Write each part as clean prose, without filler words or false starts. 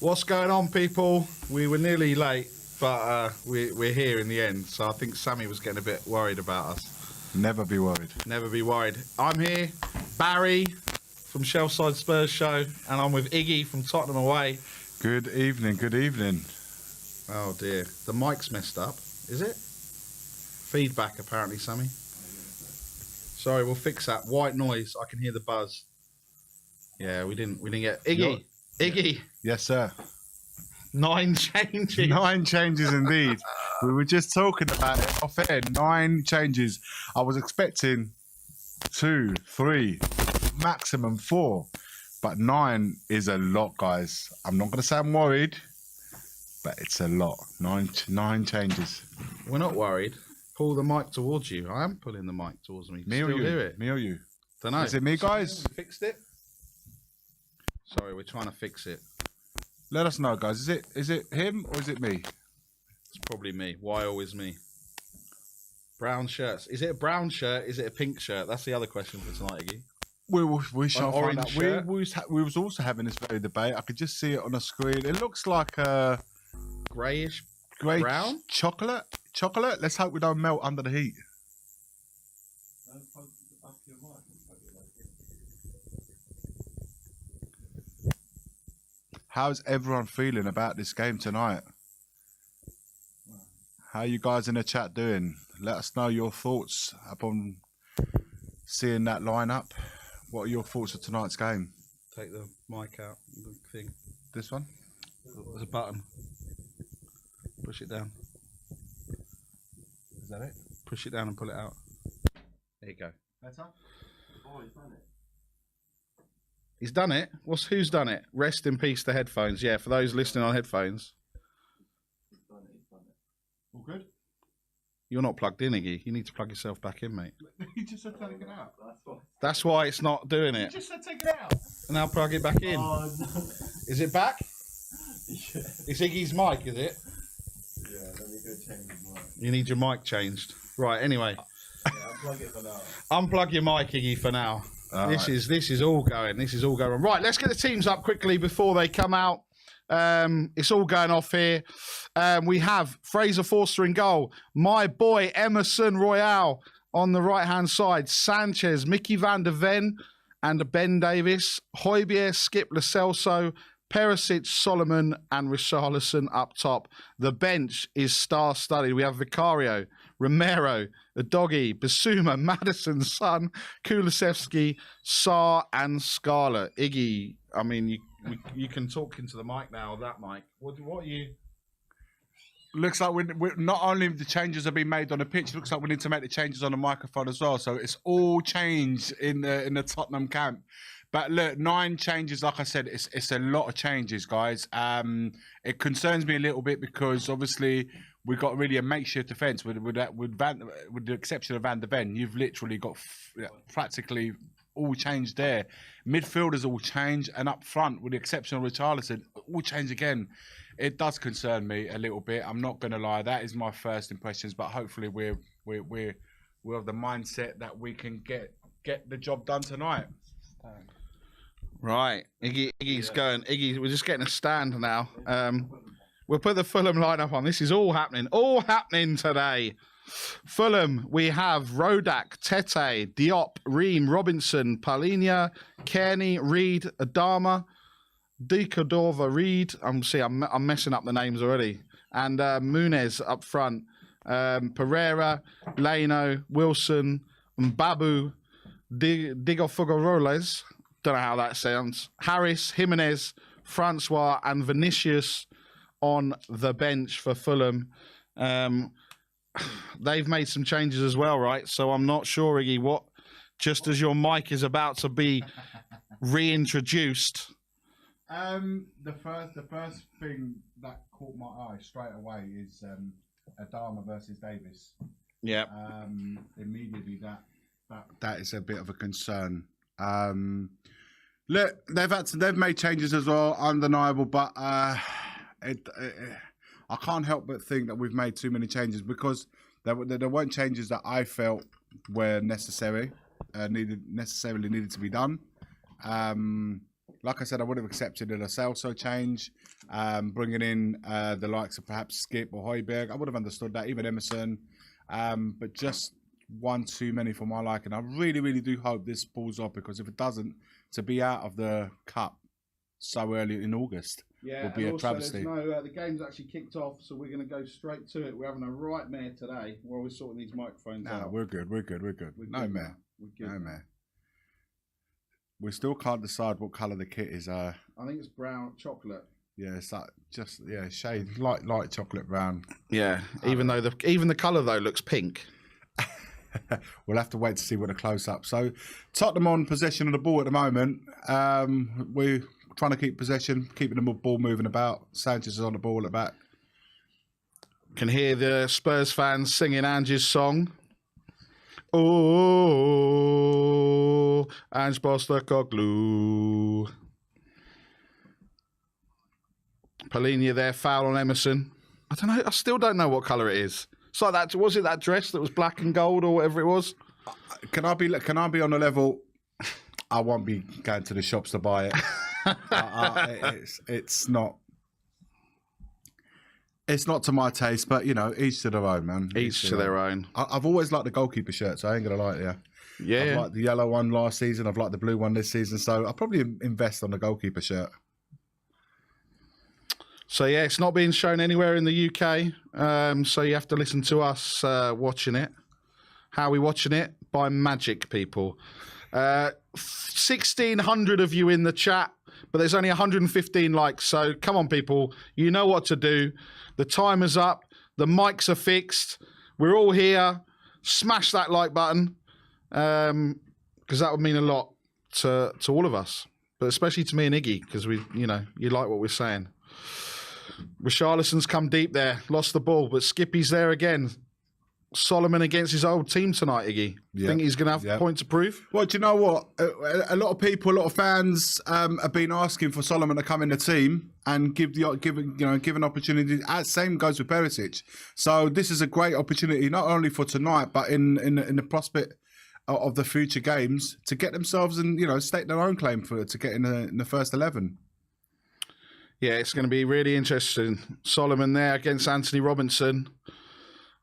What's going on, people? We were nearly late, but we're here in the end. So I think Sammy was getting a bit worried about us. Never be worried. Never be worried. I'm here, Barry from Shellside Spurs Show, and I'm with Iggy from Tottenham Away. Good evening, good evening. Oh dear, the mic's messed up. Is it? Feedback apparently, Sammy. Sorry, we'll fix that. White noise. I can hear the buzz. Yeah, we didn't get Iggy. Iggy. Yes, sir. 9 changes. 9 changes indeed. We were just talking about it off air. 9 changes. I was expecting 2, 3, maximum 4, but 9 is a lot, guys. I'm not going to say I'm worried, but it's a lot. 9 changes. We're not worried. Pull the mic towards you. I am pulling the mic towards me. Me or you? Hear it? Me or you? Don't know. Is it me, guys? Fixed it. Sorry, we're trying to fix it. Let us know, guys. Is it him or is it me? It's probably me. Why always me? Brown shirts. Is it a brown shirt? Is it a pink shirt? That's the other question for tonight, Iggy. We shall find out. Shirt? We was also having this very debate. I could just see it on the screen. It looks like a Greyish, grey brown? chocolate. Let's hope we don't melt under the heat. How's everyone feeling about this game tonight? How you guys in the chat doing? Let us know your thoughts upon seeing that lineup. What are your thoughts of tonight's game? Take the mic out. The thing. This one? There's a button. Push it down. Is that it? Push it down and pull it out. There you go. Better? Oh, he's done it. He's done it. Who's done it? Rest in peace, the headphones. Yeah, for those listening on headphones. He's done it. All good? You're not plugged in, Iggy. You need to plug yourself back in, mate. You just said take it out. That's why it's not doing You it. just said take it out. Now plug it back in. Oh, no. Is it back? Yeah. It's Iggy's mic, is it? Yeah, let me go change his mic. You need your mic changed. Right, anyway. Yeah, unplug it for now. Unplug your mic, Iggy, for now. This is all going. This is all going. Right, let's get the teams up quickly before they come out. It's all going off here. We have Fraser Forster in goal. My boy Emerson Royale on the right-hand side. Sanchez, Mickey van der Ven, and Ben Davis. Højbjerg, Skip Lo Celso, Perisic, Solomon, and Richarlison up top. The bench is star-studded. We have Vicario, Romero, Doggy, Basuma, Madison, Son, Kulusevski, Sarr, and Scarlett. Iggy, I mean, you can talk into the mic now, that mic. What are you... Looks like we're not only the changes have been made on the pitch, it looks like we need to make the changes on the microphone as well. So it's all changed in the Tottenham camp. But look, 9 changes, like I said, it's a lot of changes, guys. It concerns me a little bit because obviously we've got really a makeshift defence with the exception of Van der Ven. You've literally got practically all changed there. Midfielders all changed, and up front, with the exception of Richarlison, all changed again. It does concern me a little bit. I'm not going to lie. That is my first impressions, but hopefully we're of the mindset that we can get the job done tonight. Right, Iggy's going. Iggy, we're just getting a stand now. We'll put the Fulham lineup on. This is all happening today. Fulham, we have Rodak, Tete, Diop, Ream, Robinson, Palhinha, Kearney, Reed, Adama, De Cordova, Reed. I'm messing up the names already. And Munez up front. Pereira, Leno, Wilson, Mbabu, Digofugaroles. Don't know how that sounds. Harris, Jimenez, Francois, and Vinicius on the bench for Fulham. They've made some changes as well, right? So I'm not sure, Iggy, just as your mic is about to be reintroduced. The first thing that caught my eye straight away is Adama versus Davis. Yeah. Immediately that is a bit of a concern. Look, they've made changes as well, undeniable, but I can't help but think that we've made too many changes because there weren't changes that I felt were necessarily needed to be done. like I said, I would have accepted a Lo Celso change, bringing in the likes of perhaps Skip or Højbjerg. I would have understood that, even Emerson, but just one too many for my liking. I really, really do hope this pulls off, because if it doesn't, to be out of the cup so early in August would be a travesty. No, the game's actually kicked off, so we're going to go straight to it. We're having a right mare today while we're sorting these microphones out. No, we're good. No mare. No mare. We still can't decide what colour the kit is. I think it's brown chocolate. Yeah, it's like shade light chocolate brown. Yeah, even the colour though looks pink. We'll have to wait to see what the close up. So Tottenham on possession of the ball at the moment. We're trying to keep possession, keeping the ball moving about. Sanchez is on the ball at the back. Can hear the Spurs fans singing Ange's song. Oh, Ange Postecoglou. Polina there, foul on Emerson. I don't know. I still don't know what colour it is. It's like that. Was it that dress that was black and gold or whatever it was? Can I be on the level? I won't be going to the shops to buy it. It's not. It's not to my taste, but each to their own, man. Each to their own. I've always liked the goalkeeper shirt, so I ain't gonna lie to you. Yeah. I've liked the yellow one last season. I've liked the blue one this season, so I'll probably invest on the goalkeeper shirt. So yeah, it's not being shown anywhere in the UK. So you have to listen to us watching it. How are we watching it? By magic, people. 1,600 of you in the chat, but there's only 115 likes. So come on, people. You know what to do. The timer's up. The mics are fixed. We're all here. Smash that like button, because that would mean a lot to all of us, but especially to me and Iggy, because you like what we're saying. Richarlison's come deep there, lost the ball, but Skippy's there again. Solomon against his old team tonight, Iggy. Yeah. Think he's going to have a point to prove? Well, do you know what? A lot of people, a lot of fans have been asking for Solomon to come in the team and give an opportunity. Same goes with Perisic. So this is a great opportunity, not only for tonight, but in the prospect of the future games, to get themselves and stake their own claim to get in the first 11. Yeah, it's going to be really interesting. Solomon there against Anthony Robinson.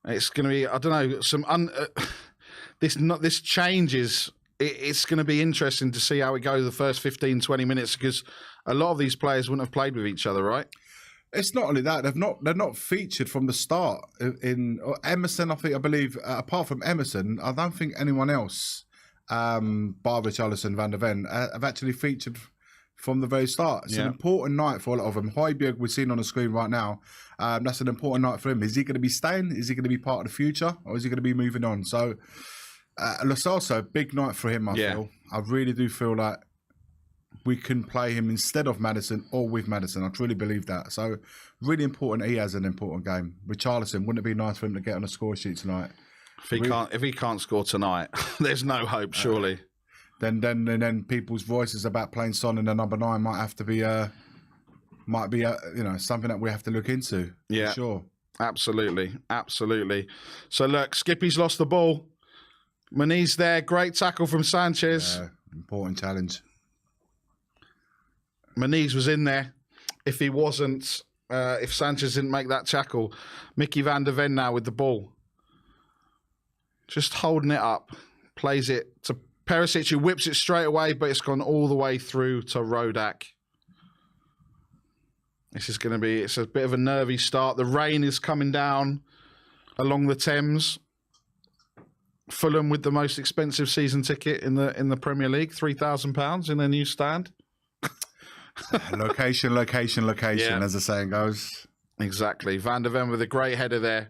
It's going to be, I don't know, this changes. It's going to be interesting to see how it goes the first 15, 20 minutes, because a lot of these players wouldn't have played with each other, right? It's not only that, they're not featured from the start. In Emerson, I believe, apart from Emerson, I don't think anyone else, bar Richarlison, Van der Ven, have actually featured from the very start. It's an important night for a lot of them. Højbjerg, we're seeing on the screen right now. That's an important night for him. Is he going to be staying? Is he going to be part of the future? Or is he going to be moving on? So, Lo Celso, big night for him, I feel. I really do feel like we can play him instead of Maddison or with Maddison. I truly believe that. So, really important. He has an important game. Richarlison, wouldn't it be nice for him to get on a score sheet tonight? If he can't score tonight, there's no hope, surely. Then people's voices about playing Son in the number 9 might be something that we have to look into. Yeah, for sure, absolutely. So look, Skippy's lost the ball. Mani's there, great tackle from Sanchez. Important challenge. Mani's was in there. If he wasn't, if Sanchez didn't make that tackle, Mickey van der Ven now with the ball, just holding it up, plays it to Perisic, who whips it straight away, but it's gone all the way through to Rodak. It's a bit of a nervy start. The rain is coming down along the Thames. Fulham with the most expensive season ticket in the Premier League, £3,000 in their new stand. Location, as the saying goes. Exactly. Van der Ven with a great header there.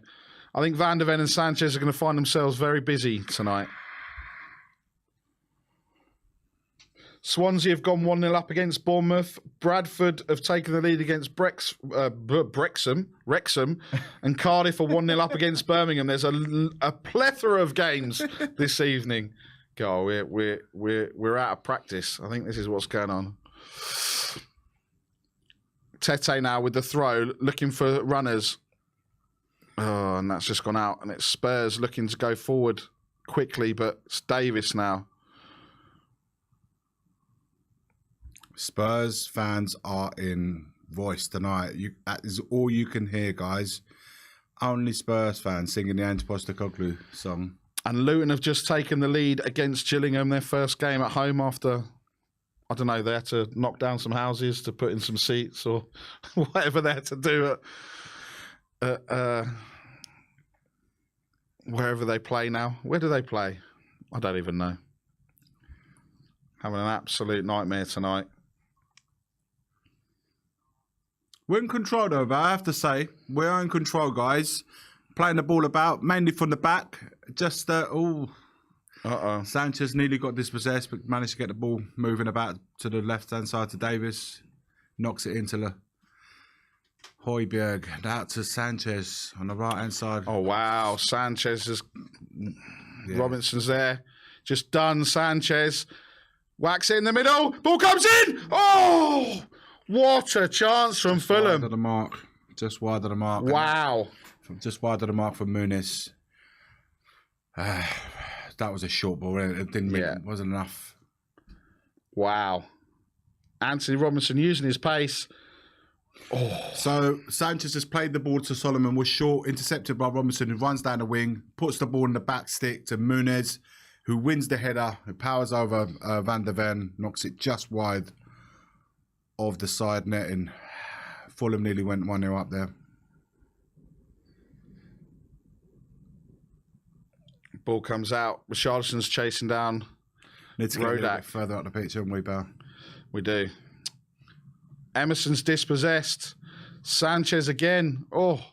I think Van der Ven and Sanchez are going to find themselves very busy tonight. Swansea have gone 1-0 up against Bournemouth. Bradford have taken the lead against Wrexham. And Cardiff are 1-0 up against Birmingham. There's a plethora of games this evening. God, we're out of practice. I think this is what's going on. Tete now with the throw, looking for runners. Oh, and that's just gone out. And it's Spurs looking to go forward quickly, but it's Davis now. Spurs fans are in voice tonight. That is all you can hear, guys. Only Spurs fans singing the Ange Postecoglou song. And Luton have just taken the lead against Gillingham, their first game at home after, I don't know, they had to knock down some houses to put in some seats or whatever they had to do at wherever they play now. Where do they play? I don't even know. Having an absolute nightmare tonight. We're in control, though, but I have to say, we're in control, guys. Playing the ball about, mainly from the back. Just, Sanchez nearly got dispossessed, but managed to get the ball moving about to the left-hand side to Davis. Knocks it into the Højbjerg. Out to Sanchez on the right-hand side. Oh, wow. Sanchez is... Yeah. Robinson's there. Just done, Sanchez. Whacks it in the middle. Ball comes in! Oh! What a chance from Fulham. Wide of the mark. Just wide of the mark. Wow. Just wide of the mark from Muniz. That was a short ball. It wasn't enough. Wow. Anthony Robinson using his pace. Oh. So Sanchez has played the ball to Solomon, was short, intercepted by Robinson, who runs down the wing, puts the ball in the back stick to Muniz, who wins the header, who powers over Van der Ven, knocks it just wide of the side netting. Fulham nearly went 1-0 up there. Ball comes out. Richarlison's chasing down. Need to get a little bit further up the pitch, haven't we, Bell? We do. Emerson's dispossessed. Sanchez again. Oh.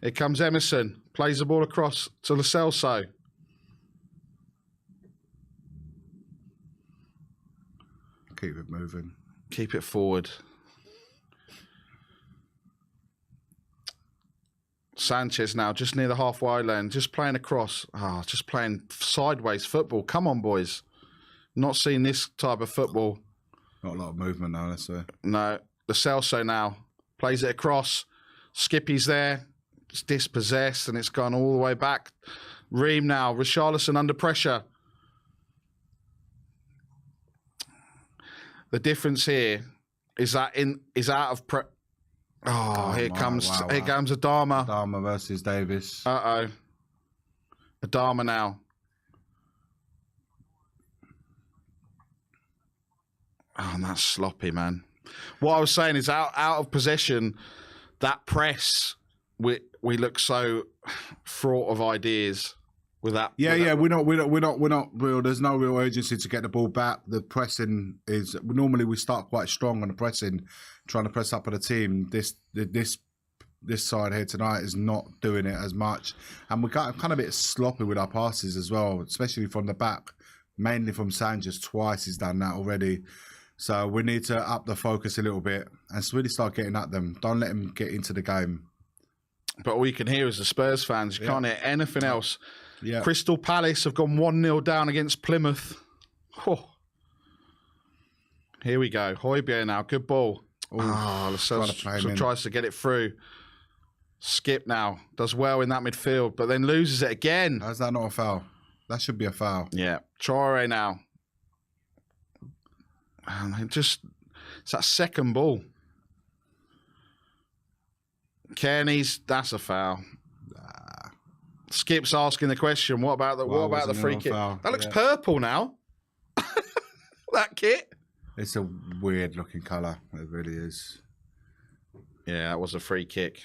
Here comes Emerson. Plays the ball across to Lo Celso. Keep it moving. Keep it forward. Sanchez now just near the halfway line, just playing across. Just playing sideways football. Come on, boys. Not seeing this type of football. Not a lot of movement now, let's say. No. Lo Celso now plays it across. Skippy's there. It's dispossessed and it's gone all the way back. Ream now. Richarlison under pressure. The difference here is that is out of here comes Adama. Adama versus Davis. Adama now. Oh, and that's sloppy, man. What I was saying is out of possession, that press, we look so fraught of ideas. We're not. There's no real urgency to get the ball back. The pressing is normally we start quite strong on the pressing, trying to press up on the team. This side here tonight is not doing it as much, and we got kind of a bit sloppy with our passes as well, especially from the back, mainly from Sanchez. Twice he's done that already. So we need to up the focus a little bit and really start getting at them. Don't let them get into the game. But all you can hear is the Spurs fans. You can't hear anything else. Yeah. Crystal Palace have gone 1-0 down against Plymouth. Oh. Here we go. Højbjerg now. Good ball. Lo Celso tries to get it through. Skip now. Does well in that midfield, but then loses it again. How's that not a foul? That should be a foul. Yeah. Traore now. And it's that second ball. Kearney's, that's a foul. Skip's asking the question, what about the free kick? Foul? That looks purple now. That kit. It's a weird looking colour. It really is. Yeah, that was a free kick.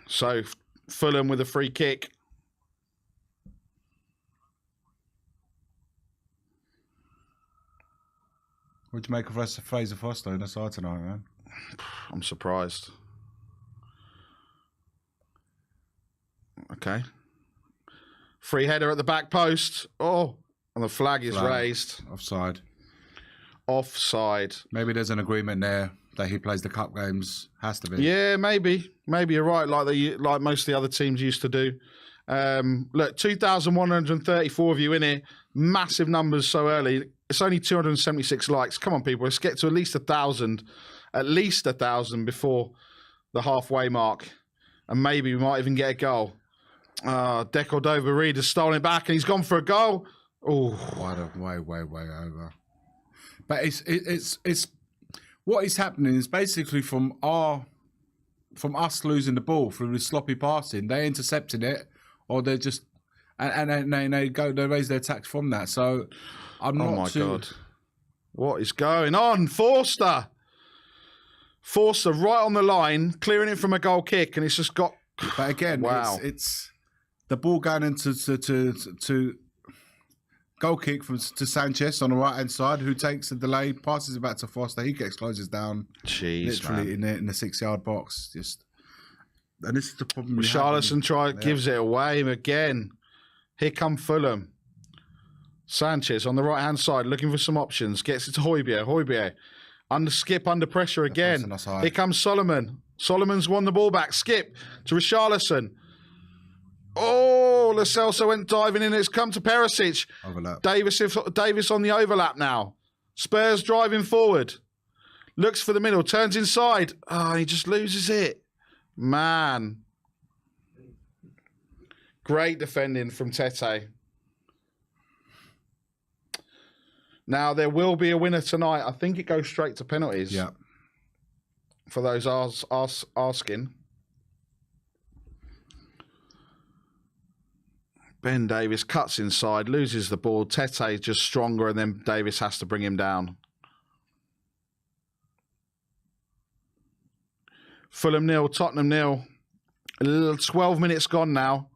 So Fulham with a free kick. What'd you make of Fraser Foster in the side tonight, man? I'm surprised. Okay. Free header at the back post. Oh, and the flag is raised. Offside. Offside. Maybe there's an agreement there that he plays the cup games. Has to be. Yeah, maybe. Maybe you're right, like most of the other teams used to do. Look, 2,134 of you in here. Massive numbers so early. It's only 276 likes. Come on, people. Let's get to at least 1,000. At least 1,000 before the halfway mark. And maybe we might even get a goal. De Cordova-Reid has stolen it back and he's gone for a goal. Oh, way over. But it's what is happening is basically from us losing the ball through the sloppy passing, they're intercepting it, or they're just and they raise their attacks from that. So I'm not. Oh my God, what is going on, Forster? Forster right on the line, clearing it from a goal kick, and it's just got. But again, wow, it's the ball going into to goal kick to Sanchez on the right hand side, who takes a delay, passes it back to Foster. He closes down, jeez, literally man. in the 6-yard box. And this is the problem. Richarlison gives it away again. Here come Fulham. Sanchez on the right hand side, looking for some options. Gets it to Højbjerg. Under pressure again. Here comes Solomon. Solomon's won the ball back. Skip to Richarlison. Oh, Lo Celso went diving in. It's come to Perisic. Overlap. Davis on the overlap now. Spurs driving forward. Looks for the middle. Turns inside. Oh, he just loses it. Man. Great defending from Tete. Now, there will be a winner tonight. I think it goes straight to penalties. Yeah. For those asking. Ben Davis cuts inside, loses the ball. Tete is just stronger, and then Davis has to bring him down. Fulham 0, Tottenham 0. 12 minutes gone now.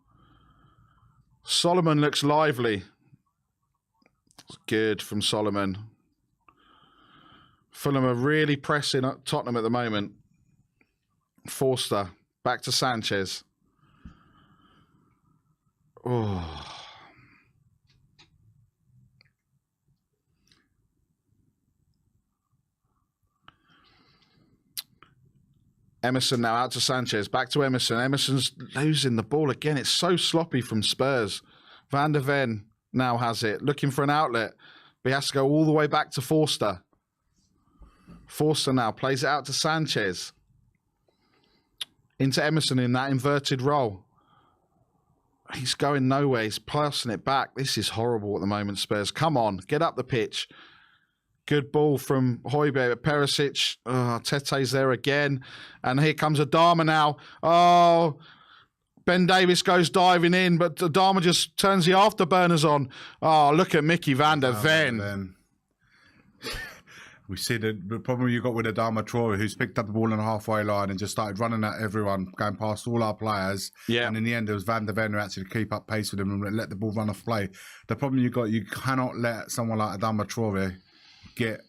Solomon looks lively. It's good from Solomon. Fulham are really pressing at Tottenham at the moment. Forster back to Sanchez. Oh. Emerson now out to Sanchez. Back to Emerson. Emerson's losing the ball again. It's so sloppy from Spurs. Van der Ven now has it. Looking for an outlet. But he has to go all the way back to Forster. Forster now plays it out to Sanchez. Into Emerson in that inverted role. He's going nowhere. He's passing it back. This is horrible at the moment, Spurs. Come on, get up the pitch. Good ball from Højbjerg at Perisic. Tete's there again. And here comes Adama now. Oh, Ben Davis goes diving in, but Adama just turns the afterburners on. Oh, look at Mickey van der Ven. We see the problem you got with Adama Traore, who's picked up the ball on the halfway line and just started running at everyone, going past all our players. Yeah. And in the end, it was Van der Ven who actually keep up pace with him and let the ball run off play. The problem you got, you cannot let someone like Adama Traore get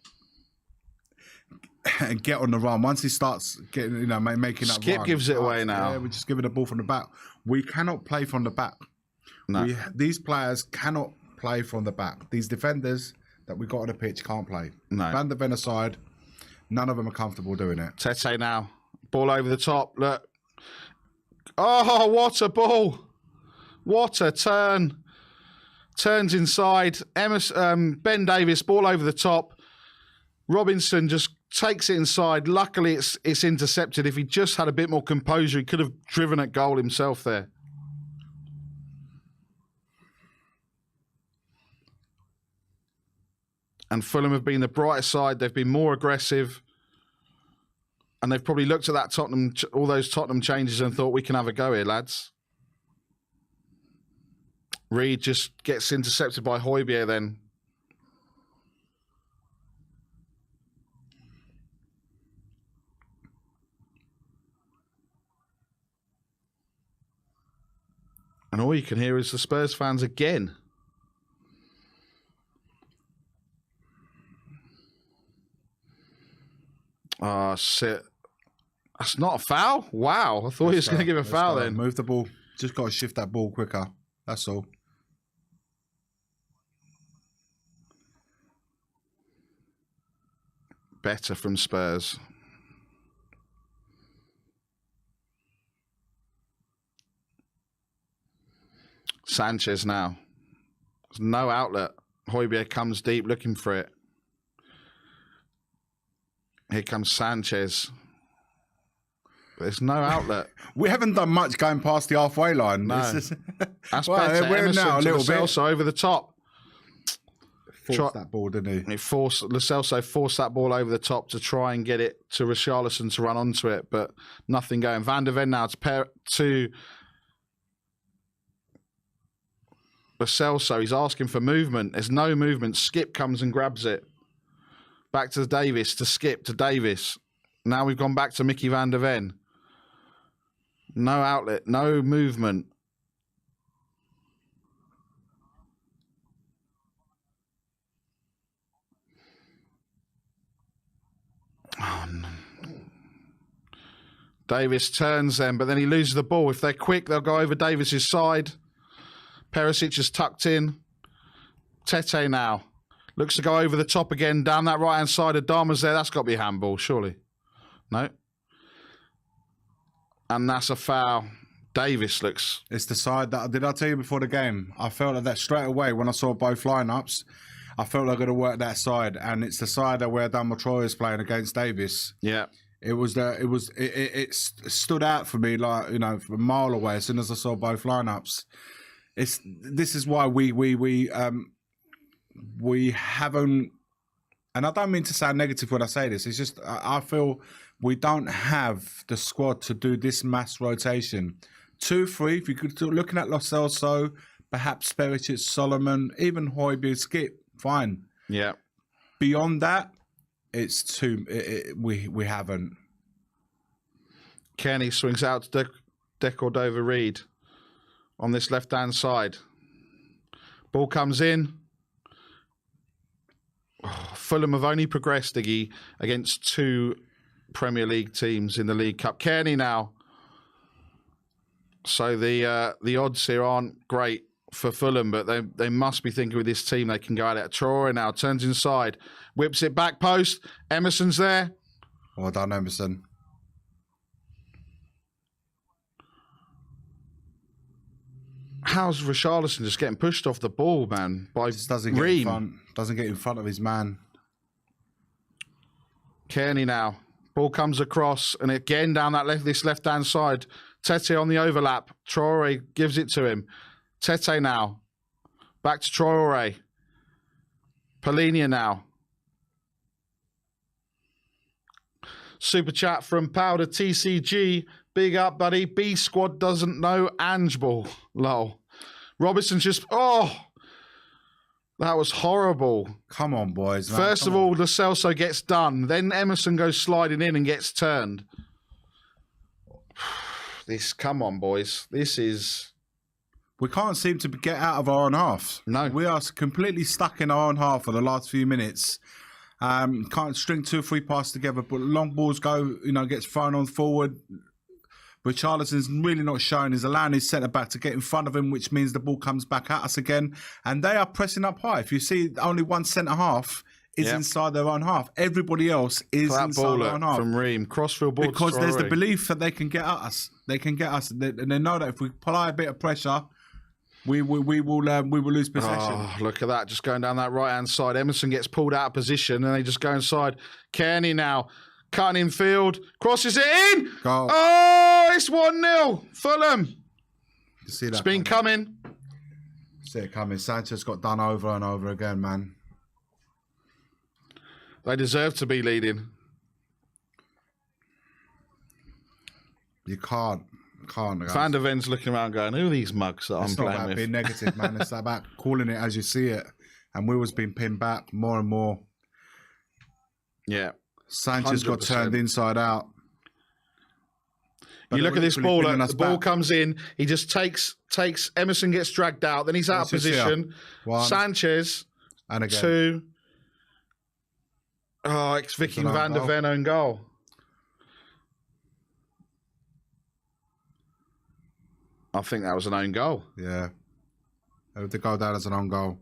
on the run. Once he starts getting, making that Skip run, gives it away now. Yeah, we're just giving the ball from the back. We cannot play from the back. No. These players cannot play from the back. These defenders that we got on the pitch can't play. No. Van der Ven aside, none of them are comfortable doing it. Tete now. Ball over the top. Look. Oh, what a ball. What a turn. Turns inside. Ben Davis, ball over the top. Robinson just takes it inside. Luckily, it's intercepted. If he just had a bit more composure, he could have driven at goal himself there. And Fulham have been the brighter side. They've been more aggressive. And they've probably looked at that all those Tottenham changes and thought, we can have a go here, lads. Reid just gets intercepted by Højbjerg then. And all you can hear is the Spurs fans again. Oh, shit. That's not a foul? Wow. I thought he was going to give a foul then. Move the ball. Just got to shift that ball quicker. That's all. Better from Spurs. Sanchez now. There's no outlet. Højbjerg comes deep looking for it. Here comes Sanchez. There's no outlet. We haven't done much going past the halfway line. No. It's just- That's Well, better. we're Emerson now a to little bit. Celso over the top. Forced that ball, didn't he? Lo Celso forced that ball over the top to try and get it to Richarlison to run onto it, but nothing going. Van der Ven now to Lo Celso. He's asking for movement. There's no movement. Skip comes and grabs it. Back to Davis, to Skip, to Davis. Now we've gone back to Mickey Van der Ven. No outlet, no movement. Oh, no. Davis turns them, but then he loses the ball. If they're quick, they'll go over Davis's side. Perisic is tucked in. Tete now. Looks to go over the top again, down that right-hand side. Adama's there. That's got to be a handball, surely. No. And that's a foul. Davis looks... It's the side that... Did I tell you before the game? I felt like that straight away when I saw both lineups. I felt like I could have worked that side. And it's the side that where Dama Troy is playing against Davis. Yeah. It stood out for me, like, you know, from a mile away as soon as I saw both lineups. This is why we haven't, and I don't mean to sound negative when I say this. It's just I feel we don't have the squad to do this mass rotation. 2-3. If you could looking at Lo Celso, perhaps Perisic, Solomon, even Højbjerg, Skip, fine. Yeah. Beyond that, it's too. We haven't. Kenny swings out to Decordova Reed on this left-hand side. Ball comes in. Oh, Fulham have only progressed, Iggy, against 2 Premier League teams in the League Cup. Kearney now. So the odds here aren't great for Fulham, but they must be thinking with this team they can go at it. Traore now turns inside, whips it back post. Emerson's there. Well done, Emerson. How's Richarlison just getting pushed off the ball, man? By Just doesn't get in front. Doesn't get in front of his man. Kearney now. Ball comes across, and again down this left-hand side. Tete on the overlap. Traore gives it to him. Tete now. Back to Traore. Polinia now. Super chat from Powder TCG. Big up, buddy. B squad doesn't know Ange ball. Lol. Robertson's just... Oh! That was horrible. Come on, boys. Man. First of all, Lo Celso gets done. Then Emerson goes sliding in and gets turned. Come on, boys. This is... We can't seem to get out of our own half. No. We are completely stuck in our own half for the last few minutes. Can't string 2 or 3 passes together, but long balls go, gets thrown on forward. Richarlison's really not showing. He's allowing his centre-back to get in front of him, which means the ball comes back at us again. And they are pressing up high. If you see only one centre-half is inside their own half. Everybody else is inside their own half. From Ream. Crossfield ball because there's the belief that they can get at us. They can get us. And they know that if we apply a bit of pressure... We will lose possession. Oh, look at that. Just going down that right-hand side. Emerson gets pulled out of position and they just go inside. Kearney now. Cutting in field. Crosses it in. Goal. Oh, it's 1-0. Fulham. You see that? It's been coming. See it coming. Sanchez got done over and over again, man. They deserve to be leading. You can't. Guys. Van der Ven's looking around going, who are these mugs that I'm playing with? It's not about being negative, man. It's about calling it as you see it. And we was being pinned back more and more. Yeah. Sanchez 100%. got turned inside out. You look at this ball, the ball comes in, he just takes, Emerson gets dragged out, then he's out of position. Sanchez, and again. 2. Oh, ex-Viking Van der Ven own goal. I think that was an own goal. Yeah. It would go down as an own goal.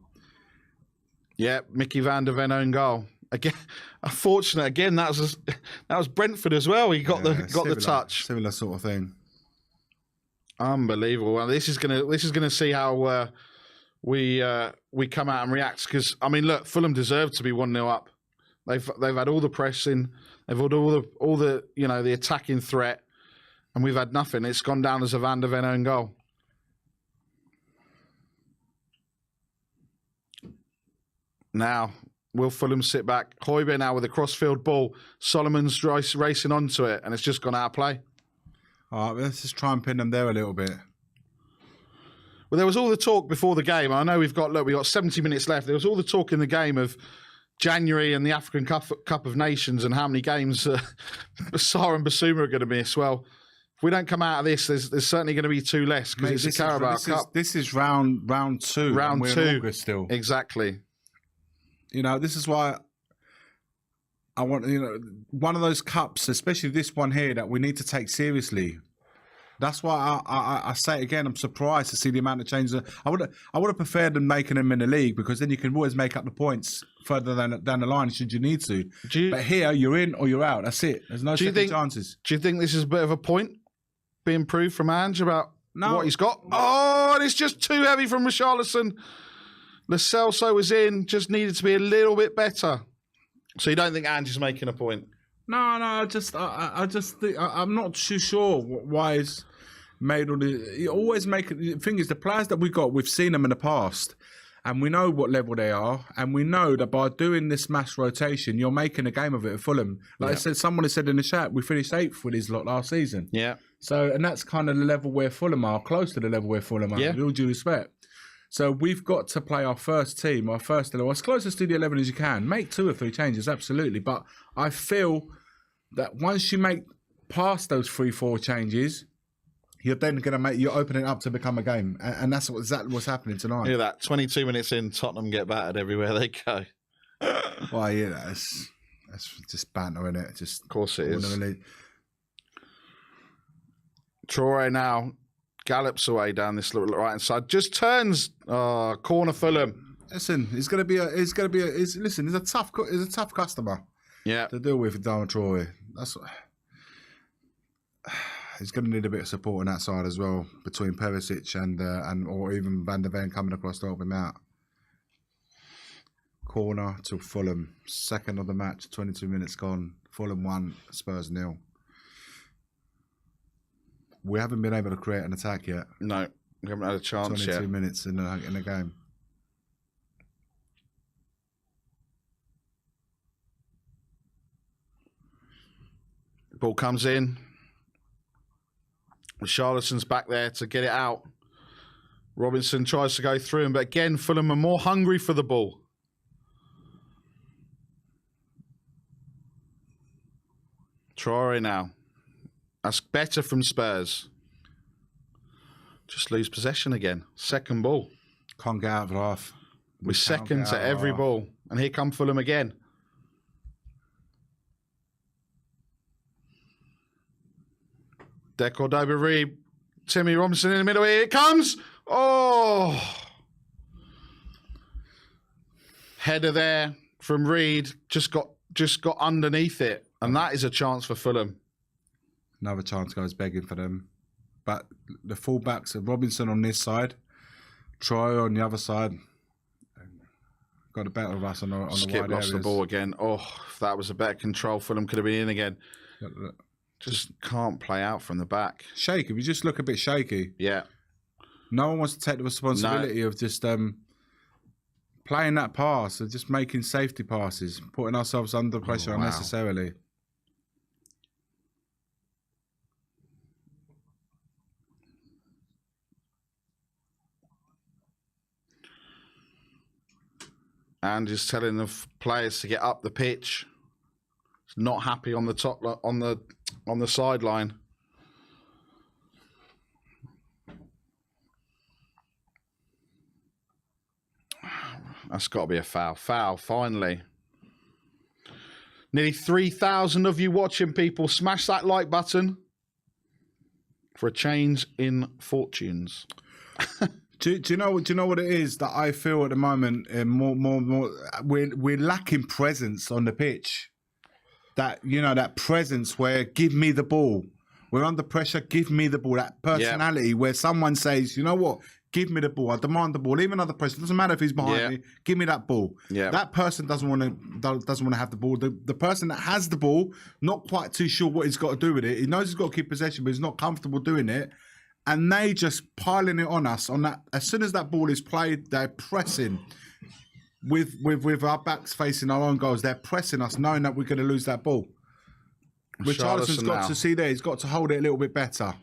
Yeah, Mickey Van der Ven own goal. Again, unfortunate. Again, that was Brentford as well. He got the touch. Similar sort of thing. Unbelievable. Well, this is gonna see how we come out and react. Because I mean, look, Fulham deserve to be 1-0 up. They've had all the pressing. They've had all the the attacking threat. And we've had nothing. It's gone down as a Van der Ven own goal. Now, will Fulham sit back? Højbjerg now with a crossfield ball. Solomon's racing onto it, and it's just gone out of play. All right, let's just try and pin them there a little bit. Well, there was all the talk before the game. I know we've got 70 minutes left. There was all the talk in the game of January and the African Cup of Nations and how many games Sarr and Basuma are going to miss. Well, if we don't come out of this, there's certainly going to be 2 less because it's a Carabao Cup. This is round 2. Round we're 2. in August still. Exactly. You know, this is why I want, one of those cups, especially this one here, that we need to take seriously. That's why I say it again. I'm surprised to see the amount of changes. I would have preferred them making them in the league because then you can always make up the points further down the line should you need to. But here, you're in or you're out. That's it. There's no second chances. Do you think this is a bit of a point being proved from Ange about what he's got? Oh, and it's just too heavy from Richarlison. Lo Celso was in, just needed to be a little bit better. So you don't think Ange is making a point? No, I just think I'm not too sure why he's made all the. You always make the thing is the players that we got. We've seen them in the past, and we know what level they are, and we know that by doing this mass rotation, you're making a game of it at Fulham. Like I said, someone has said in the chat, we finished 8th with his lot last season. Yeah. So, and that's kind of the level where Fulham are, close to the level where Fulham are. With all due respect. So we've got to play our first team, our first 11, as closest to the 11 as you can. Make 2 or 3 changes, absolutely. But I feel that once you make past those 3-4 changes, you're then going to you're opening it up to become a game. And that's exactly what's happening tonight. Hear that? 22 minutes in, Tottenham get battered everywhere they go. Well, yeah, that's just banter, isn't it? Just, of course it is. Traore now gallops away down this little right-hand side. Just turns. Corner Fulham. Listen, it's a tough customer. Yeah. To deal with Darwin Traore. He's going to need a bit of support on that side as well, between Perisic and or even Van der Ven coming across to help him out. Corner to Fulham. Second of the match, 22 minutes gone. Fulham 1, Spurs 0. We haven't been able to create an attack yet. No, we haven't had a chance 22 yet. 22 minutes in the game. The ball comes in. Richarlison's back there to get it out. Robinson tries to go through him, but again, Fulham are more hungry for the ball. Traore now. That's better from Spurs. Just lose possession again. Second ball. Can't get out of half. We're second to every ball. And here come Fulham again. Cordoba Reed. Timmy Robinson in the middle. Here it comes. Oh. Header there from Reed. Just got underneath it. And that is a chance for Fulham. Another chance goes begging for them. But the fullbacks are Robinson on this side, Troy on the other side. Got the better of us on the Skip wide lost areas. the ball again. Oh, if that was a better control, Fulham could have been in again. Just can't play out from the back. Shaky. We just look a bit shaky. Yeah. No one wants to take the responsibility of just playing that pass, of just making safety passes, putting ourselves under pressure unnecessarily. And just telling the players to get up the pitch. Not happy on the top on the sideline. That's got to be a foul. Foul, finally. Nearly 3,000 of you watching, people. Smash that like button for a change in fortunes. Do you know what it is that I feel at the moment? More, we're lacking presence on the pitch. That presence where give me the ball. We're under pressure. Give me the ball. That personality where someone says, you know what, Give me the ball. I demand the ball. Even another person. Doesn't matter if he's behind me. Give me that ball. Yeah. That person doesn't want to have the ball. The person that has the ball, not quite too sure what he's got to do with it. He knows he's got to keep possession, but he's not comfortable doing it. And they just piling it on us. On that, as soon as that ball is played, they're pressing with our backs facing our own goals. They're pressing us, knowing that we're going to lose that ball. Richarlison's got to see there. He's got to hold it a little bit better,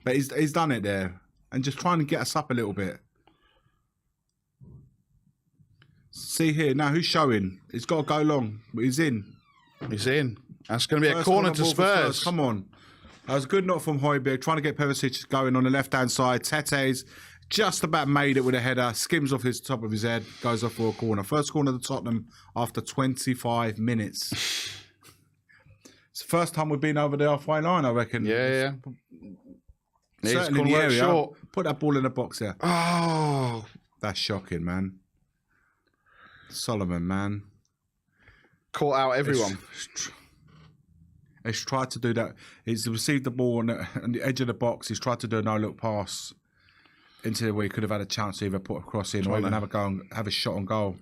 but he's done it there. And just trying to get us up a little bit. See here, now who's showing? He's got to go long. He's in. He's in. That's going to be First a corner on to the ball for Spurs. Come on. That was a good knock from Højbjerg, trying to get Perisic going on the left-hand side. Tete's just about made it with a header. Skims off his top of his head. Goes off for a corner. First corner to Tottenham after 25 minutes. It's the first time we've been over the halfway line, I reckon. Yeah. Certainly in the area. Short. Put that ball in the box there. Oh, that's shocking, man. Solomon, man. Caught out everyone. He's tried to do that. He's received the ball on the edge of the box. He's tried to do a no-look pass into where he could have had a chance to either put a cross in or even have a shot on goal.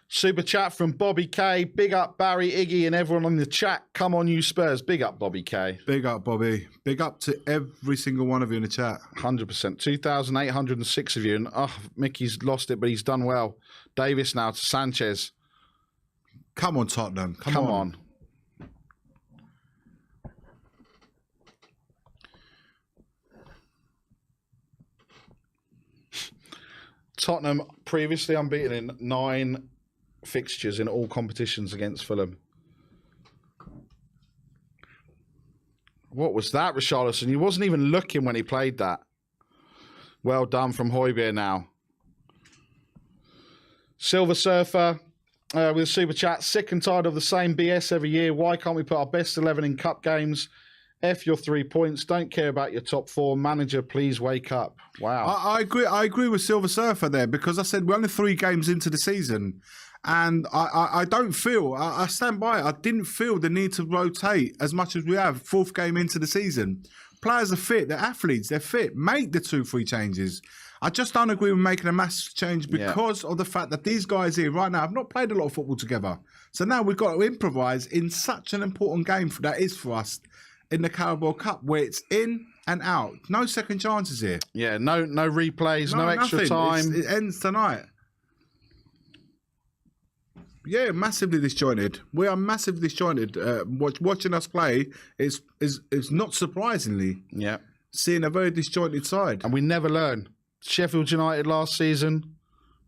Super chat from Bobby K. Big up Barry, Iggy, and everyone on the chat. Come on, you Spurs. Big up, Bobby K. Big up, Bobby. Big up to every single one of you in the chat. 100%. 2,806 of you. And Mickey's lost it, but he's done well. Davis now to Sanchez. Come on, Tottenham. Come on. Tottenham previously unbeaten in 9 fixtures in all competitions against Fulham. What was that, Richarlison? He wasn't even looking when he played that. Well done from Højbjerg now. Silver Surfer with a super chat. Sick and tired of the same BS every year. Why can't we put our best 11 in cup games? F your 3 points. Don't care about your top 4. Manager, please wake up. Wow. I agree with Silver Surfer there because I said we're only 3 games into the season. And I don't feel, I stand by it, I didn't feel the need to rotate as much as we have 4th game into the season. Players are fit, they're athletes, they're fit. Make the 2-3 changes. I just don't agree with making a mass change because of the fact that these guys here right now have not played a lot of football together. So now we've got to improvise in such an important game that is for us in the Carabao Cup where it's in and out. No second chances here. Yeah, no replays, no extra time. It ends tonight. Yeah, massively disjointed. We are massively disjointed. Watching us play is not surprisingly. Yeah, seeing a very disjointed side, and we never learn. Sheffield United last season,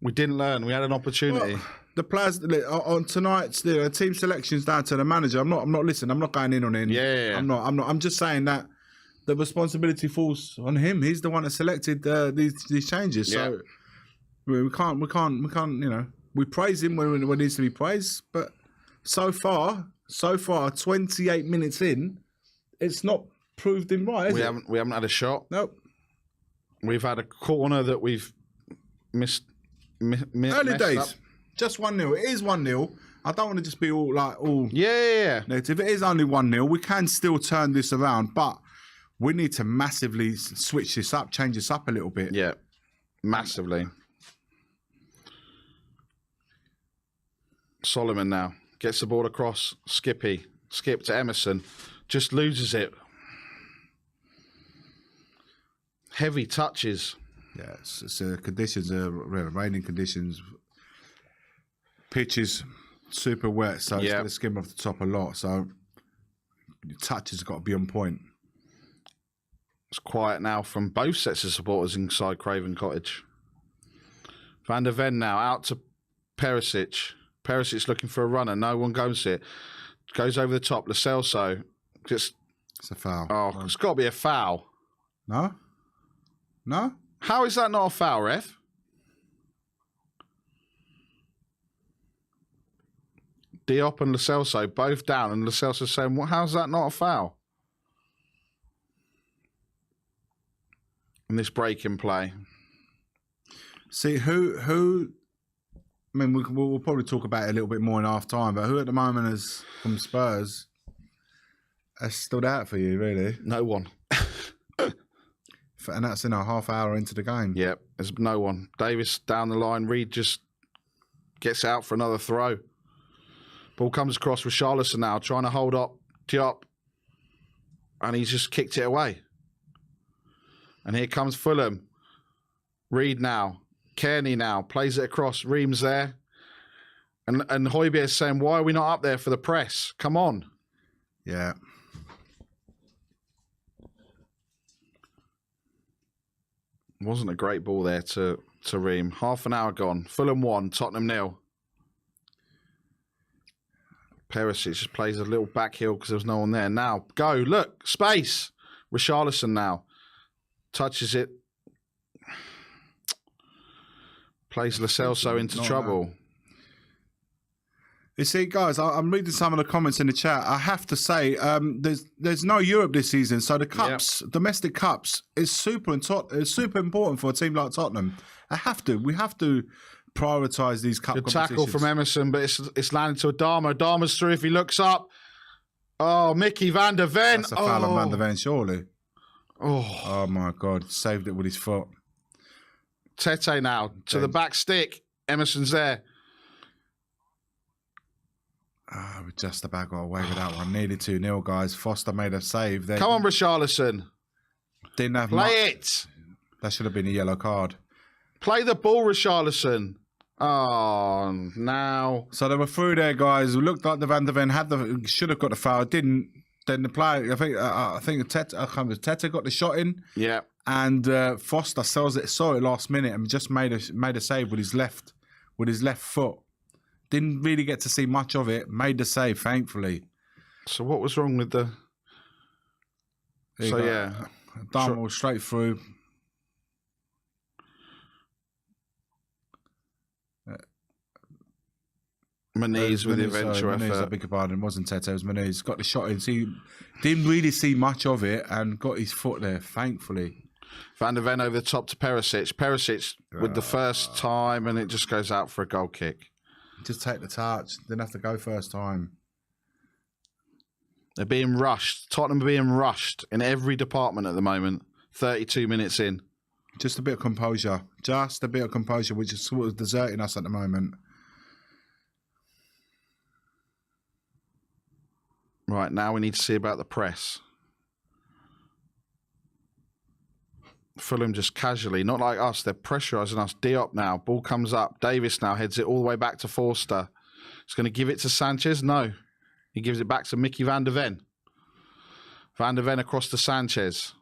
we didn't learn. We had an opportunity. Well, the players on tonight's team selections down to the manager. I'm not listening. I'm not going in on him. Yeah. I'm not. I'm just saying that the responsibility falls on him. He's the one that selected these changes. Yeah. So we can't. You know. We praise him when it needs to be praised, but so far, 28 minutes in, it's not proved him right. We haven't had a shot. Nope. We've had a corner that we've missed. Early days, up. just 1-0. It is 1-0. I don't want to just be all Yeah. negative. It is only 1-0. We can still turn this around, but we need to massively switch this up, change this up a little bit. Yeah, massively. Solomon now gets the ball across. Skip to Emerson, just loses it. Heavy touches. Yeah, it's conditions, raining conditions. Pitch is super wet, so it's going to skim off the top a lot. So your touches have got to be on point. It's quiet now from both sets of supporters inside Craven Cottage. Van der Ven now out to Perisic. Perisic looking for a runner. No one goes it. Goes over the top. Lo Celso. It's a foul. Oh, it's got to be a foul. No? How is that not a foul, ref? Diop and Lo Celso both down, and Lo Celso saying, "Well, how's that not a foul?" And this break in play. See who. I mean, we'll probably talk about it a little bit more in half time, but who at the moment is from Spurs has stood out for you, really? No one. And that's in a half hour into the game. Yep, there's no one. Davis down the line. Reed just gets out for another throw. Ball comes across with Richarlison now, trying to hold up Diop. And he's just kicked it away. And here comes Fulham. Reed now. Kearney now. Plays it across. Reams there. And Højbjerg's saying, why are we not up there for the press? Come on. Yeah. Wasn't a great ball there to Ream. Half an hour gone. Fulham 1, Tottenham 0. Perisic just plays a little back heel because there was no one there. Now, go. Look. Space. Richarlison now. Touches it. Plays Lo Celso into trouble. You see, guys, I'm reading some of the comments in the chat. I have to say, there's no Europe this season, so the cups, domestic cups, is super important for a team like Tottenham. We have to prioritise these cup competitions. Tackle from Emerson, but it's landed to Adama. Adama's through if he looks up. Oh, Mickey van der Ven. That's a foul on Van der Ven, surely. Oh my God, saved it with his foot. Tete now to the back stick. Emerson's there. We just about got away with that one. Needed 2-0, guys. Foster made a save. Come on, Richarlison. Didn't have Play it. That should have been a yellow card. Play the ball, Richarlison. Oh, now. So they were through there, guys. It looked like the Van der Ven should have got the foul. Didn't. Then the player, I think Tete got the shot in. Yeah. And Foster saw it last minute and just made a save with his left foot. Didn't really get to see much of it. Made the save, thankfully. So what was wrong with the... Dharma was straight through. Muniz with the eventual effort. I beg your pardon. It wasn't Tete, it was Muniz. Got the shot in. So he didn't really see much of it and got his foot there, thankfully. Van der Ven over the top to Perisic. Perisic with the first time and it just goes out for a goal kick. Just take the touch. Didn't have to go first time. They're being rushed. Tottenham are being rushed in every department at the moment. 32 minutes in. Just a bit of composure. Just a bit of composure, which is sort of deserting us at the moment. Right, now we need to see about the press. Fulham just casually, not like us, they're pressurising us. Diop now, ball comes up. Davis now heads it all the way back to Forster. He's going to give it to Sanchez? No. He gives it back to Mickey van der Ven. Van der Ven across to Sanchez.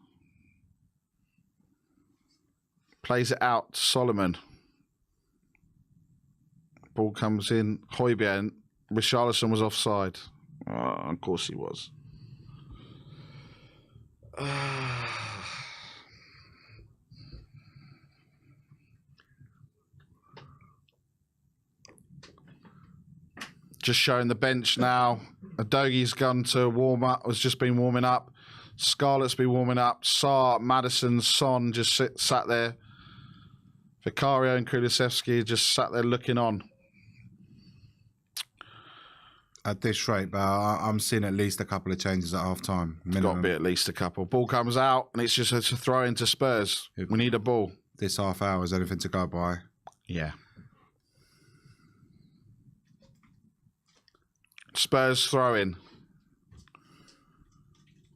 Plays it out to Solomon. Ball comes in. Højbjerg. Richarlison was offside. Oh, of course he was. Just showing the bench now. Adogi's gone to warm up, has just been warming up. Scarlett's been warming up. Sarr, Maddison, Son just sat there. Vicario and Kulusevski just sat there looking on. At this rate, but I'm seeing at least a couple of changes at half time. Got to be at least a couple. Ball comes out and it's just a throw into Spurs. We need a ball. This half hour is anything to go by. Yeah. Spurs throw in.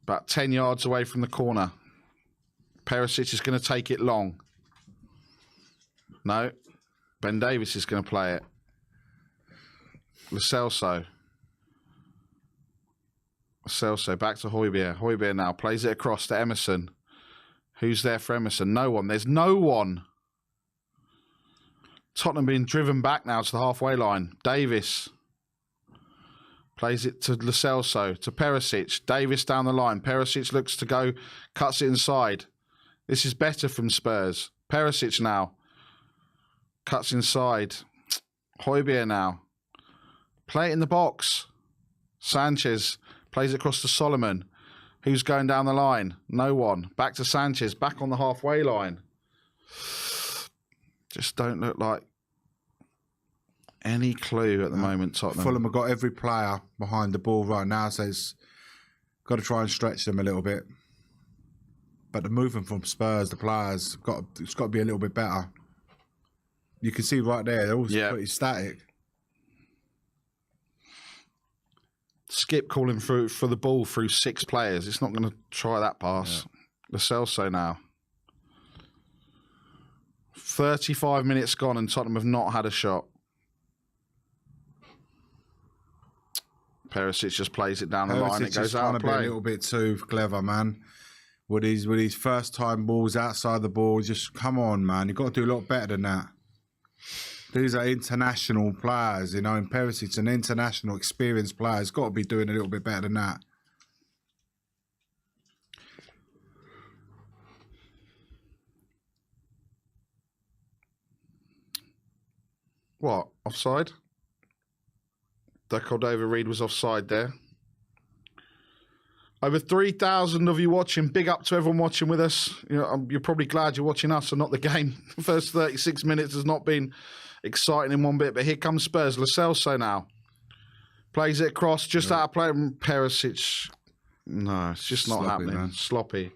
About 10 yards away from the corner. Perisic is going to take it long. No. Ben Davis is going to play it. Lo Celso. Back to Højbjerg. Højbjerg now plays it across to Emerson. Who's there for Emerson? No one. There's no one. Tottenham being driven back now to the halfway line. Davis plays it to Lo Celso, to Perisic. Davis down the line. Perisic looks to go, cuts it inside. This is better from Spurs. Perisic now. Cuts inside. Højbjerg now. Play it in the box. Sanchez plays it across to Solomon. Who's going down the line? No one. Back to Sanchez. Back on the halfway line. Just don't look like any clue at the moment, Tottenham. Fulham have got every player behind the ball right now, so it's got to try and stretch them a little bit. But the movement from Spurs, the players, it's got to be a little bit better. You can see right there, they're all pretty static. Skip calling for the ball through 6 players. It's not going to try that pass. Lo Celso now. 35 minutes gone and Tottenham have not had a shot. Perisic just plays it down the line. It goes out of play. A little bit too clever, man. With his first time balls outside the ball, just come on, man. You've got to do a lot better than that. These are international players, you know, and Perisic's an international experienced player. He's got to be doing a little bit better than that. What? Offside? That Cordova-Reid was offside there. Over 3,000 of you watching. Big up to everyone watching with us. You know, you're probably glad you're watching us and not the game. The first 36 minutes has not been exciting in one bit, but here comes Spurs. Lo Celso now. Plays it across, just out of play. Perisic. No, it's just not happening. Man. Sloppy.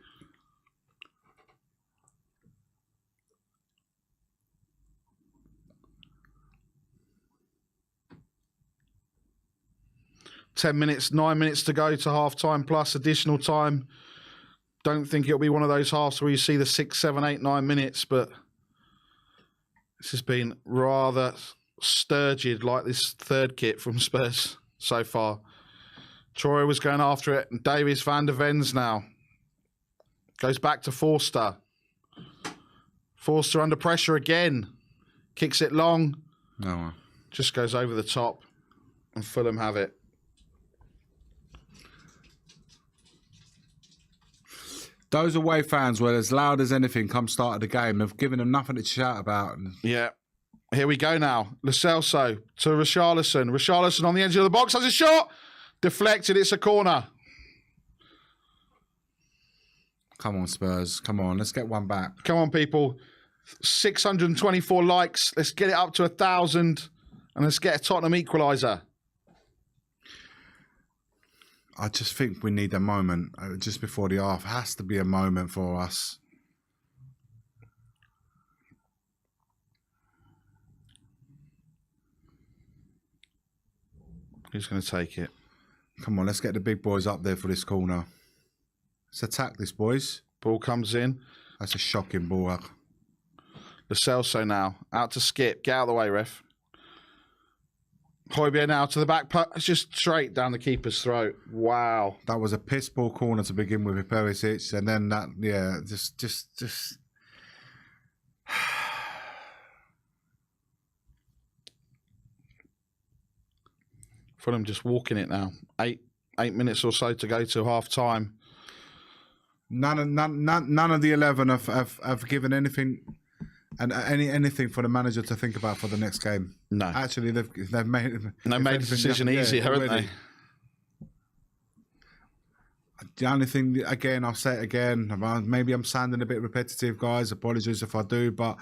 $10 minutes, 9 minutes to go to half time plus additional time. Don't think it'll be one of those halves where you see the 6, 7, 8, 9 minutes, but this has been rather sturgid, like this third kit from Spurs so far. Troy was going after it, and Davies van der Ven's now. Goes back to Forster. Forster under pressure again. Kicks it long. No. Just goes over the top, and Fulham have it. Those away fans were as loud as anything come start of the game. They've given them nothing to shout about. Yeah. Here we go now. Lo Celso to Richarlison. Richarlison on the edge of the box has a shot. Deflected. It's a corner. Come on, Spurs. Come on. Let's get one back. Come on, people. 624 likes. Let's get it up to 1,000. And let's get a Tottenham equaliser. I just think we need a moment just before the half. Has to be a moment for us. Who's going to take it? Come on, let's get the big boys up there for this corner. Let's attack this, boys. Ball comes in. That's a shocking ball. Lo Celso now. Out to Skip. Get out of the way, ref. Højbjerg now to the back. It's just straight down the keeper's throat. Wow. That was a piss ball corner to begin with Perisic. And then that, yeah, just... Fulham just walking it now. Eight minutes or so to go to half time. None of the 11 have given anything and anything for the manager to think about for the next game. No, actually they've made the decision easy, haven't they? The only thing, again, I'll say it again. Maybe I'm sounding a bit repetitive, guys. Apologies if I do, but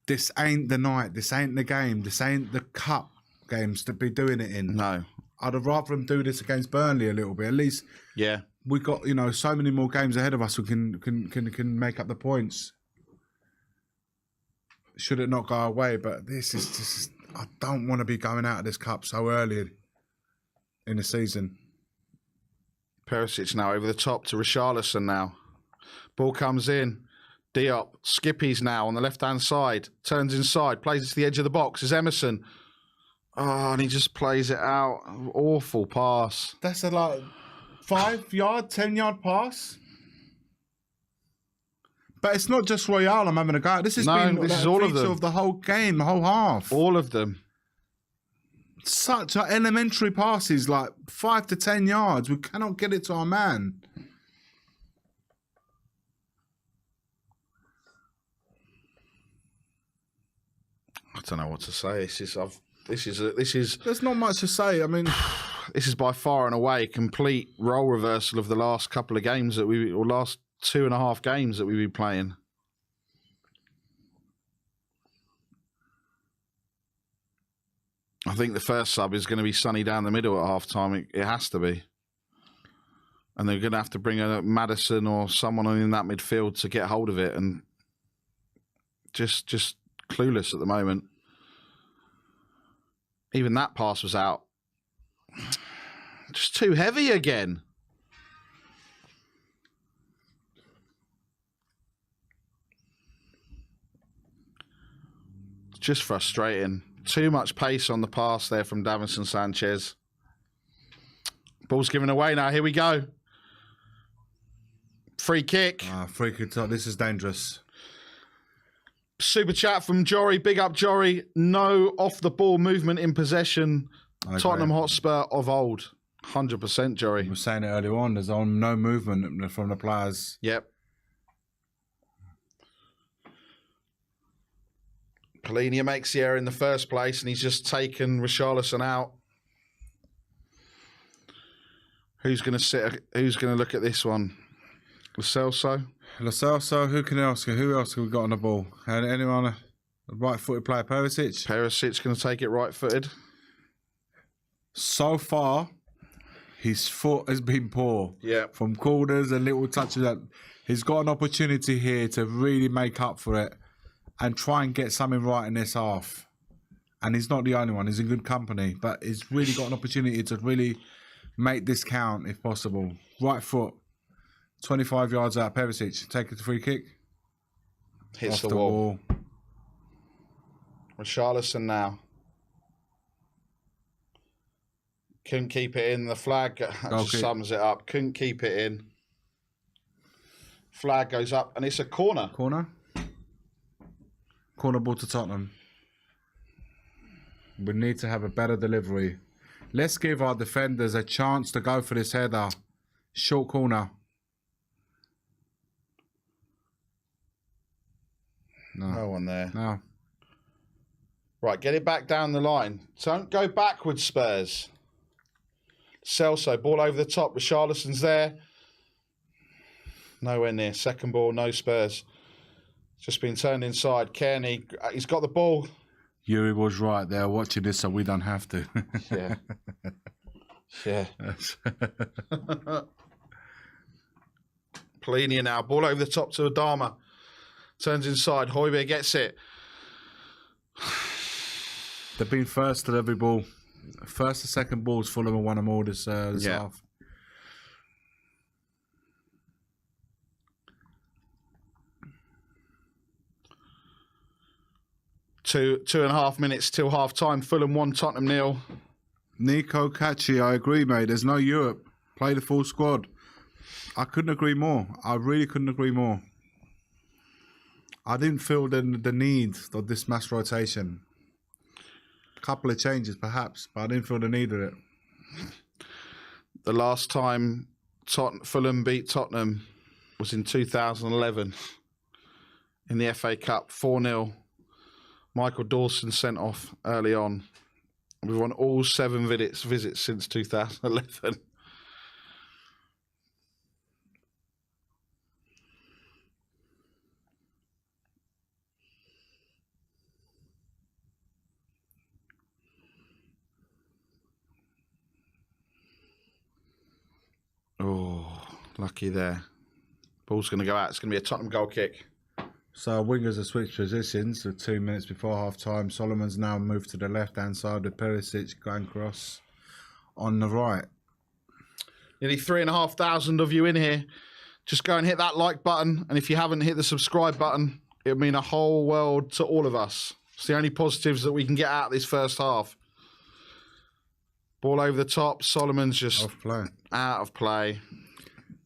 this ain't the night. This ain't the game. This ain't the cup games to be doing it in. No, I'd have rather them do this against Burnley a little bit. At least, yeah, we got so many more games ahead of us who can make up the points. Should it not go away? But this is just, I don't want to be going out of this cup so early in the season. Perisic now over the top to Richarlison now. Ball comes in. Diop. Skippy's now on the left-hand side. Turns inside. Plays it to the edge of the box. Is Emerson. Oh, and he just plays it out. Awful pass. That's a 5-yard, 10-yard pass. But it's not just Royale I'm having a go at. This is all of them. Of the whole game, the whole half. All of them. Such elementary passes, like 5 to 10 yards. We cannot get it to our man. I don't know what to say. This is. There's not much to say. I mean, this is by far and away complete role reversal of the last couple of games or last 2.5 games that we've been playing. I think the first sub is going to be Sonny down the middle at half time. It has to be. And they're going to have to bring a Maddison or someone in that midfield to get hold of it, and just clueless at the moment. Even that pass was out. Just too heavy again. Just frustrating. Too much pace on the pass there from Davinson Sanchez. Ball's given away now. Here we go. Free kick. Free kick. This is dangerous. Super chat from Jory. Big up, Jory. No off-the-ball movement in possession. Tottenham Hotspur of old. 100%, Jory. I was saying it earlier on. There's no movement from the players. Yep. Polina makes the error in the first place, and he's just taken Richarlison out. Who's going to look at this one? Lo Celso. Who else have we got on the ball? Anyone? A right-footed player, Perisic? Perisic going to take it right-footed. So far, his foot has been poor. Yeah. From corners and little touches. He's got an opportunity here to really make up for it and try and get something right in this half. And he's not the only one. He's in good company. But he's really got an opportunity to really make this count if possible. Right foot. 25 yards out. Perisic. Take it to free kick. Hits the wall. Richarlison now. Couldn't keep it in. The flag just sums it up. Couldn't keep it in. Flag goes up, and it's a corner. Corner ball to Tottenham. We need to have a better delivery. Let's give our defenders a chance to go for this header. Short corner. No one there. No. Right, get it back down the line. Don't go backwards, Spurs. Celso, ball over the top. Richarlison's there. Nowhere near. Second ball, no Spurs. Just been turned inside. Kearney, he's got the ball. Yuri was right there watching this, so we don't have to. Yeah. Yeah. Polina now. Ball over the top to Adama. Turns inside. Højbjerg gets it. They've been first at every ball. First and second balls, Fulham have won them all this half. Two and a half minutes till half time. Fulham 1, Tottenham 0. Nico Kachi, I agree, mate. There's no Europe. Play the full squad. I couldn't agree more. I really couldn't agree more. I didn't feel the need of this mass rotation. A couple of changes, perhaps, but I didn't feel the need of it. The last time Fulham beat Tottenham was in 2011 in the FA Cup, 4-0. Michael Dawson sent off early on. We've won all 7 visits since 2011. Oh, lucky there. Ball's going to go out. It's going to be a Tottenham goal kick. So wingers have switched positions with 2 minutes before half time. Solomon's now moved to the left-hand side with Perisic going across on the right. Nearly 3,500 of you in here. Just go and hit that like button. And if you haven't hit the subscribe button, it would mean a whole world to all of us. It's the only positives that we can get out of this first half. Ball over the top. Solomon's just out of play.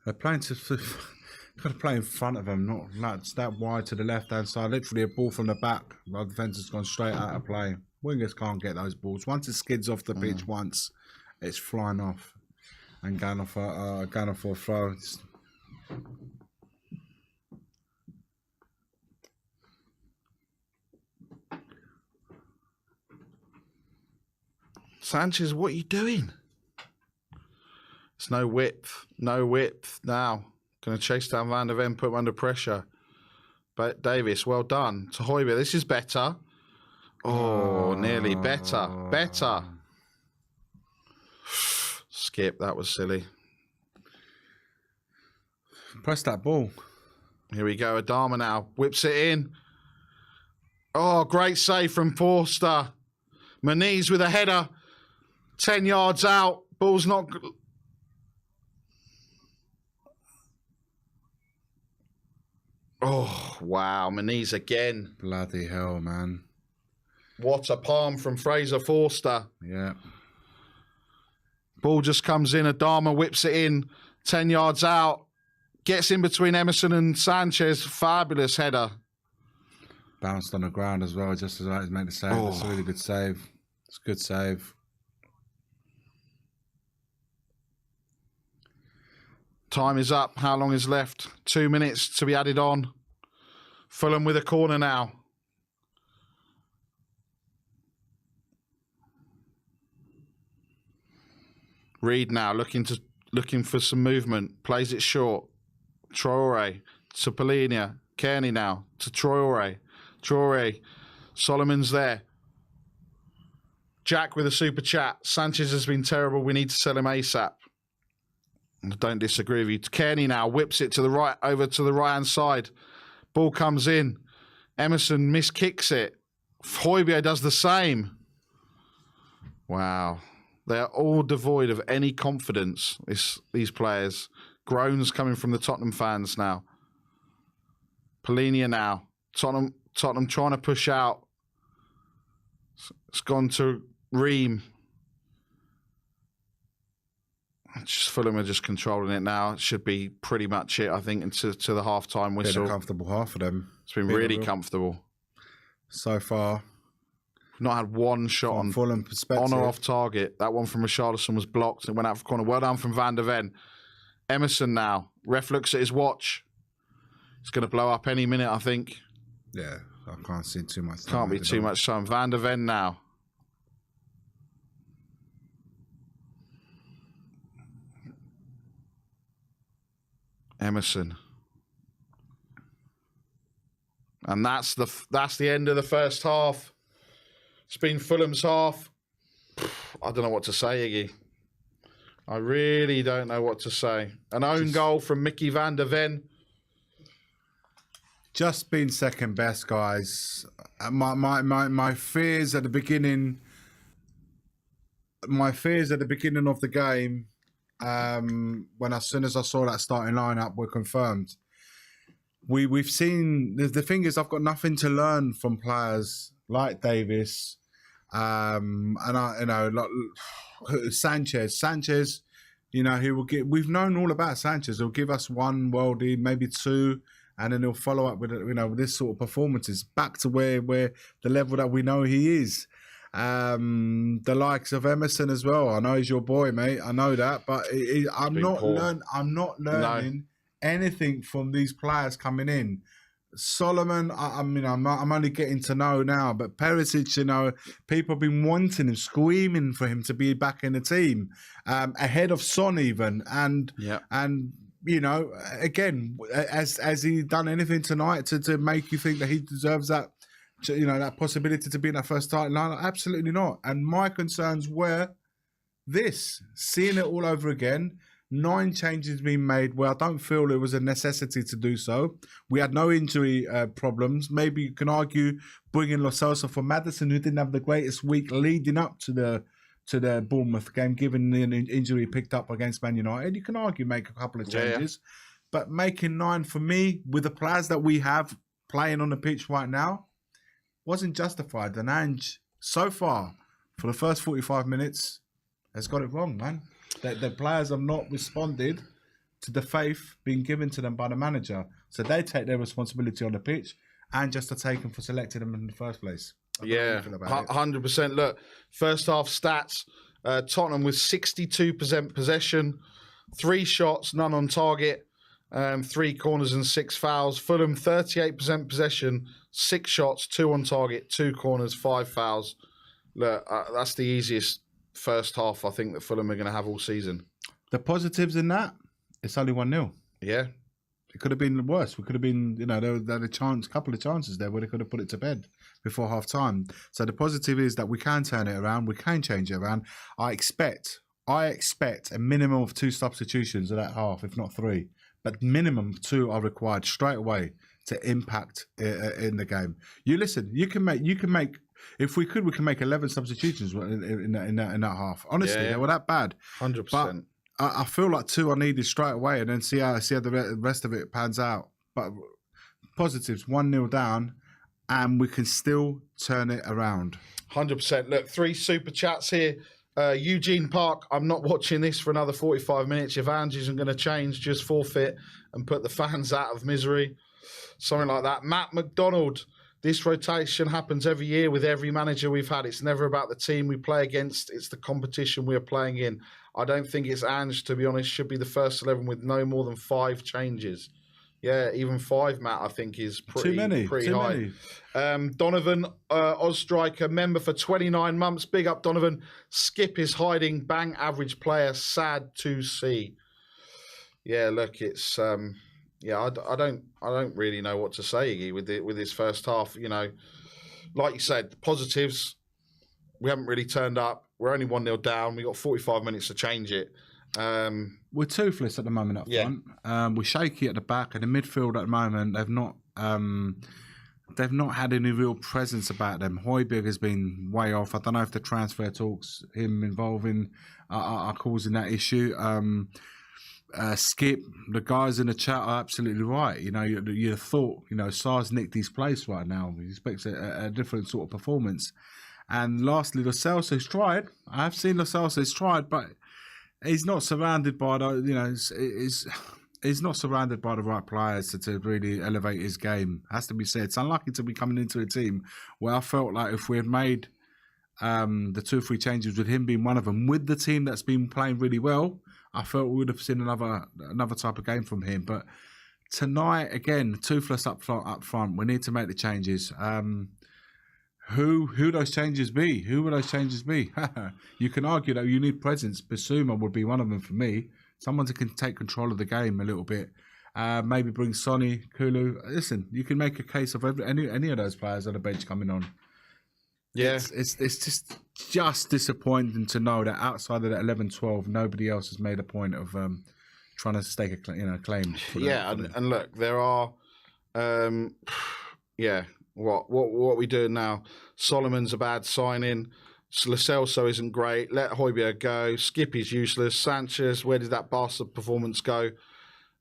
They're playing to... Got to play in front of them, not that wide to the left-hand side. Literally a ball from the back. The defence has gone straight out of play. Wingers can't get those balls. Once it skids off the pitch once, it's flying off and going off for a throw. Sanchez, what are you doing? It's no width. No width now. Going to chase down Van der Ven, put him under pressure. But Davis, well done. To Højbjerg, this is better. Oh, nearly better. Better. Skip, that was silly. Press that ball. Here we go. Adama now whips it in. Oh, great save from Forster. Maniz with a header. 10 yards out. Ball's not... Oh, wow. Maniz again. Bloody hell, man. What a palm from Fraser Forster. Yeah. Ball just comes in. Adama whips it in. 10 yards out. Gets in between Emerson and Sanchez. Fabulous header. Bounced on the ground as well, just as I was meant to say. That's a really good save. It's a good save. Time is up. How long is left? 2 minutes to be added on. Fulham with a corner now. Reed now looking for some movement. Plays it short. Traore to Polinia. Kearney now to Traore. Traore. Solomon's there. Jack with a super chat. Sanchez has been terrible. We need to sell him ASAP. I don't disagree with you. Kearney now whips it to the right, over to the right-hand side. Ball comes in. Emerson miskicks it. Højbjerg does the same. Wow. They're all devoid of any confidence, these players. Groans coming from the Tottenham fans now. Polinia now. Tottenham trying to push out. It's gone to Ream. Fulham are just controlling it now. It should be pretty much it, I think, into the half-time whistle. Been a comfortable half for them. It's been really comfortable. So far. Not had one shot on Fulham perspective. On or off target. That one from Richarlison was blocked and went out for corner. Well done from Van der Ven. Emerson now. Ref looks at his watch. It's going to blow up any minute, I think. Yeah, I can't see too much time. Can't be too much time. Van der Ven now. Emerson. And that's the end of the first half. It's been Fulham's half. I don't know what to say, Iggy. I really don't know what to say. An own goal from Mickey van der Ven. Just been second best, guys. My fears at the beginning. My fears at the beginning of the game, when as soon as I saw that starting lineup, were confirmed. We've seen the thing is, I've got nothing to learn from players like Davis, and Sanchez, he will get. We've known all about Sanchez. He'll give us one worldie, maybe two, and then he'll follow up with with this sort of performances back to where the level that we know he is. The likes of Emerson as well. I know he's your boy, mate. I know that, but I'm not learning anything from these players coming in. Solomon, I'm only getting to know now, but Perisic, people have been wanting him, screaming for him to be back in the team, ahead of Son even, and again, has he done anything tonight to make you think that he deserves that, that possibility to be in that first starting lineup? Absolutely not. And my concerns were seeing it all over again. 9 changes being made where I don't feel it was a necessity to do so. We had no injury problems. Maybe you can argue bringing Lo Celso for Maddison, who didn't have the greatest week leading up to the Bournemouth game, given the injury picked up against Man United. You can argue make a couple of changes. But making 9 for me, with the players that we have playing on the pitch right now, wasn't justified. And Ange, so far, for the first 45 minutes, has got it wrong, man. The players have not responded to the faith being given to them by the manager. So they take their responsibility on the pitch and just are taken for selecting them in the first place. Yeah, 100%. Look, first half stats, Tottenham with 62% possession, 3 shots, none on target, 3 corners and 6 fouls. Fulham, 38% possession, 6 shots, 2 on target, 2 corners, 5 fouls. Look, that's the easiest first half I think that Fulham are going to have all season. The positives in that, it's only 1-0. Yeah. It could have been worse. We could have been, there were a couple of chances there where they could have put it to bed before half time. So the positive is that we can turn it around. We can change it around. I expect a minimum of 2 substitutions of that half, if not 3. but minimum 2 are required straight away to impact in the game. You can make. If we can make 11 substitutions in that half. Honestly, they were that bad. 100%. I feel like 2 are needed straight away, and then see how the rest of it pans out. But positives, 1-0 down, and we can still turn it around. 100%. Look, 3 super chats here. Eugene Park, I'm not watching this for another 45 minutes. If Ange isn't going to change, just forfeit and put the fans out of misery. Something like that. Matt McDonald, this rotation happens every year with every manager we've had. It's never about the team we play against. It's the competition we're playing in. I don't think it's Ange, to be honest, should be the first 11 with no more than 5 changes. Yeah, even 5, Matt, I think is pretty high. Donovan, Ozstriker, member for 29 months. Big up, Donovan. Skip is hiding. Bang, average player. Sad to see. Yeah, look, it's I don't really know what to say, Iggy, with this first half. You know, like you said, positives. We haven't really turned up. We're only 1-0 down. We got 45 minutes to change it. We're toothless at the moment up front. We're shaky at the back, and the midfield at the moment they've not had any real presence about them. Højbjerg has been way off. I don't know if the transfer talks him involving are causing that issue. Skip, the guys in the chat are absolutely right. You know, you thought, Sar's nicked his place right now. He expects a different sort of performance. And lastly, Lo Celso's tried. I have seen Lo Celso's tried, but he's not surrounded by he's not surrounded by the right players to really elevate his game. Has to be said. It's unlucky to be coming into a team where I felt like if we had made the 2 or 3 changes with him being one of them, with the team that's been playing really well, I felt we would have seen another type of game from him. But tonight, again, toothless up front. We need to make the changes. Who those changes be? Who will those changes be? You can argue that you need presence. Basuma would be one of them for me. Someone who can take control of the game a little bit. Maybe bring Sonny, Kulu. Listen, you can make a case of any of those players on the bench coming on. Yeah, it's just disappointing to know that outside of that 11-12, nobody else has made a point of trying to stake a claim. And look, there are, What we doing now? Solomon's a bad signing. Lo Celso isn't great. Let Højbjerg go. Skippy's useless. Sanchez, where did that bastard performance go?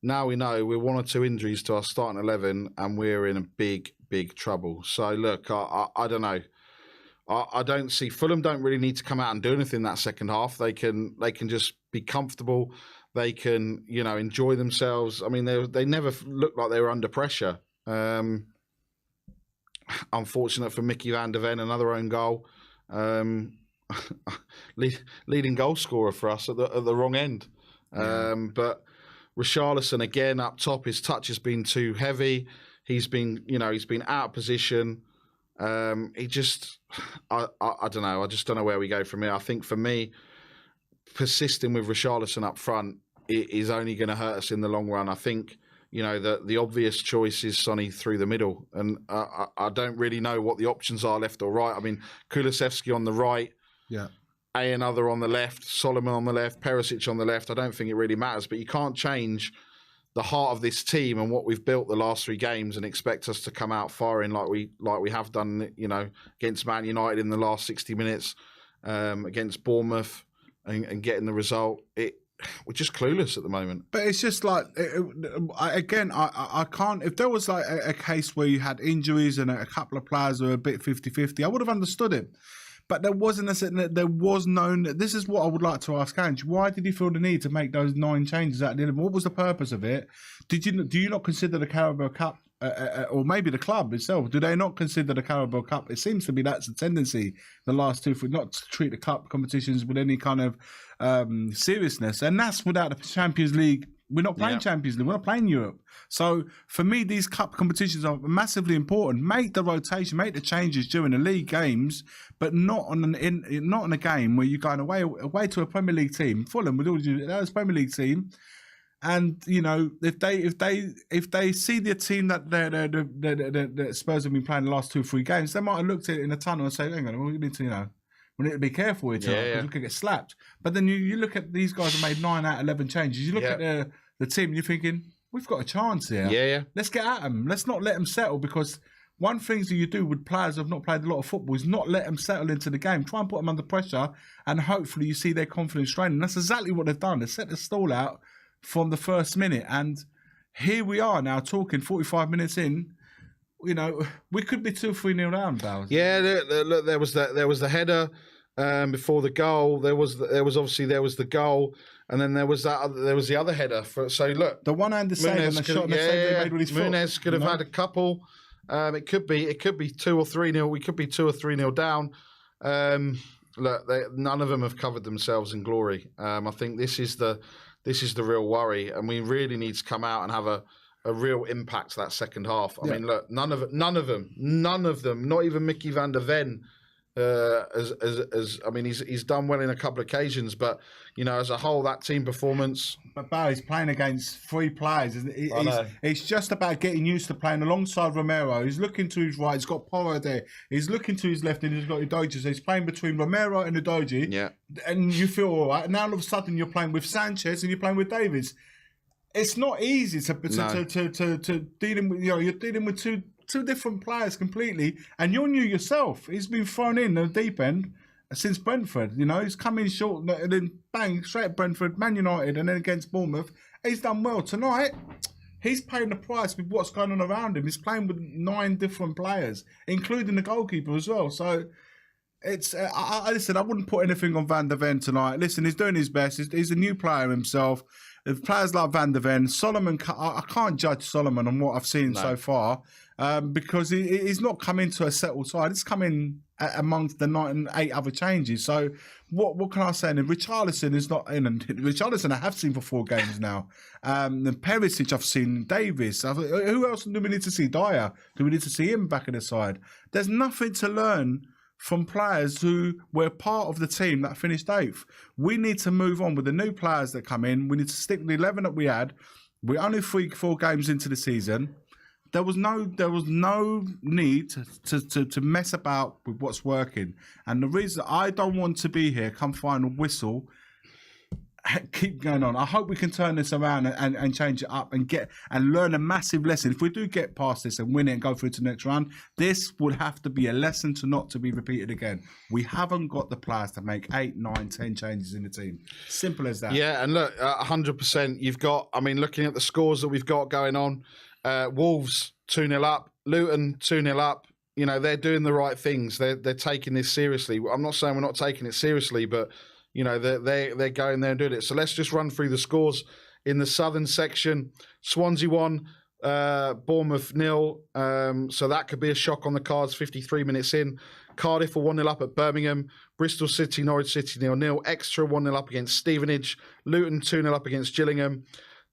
Now we know we're 1 or 2 injuries to our starting 11, and we're in a big trouble. So look, I don't know. I don't see Fulham don't really need to come out and do anything that second half. They can just be comfortable. They can enjoy themselves. I mean, they never looked like they were under pressure. Unfortunate for Mickey van der Ven, another own goal. Leading goal scorer for us at the wrong end. But Richarlison again up top, his touch has been too heavy. He's been out of position. I don't know. I just don't know where we go from here. I think for me, persisting with Richarlison up front is only going to hurt us in the long run. I think the obvious choice is Sonny through the middle. And I don't really know what the options are left or right. I mean, Kulusevski on the right. Yeah. Another on the left. Solomon on the left. Perisic on the left. I don't think it really matters. But you can't change the heart of this team and what we've built the last 3 games and expect us to come out firing like we have done, against Man United in the last 60 minutes, against Bournemouth and getting the result. We're just clueless at the moment. But it's just like, I can't, if there was like a case where you had injuries and a couple of players were a bit 50-50, I would have understood it. But there was no, this is what I would like to ask Ange. Why did he feel the need to make those 9 changes at the end? What was the purpose of it? Do you not consider the Carabao Cup, or maybe the club itself, do they not consider the Carabao Cup? It seems to be that's a tendency the last 2 for not to treat the cup competitions with any kind of seriousness, and that's without the Champions League. We're not playing Champions League. We're not playing Europe. So for me, these cup competitions are massively important. Make the rotation, make the changes during the league games, but not on a game where you're going away to a Premier League team. Fulham, with all that was Premier League team. And if they see the team that Spurs have been playing the last 2 or 3 games, they might have looked at it in the tunnel and say, "Hang on, we need to we need to be careful with each other because we could get slapped." But then you look at these guys have made 9 out of 11 changes. You look at the team and you're thinking, we've got a chance here. Yeah. Let's get at them. Let's not let them settle, because one thing that you do with players who have not played a lot of football is not let them settle into the game. Try and put them under pressure, and hopefully you see their confidence training. That's exactly what they've done. They set the stall out from the first minute, and here we are now talking 45 minutes in. You know, we could be 2-3-0 down, Bowers. Yeah, look, there was the header before the goal. There was the goal, and then there was the other header. So look, The one-handed save and the shot and the save they made with his foot. Muniz could have had a couple. It could be 2 or 3-0. We could be 2 or 3-0 down. Look, none of them have covered themselves in glory. I think this is the real worry, and we really need to come out and have a real impact that second half. I mean, look, none of them, not even Mickey van der Ven. I mean, he's done well in a couple of occasions, but you know, as a whole, that team performance. But Barry's playing against 3 players. It's just about getting used to playing alongside Romero. He's looking to his right. He's got Porro there. He's looking to his left, and he's got Udogie. So he's playing between Romero and Udogie. Yeah. And you feel all right. Now all of a sudden you're playing with Sanchez and you're playing with Davies. It's not easy to dealing with. You know, you're dealing with two different players completely, and you're new yourself. He's been thrown in the deep end since Brentford. You know, he's come in short and then bang straight at Brentford, Man United, and then against Bournemouth. He's done well tonight. He's paying the price with what's going on around him. He's playing with 9 different players, including the goalkeeper as well. So it's listen, I wouldn't put anything on Van der Ven tonight. Listen, he's doing his best. He's a new player himself. If players like Van der Ven, Solomon, I can't judge Solomon on what I've seen so far because he's not come into a settled side. He's come in amongst the 9 and 8 other changes. So what can I say? And Richarlison is not in. And Richarlison I have seen for 4 games now. And Perisic I've seen. Davis. Who else do we need to see? Dyer. Do we need to see him back in the side? There's nothing to learn from players who were part of the team that finished 8th. We need to move on with the new players that come in. We need to stick with the 11 that we had. We're only 4 games into the season. There was no need to mess about with what's working. And the reason I don't want to be here come final whistle, keep going on. I hope we can turn this around and change it up and learn a massive lesson. If we do get past this and win it and go through to the next round, this would have to be a lesson not to be repeated again. We haven't got the players to make 8, 9, 10 changes in the team. Simple as that. Yeah, and look, 100%. You've got, I mean, looking at the scores that we've got going on, Wolves 2-0 up, Luton 2-0 up. You know, they're doing the right things. They're taking this seriously. I'm not saying we're not taking it seriously, but you know, they're going there and doing it. So let's just run through the scores in the southern section. Swansea 1, Bournemouth 0. So that could be a shock on the cards 53 minutes in. Cardiff are 1-0 up at Birmingham. Bristol City, Norwich City 0-0. Exeter 1-0 up against Stevenage. Luton 2-0 up against Gillingham.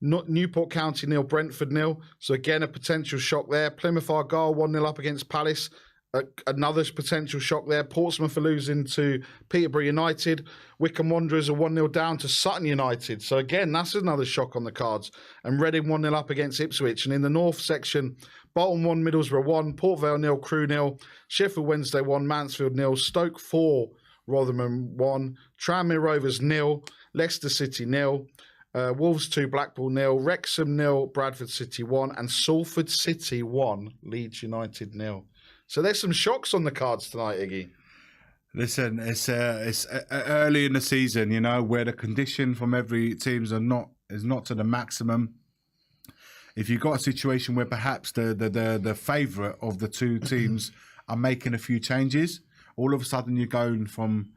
Newport County 0, Brentford 0. So again, a potential shock there. Plymouth Argyle 1-0 up against Palace. Another potential shock there. Portsmouth are losing to Peterborough United. Wycombe Wanderers are 1-0 down to Sutton United. So again, that's another shock on the cards. And Reading 1-0 up against Ipswich. And in the north section, Bolton 1, Middlesbrough 1, Port Vale 0, Crewe 0, Sheffield Wednesday 1, Mansfield 0, Stoke 4, Rotherham 1, Tranmere Rovers 0, Leicester City 0, Wolves 2, Blackpool 0, Wrexham 0, Bradford City 1, and Salford City 1, Leeds United 0. So there's some shocks on the cards tonight, Iggy. Listen, it's early in the season, you know, where the condition from every teams is not to the maximum. If you've got a situation where perhaps the favourite of the 2 teams are making a few changes, all of a sudden you're going from.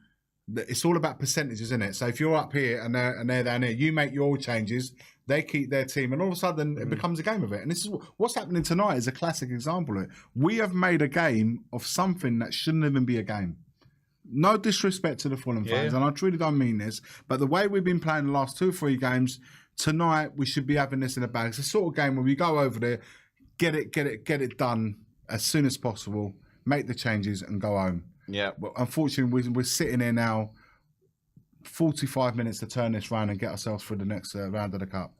It's all about percentages, isn't it? So if you're up here and they're down here, you make your changes, they keep their team, and all of a sudden it becomes a game of it. And this is what's happening tonight is a classic example of it. We have made a game of something that shouldn't even be a game. No disrespect to the Fulham fans, and I truly don't mean this, but the way we've been playing the last 2 or 3 games, tonight we should be having this in the bag. It's the sort of game where we go over there, get it done as soon as possible, make the changes and go home. Yeah. But unfortunately, we're sitting here now 45 minutes to turn this round and get ourselves through the next round of the Cup.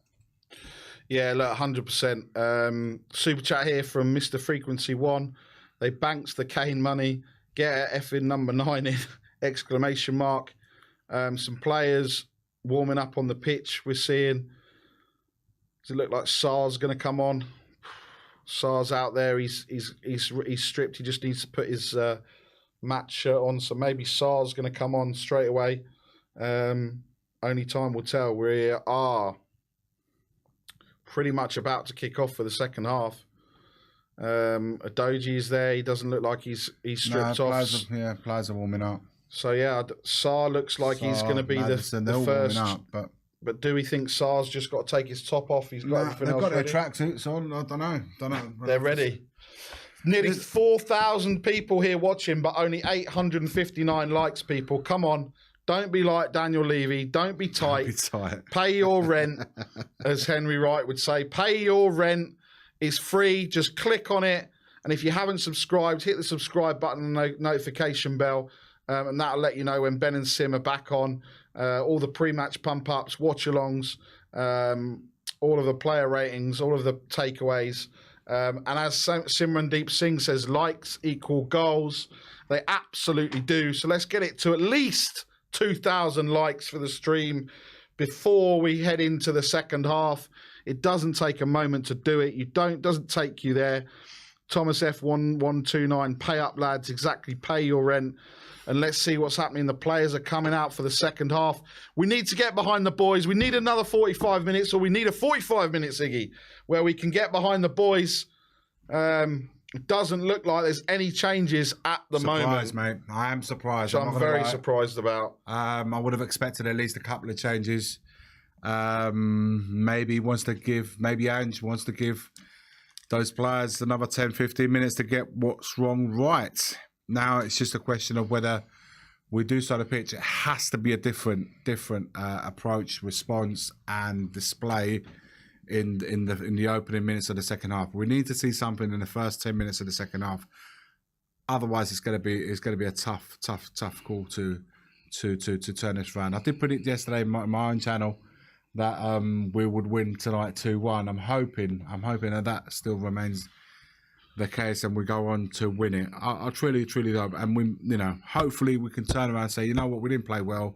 Yeah, look, 100%. Super chat here from Mr. Frequency 1. They banks the Kane money. Get a effing number 9 in! Exclamation mark. Some players warming up on the pitch we're seeing. Does it look like Sar's going to come on? Sar's out there. He's stripped. He just needs to put his match shirt on. So maybe Sar's going to come on straight away. Only time will tell. We are pretty much about to kick off for the second half. Adoji is there. He doesn't look like he's stripped off. Players are warming up. So yeah, Sar looks like he's going to be the first. Up, but do we think Sar's just got to take his top off? He's got everything else ready. They've got their tracksuits on. I don't know. They're ready. Nearly 4,000 people here watching, but only 859 likes. People, come on. Don't be like Daniel Levy. Don't be tight. Pay your rent, as Henry Wright would say. Pay your rent. It's free. Just click on it. And if you haven't subscribed, hit the subscribe button and notification bell. And that'll let you know when Ben and Sim are back on. All the pre-match pump-ups, watch-alongs, all of the player ratings, all of the takeaways. And as Simrandeep Singh says, likes equal goals. They absolutely do. So let's get it to at least 2,000 likes for the stream before we head into the second half. It doesn't take a moment to do it. Doesn't take you there. Thomas F1129, pay up, lads. Exactly, pay your rent. And let's see what's happening. The players are coming out for the second half. We need to get behind the boys. We need another 45 minutes, or we need a 45 minutes, Iggy, where we can get behind the boys. It doesn't look like there's any changes at the moment. Mate. I am surprised. Which I'm very surprised about. I would have expected at least a couple of changes. Maybe Ange wants to give those players another 10, 15 minutes to get what's wrong right. Now it's just a question of whether we do start a pitch. It has to be a different approach, response, and display in the opening minutes of the second half. We need to see something in the first 10 minutes of the second half. Otherwise, it's going to be a tough call to turn this around. I did predict yesterday on my own channel that we would win tonight 2-1. I'm hoping that still remains the case, and we go on to win it. I truly do, and we, hopefully we can turn around and say, you know what, we didn't play well.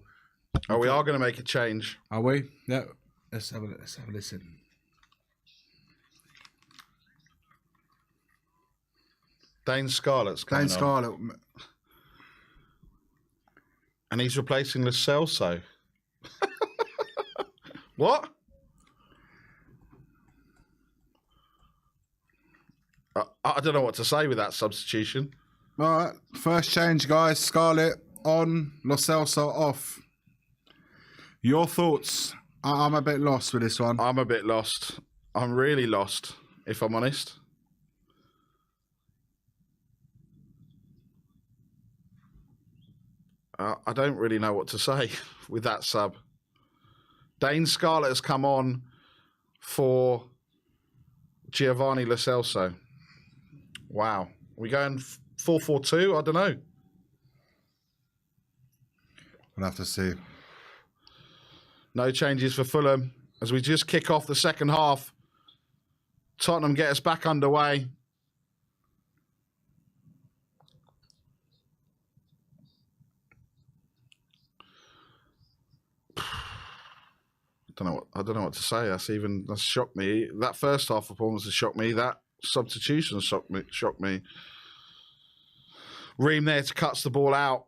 We are going to make a change. Are we? Yeah. Let's have a listen. Dane Scarlett's coming on. And he's replacing Lo Celso. What? I don't know what to say with that substitution. All right, first change, guys. Scarlett on, Lo Celso off. Your thoughts? I'm a bit lost with this one. I'm a bit lost. I'm really lost, if I'm honest. I don't really know what to say with that sub. Dane Scarlett has come on for Giovanni Lo Celso. Wow. Are we going 4-4-2? I don't know. We'll have to see. No changes for Fulham as we just kick off the second half. Tottenham get us back underway. I don't know what to say. That's shocked me. That first half performance has shocked me. That substitution shocked me. Ream there to cuts the ball out.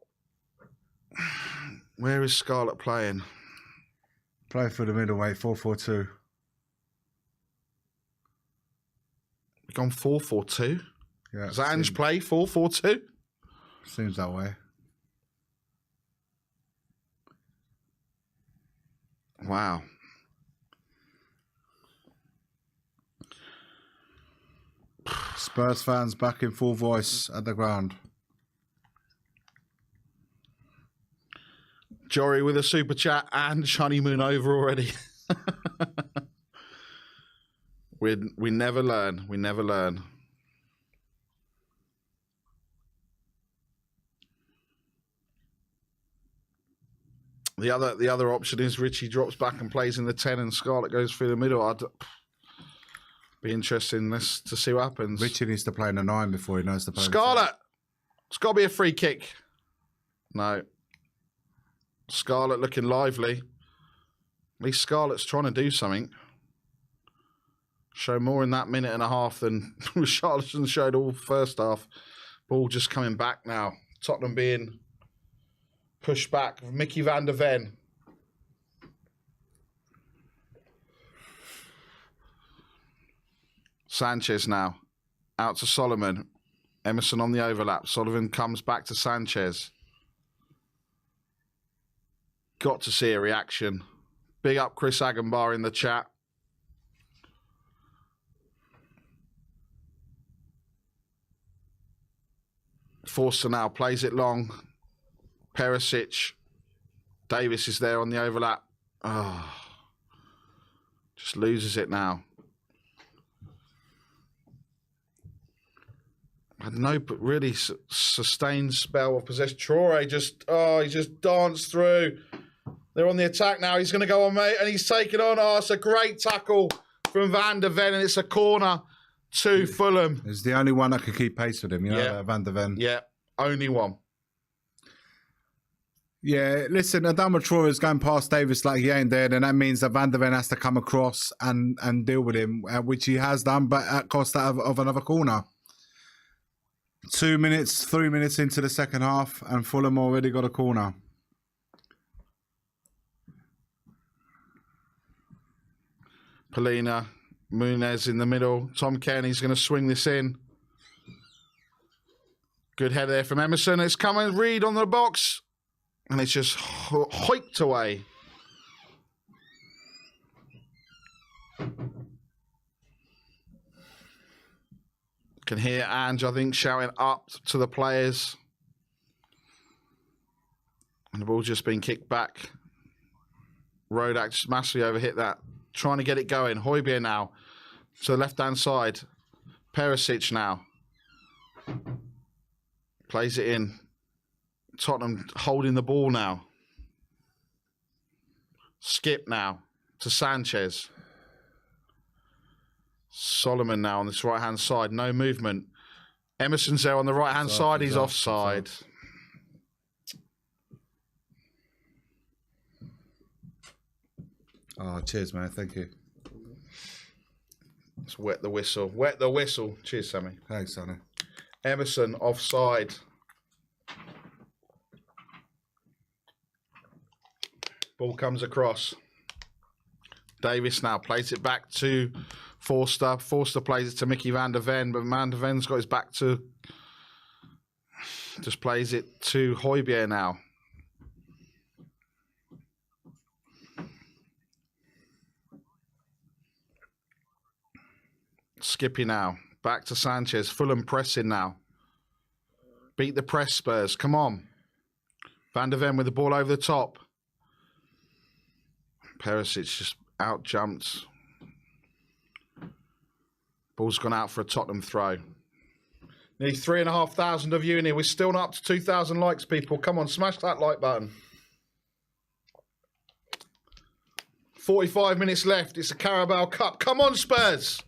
Where is Scarlett playing? Play for the middleweight, 4-4-2. We've gone 4-4-2. Yeah. Does Ange play 4-4-2? Seems that way. Wow. Spurs fans back in full voice at the ground. Jory with a super chat and honeymoon over already. We never learn. We never learn. The other option is Richie drops back and plays in the 10 and Scarlett goes through the middle. I'd be interesting to see what happens. Richie needs to play in the 9 before he knows to play. Scarlett! It's got to be a free kick. No. Scarlett looking lively. At least Scarlett's trying to do something. Show more in that minute and a half than Richarlison showed all first half. Ball just coming back now. Tottenham being pushed back. Mickey van der Ven. Sanchez now. Out to Solomon. Emerson on the overlap. Sullivan comes back to Sanchez. Got to see a reaction. Big up Chris Agenbar in the chat. Forster now plays it long. Perisic. Davis is there on the overlap. Oh, just loses it now. Had no really sustained spell of possession. Traore he just danced through. They're on the attack now. He's going to go on, mate, and he's taken on. Oh, it's a great tackle from Van der Ven, and it's a corner to Fulham. He's the only one that could keep pace with him, you know, Van der Ven. Yeah, only one. Yeah, listen, Adama Traore is going past Davis like he ain't there, then that means that Van der Ven has to come across and deal with him, which he has done, but at cost of another corner. 3 minutes into the second half, and Fulham already got a corner. Polina, Munez in the middle. Tom Kearney's going to swing this in. Good head there from Emerson. It's coming. Reed on the box. And it's just hoiked away. Can hear Ange, I think, shouting up to the players. And the ball's just been kicked back. Rodak just massively overhit that. Trying to get it going. Højbjerg now to the left-hand side. Perisic now. Plays it in. Tottenham holding the ball now. Skip now to Sanchez. Solomon now on this right-hand side. No movement. Emerson's there on the right-hand side. He's offside. Oh, cheers, man. Thank you. Let's wet the whistle. Wet the whistle. Cheers, Sammy. Thanks, Sonny. Emerson offside. Ball comes across. Davis now plays it back to Forster. Forster plays it to Mickey van der Ven, but Van der Ven's got his back to... Just plays it to Højbjerg now. Skippy now. Back to Sanchez. Fulham pressing now. Beat the press, Spurs. Come on. Van der Ven with the ball over the top. Perisic just out-jumped. Ball's gone out for a Tottenham throw. Nearly 3,500 of you in here. We're still not up to 2,000 likes, people. Come on, smash that like button. 45 minutes left. It's a Carabao Cup. Come on, Spurs.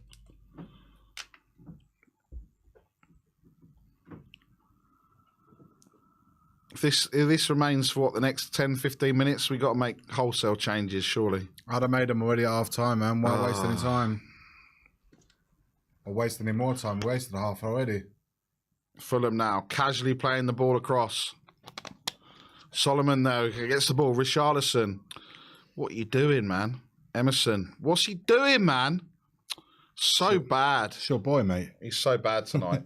If this remains for what, the next 10, 15 minutes, we got to make wholesale changes, surely. I'd have made them already at half time, man. Why waste any time? Or waste any more time? We wasted a half already. Fulham now, casually playing the ball across. Solomon, though, gets the ball. Richarlison. What are you doing, man? Emerson. What's he doing, man? So bad. It's your boy, mate. He's so bad tonight.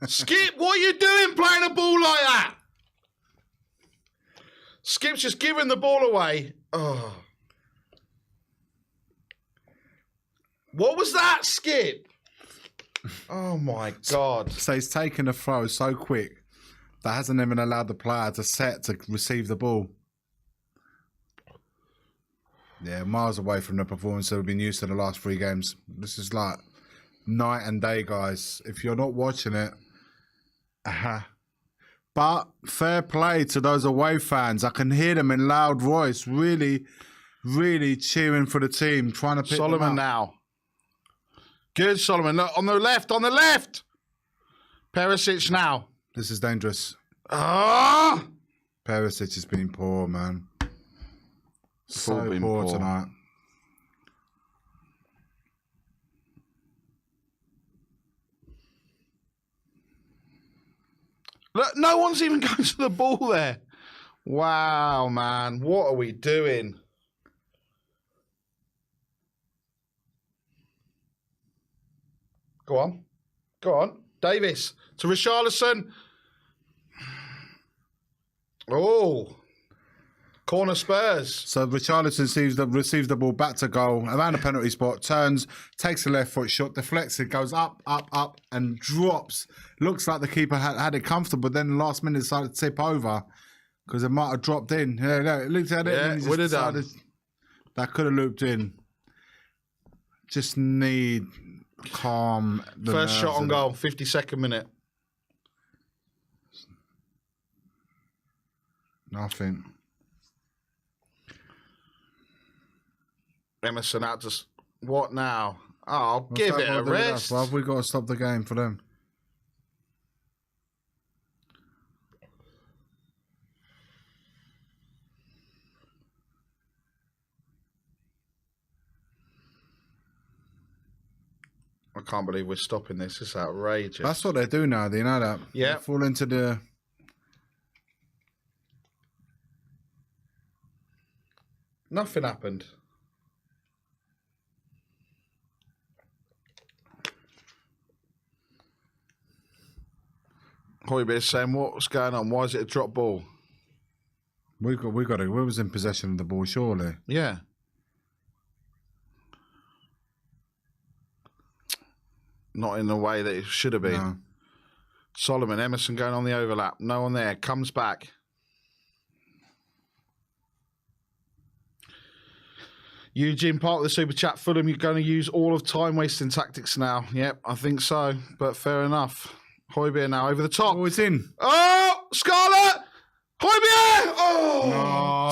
Skip, what are you doing playing a ball like that? Skip's just giving the ball away. Oh. What was that, Skip? Oh, my God. So he's taken a throw so quick that hasn't even allowed the player to set to receive the ball. Yeah, miles away from the performance that we've been used to the last 3 games. This is like night and day, guys. If you're not watching it, But fair play to those away fans. I can hear them in loud voice, really, really cheering for the team, trying to pick Solomon them up. now. Good, Solomon. Look, on the left, on the left. Perisic now. This is dangerous. Ah! Perisic has been poor, man. So Been poor tonight. Look, no one's even going to the ball there. Wow, man. What are we doing? Go on. Go on. Davis to Richarlison. Oh. Corner Spurs. So Richarlison receives the ball back to goal, around the penalty spot, turns, takes a left foot shot, deflects it, goes up, and drops. Looks like the keeper had it comfortable, but then last minute decided to tip over because it might have dropped in. Yeah, no, it looked at it. Yeah, and he would have just done. decided that could have looped in. Just need calm. First shot on goal, 52nd minute. Nothing. Emerson out to... What now? Oh, give it a rest. Well, we've got to stop the game for them. I can't believe we're stopping this. It's outrageous. That's what they do now. Do you know that? Yeah. They fall into the... Nothing happened. Hoybeer's saying, what's going on? Why is it a drop ball? We was in possession of the ball, surely. Yeah. Not in the way that it should have been. No. Solomon, Emerson going on the overlap. No one there. Comes back. Eugene, part of the super chat. Fulham, you're going to use all of time wasting tactics now. Yep, I think so. But fair enough. Hoybier now over the top. Oh, it's in. Oh, Scarlett! Hoybier! Oh,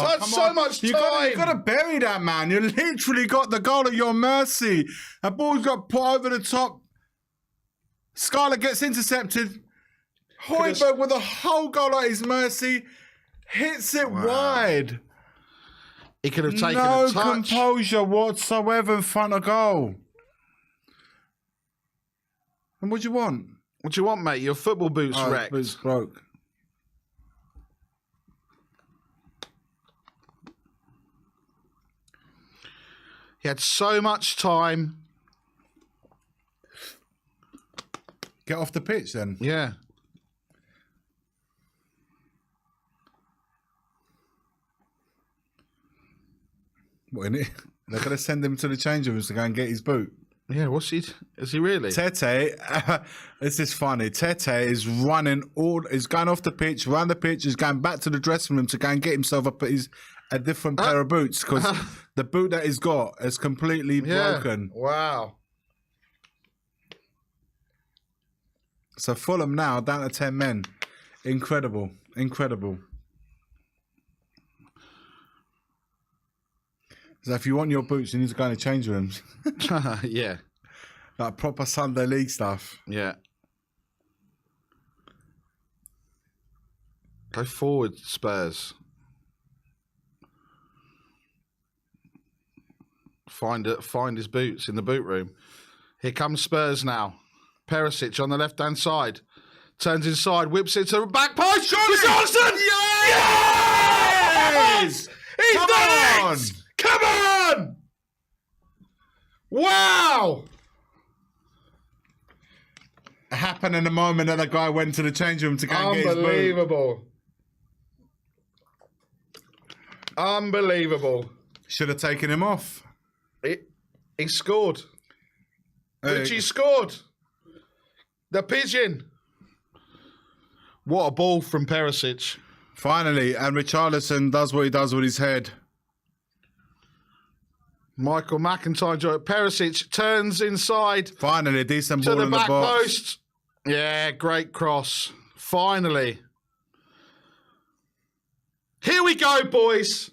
No, that's come so on. much You time. got to bury that, man. You literally got the goal at your mercy. A ball's got put over the top. Scarlett gets intercepted. Højbjerg with a whole goal at his mercy hits it wide. He could have taken No a touch. composure whatsoever in front of goal. And what do you want? What do you want, mate? Your football boots Oh, his wrecked. boots broke. He had so much time. Get off the pitch then. Yeah. What, in it? They're going to send him to the change rooms to go and get his boot. Yeah, what's he? Is he really? Tete, this is funny. Tete is running is going off the pitch, around the pitch, is going back to the dressing room to go and get himself a different pair of boots because the boot that he's got is completely broken. Wow. So Fulham now down to 10 men. Incredible. Incredible. So if you want your boots, you need to go in the change rooms. Yeah. Like proper Sunday League stuff. Yeah. Go forward, Spurs. Find his boots in the boot room. Here comes Spurs now. Perisic on the left-hand side. Turns inside, whips it to the back post. Richarlison! Yes! He's Come done on! it! Come on! Wow! It happened in the moment that the guy went to the change room to go and get his boot. Unbelievable. Unbelievable. Should have taken him off. He scored. Richie scored. The pigeon. What a ball from Perisic. Finally, and Richarlison does what he does with his head. Michael McIntyre. Perisic turns inside Finally, a decent to ball the in the back box. post. Yeah, great cross. Finally. Here we go, boys.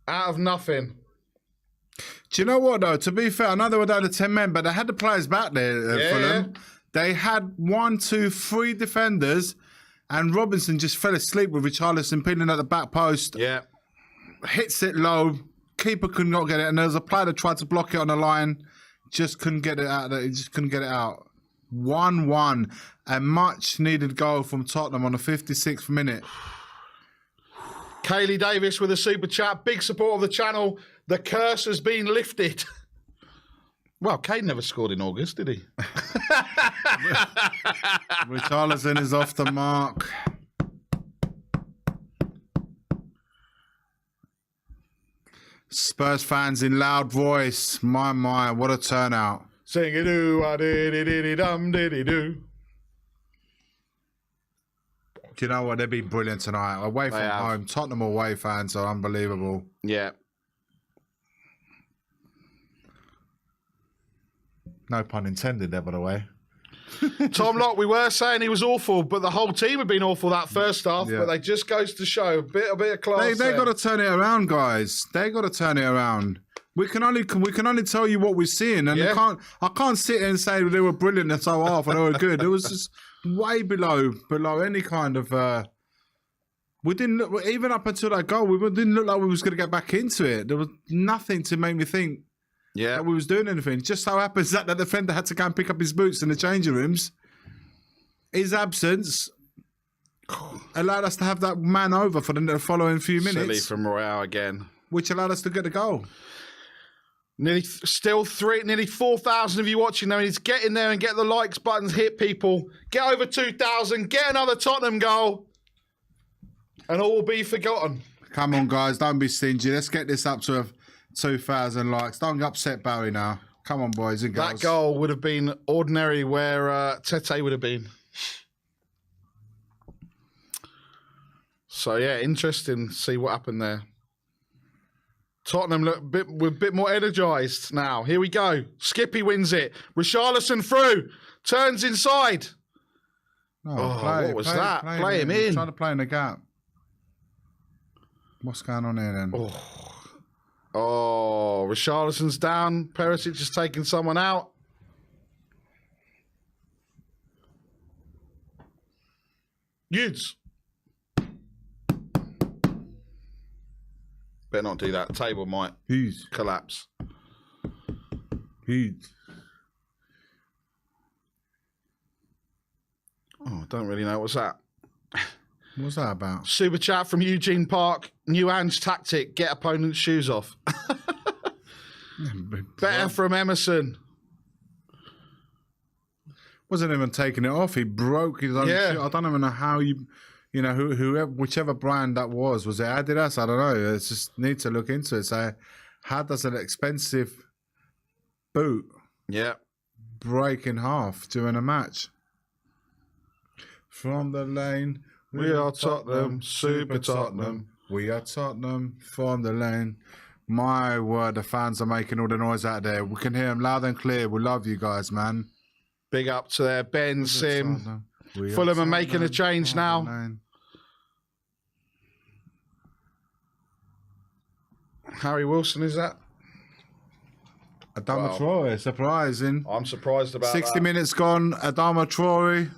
Out of nothing. Do you know what, though? To be fair, I know they were down to 10 men, but they had the players back there Yeah. for them. They had 1, 2, 3 defenders, and Robinson just fell asleep with Richarlison pinning at the back post. Yeah. Hits it low. Keeper could not get it, and there was a player that tried to block it on the line. just couldn't get it out. He just couldn't get it out. 1-1. A much needed goal from Tottenham on the 56th minute. Kaylee Davis with a super chat. Big support of the channel. The curse has been lifted. Well, Kane never scored in August, did he? Richarlison is off the mark. Spurs fans in loud voice. My, what a turnout. Sing it doo, diddy dum diddy doo. Do you know what? They've been brilliant tonight. Away from home. Tottenham away fans are unbelievable. Yeah. No pun intended there, by the way. Tom Locke, we were saying he was awful, but the whole team had been awful that first half. Yeah. But they just goes to show a bit of class. They got to turn it around, guys. They got to turn it around. We can only tell you what we're seeing, and I can't sit here and say they were brilliant and so half and they were good. It was just way below any kind of. We didn't look, even up until that goal. We didn't look like we was going to get back into it. There was nothing to make me think. Yeah, that we was doing anything. Just so happens that the defender had to go and pick up his boots in the changing rooms. His absence allowed us to have that man over for the following few minutes. Silly from Royale again. Which allowed us to get the goal. Nearly 4,000 of you watching now. We need to get in there and get the likes buttons hit, people. Get over 2,000. Get another Tottenham goal. And all will be forgotten. Come on, guys. Don't be stingy. Let's get this up to 2,000 likes. Don't get upset, Barry, now. Come on, boys and girls. That goal would have been ordinary where Tete would have been. So, yeah, interesting to see what happened there. Tottenham look a bit more energised now. Here we go. Skippy wins it. Richarlison through. Turns inside. What was that? Play him in. Trying to play in the gap. What's going on here then? Oh, Richarlison's down. Perisic is taking someone out. Yudes. Better not do that. The table might collapse. Huge. Oh, I don't really know. What's that? What's that about? Super chat from Eugene Park. New Ange tactic. Get opponent's shoes off. Better from Emerson. Wasn't even taking it off. He broke his own shoe. I don't even know how whoever, whichever brand that was it Adidas? I don't know. It's just need to look into it. So how does an expensive boot break in half during a match? From the lane. We are Tottenham, Super Tottenham. We are Tottenham, from the lane. My word, the fans are making all the noise out there. We can hear them loud and clear. We love you guys, man. Big up to there. Ben, Sim. Fulham are making a change now. Harry Wilson, is that? Adama Traore, surprising. I'm surprised about 60 minutes gone. Adama Traore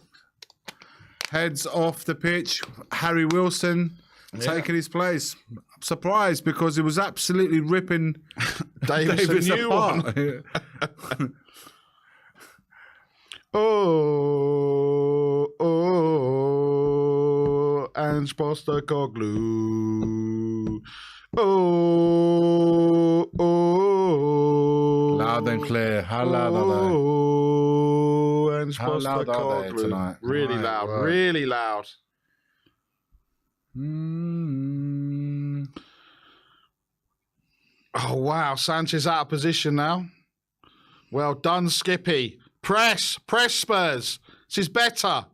heads off the pitch. Harry Wilson taking his place. I'm surprised because he was absolutely ripping Davis apart. Ange Postecoglou. Loud and clear. How loud are they? How loud are they tonight? Really loud. Really loud. Oh, wow. Sanchez out of position now. Well done, Skippy. Press Spurs. This is better.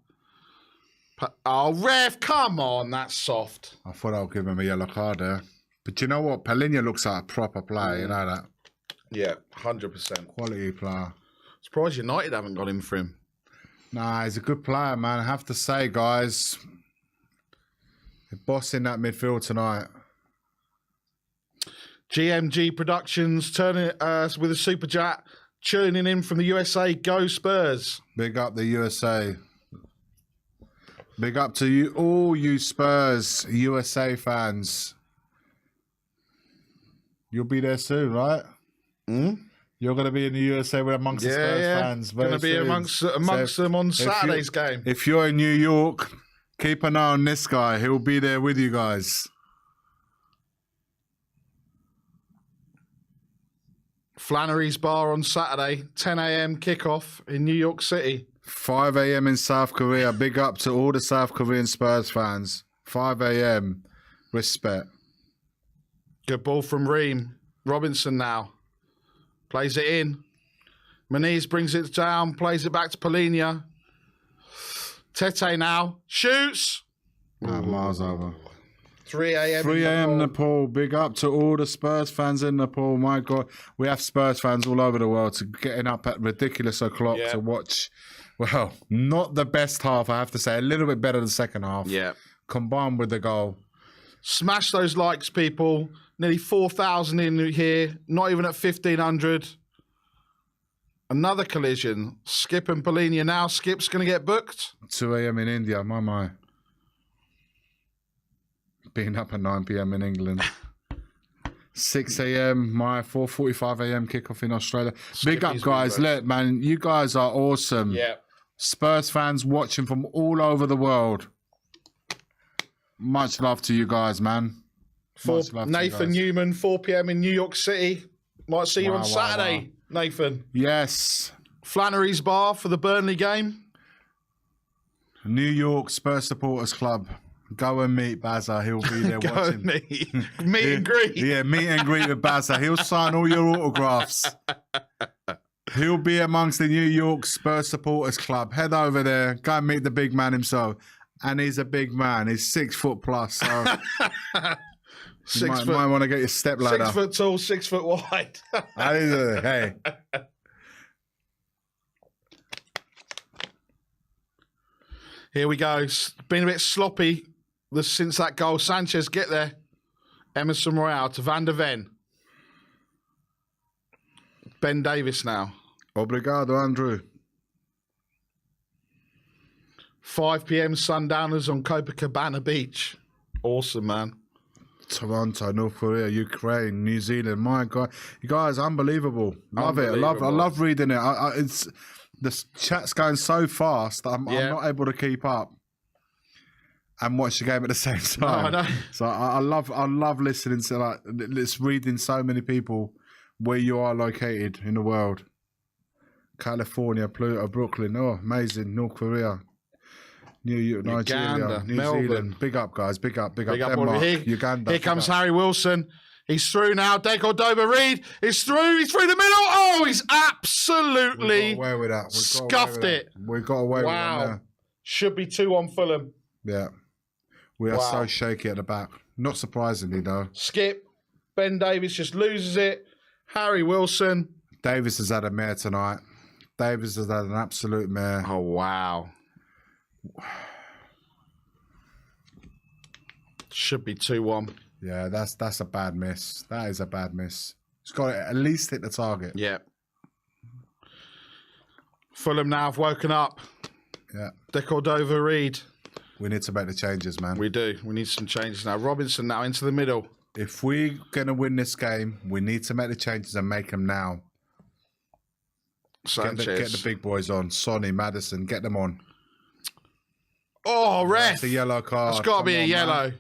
Oh, ref, come on. That's soft. I thought I'll give him a yellow card there. But you know what? Palinha looks like a proper player. You know that? Yeah, 100%. Quality player. Surprised United haven't got him for him. Nah, he's a good player, man. I have to say, guys. They're bossing that midfield tonight. GMG Productions turning with a super chat, tuning in from the USA. Go Spurs! Big up the USA. Big up to you, all you Spurs USA fans. You'll be there soon, right? You're going to be in the USA with amongst the Spurs fans. Going to be amongst them on Saturday's game. If you're in New York, keep an eye on this guy. He'll be there with you guys. Flannery's Bar on Saturday, 10 a.m. kickoff in New York City. 5 a.m. in South Korea. Big up to all the South Korean Spurs fans. 5 a.m. Respect. Good ball from Ream. Robinson now. Plays it in. Moniz brings it down. Plays it back to Polinia. Tete now. Shoots. Miles over. 3 a.m. 3 a.m. Nepal. Big up to all the Spurs fans in Nepal. My God, we have Spurs fans all over the world to getting up at ridiculous o'clock to watch. Well, not the best half, I have to say. A little bit better than the second half. Yeah. Combined with the goal. Smash those likes, people. Nearly 4,000 in here. Not even at 1,500. Another collision. Skip and Polinia now. Skip's going to get booked. 2 a.m. in India. My. Being up at 9 p.m. in England. 6 a.m. My 4:45 a.m. kickoff in Australia. Big up, guys. Look, man, you guys are awesome. Yeah. Spurs fans watching from all over the world. Much love to you guys, man. Nathan Newman, 4 p.m. in New York City. Might see you on Saturday, Nathan. Yes. Flannery's Bar for the Burnley game. New York Spurs Supporters Club. Go and meet Bazza. He'll be there watching. Meet and greet. Yeah, meet and greet with Bazza. He'll sign all your autographs. He'll be amongst the New York Spurs Supporters Club. Head over there. Go and meet the big man himself. And he's a big man. He's 6 foot plus. So you might want to get your step ladder. 6 foot tall, 6 foot wide. Hey. Here we go. It's been a bit sloppy since that goal. Sanchez, get there. Emerson Royale to Van der Ven. Ben Davis now. Obrigado, Andrew. 5 p.m. Sundowners on Copacabana Beach. Awesome, man. Toronto, North Korea, Ukraine, New Zealand. My God, you guys, unbelievable. Love it. I love reading it. It's the chat's going so fast that I'm not able to keep up and watch the game at the same time. No, I know. So I love listening to it's reading so many people where you are located in the world. California, Pluto, Brooklyn. Oh, amazing. North Korea. New York, Nigeria, Uganda, New Melbourne. Zealand. Big up, guys. Big up. Denmark, Uganda. Here comes Harry Wilson. He's through now. Cordova Reed is through. He's through the middle. Oh, he's absolutely scuffed it. We got away with that. Should be 2-1 Fulham. Yeah. We are so shaky at the back. Not surprisingly, though. Skip. Ben Davis just loses it. Harry Wilson. Davis has had a mare tonight. Davis has had an absolute mare. Oh, wow. Should be 2-1. Yeah, that's a bad miss. That is a bad miss. It's got to at least hit the target. Yeah. Fulham now have woken up. Yeah. Cordova Reed. We need to make the changes, man. We do. We need some changes now. Robinson now into the middle. If we're going to win this game, we need to make the changes and make them now. Sanchez. Get the big boys on. Sonny, Madison, get them on. Oh, ref. That's a yellow card. It's got to be a yellow. Man.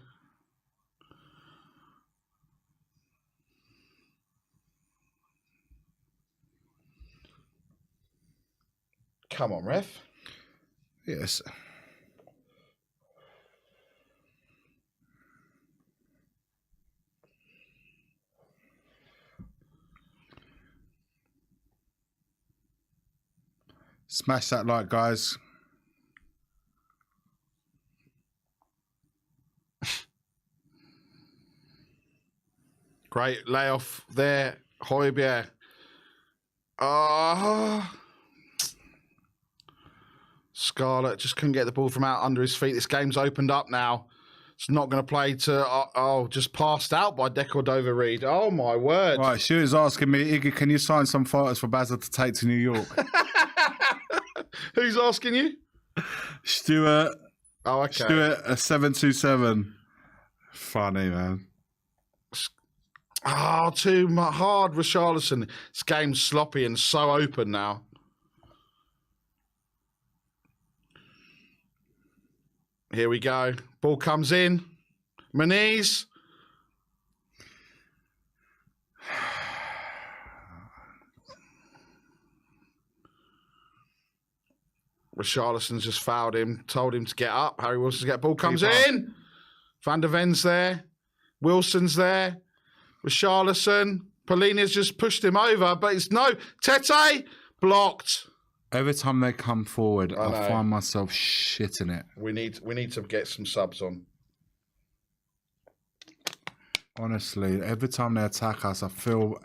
Come on, ref. Yes. Smash that like, guys. Great layoff there. Højbjerg. Scarlett just couldn't get the ball from out under his feet. This game's opened up now. It's not going to play to... just passed out by Cordova Reed. Oh, my word. Right, Stuart's asking me, Iggy, can you sign some photos for Bazza to take to New York? Who's asking you? Stuart. Oh, okay. Stuart, a 727. Funny, man. Oh, too hard, Richarlison. This game's sloppy and so open now. Here we go. Ball comes in. Maniz. Richarlison's just fouled him, told him to get up. Harry Wilson's get ball comes in. Van der Ven's there. Wilson's there. Richarlison. Polina's just pushed him over, but it's no. Tete blocked. Every time they come forward, I I find myself shitting it. We need to get some subs on. Honestly, every time they attack us, I feel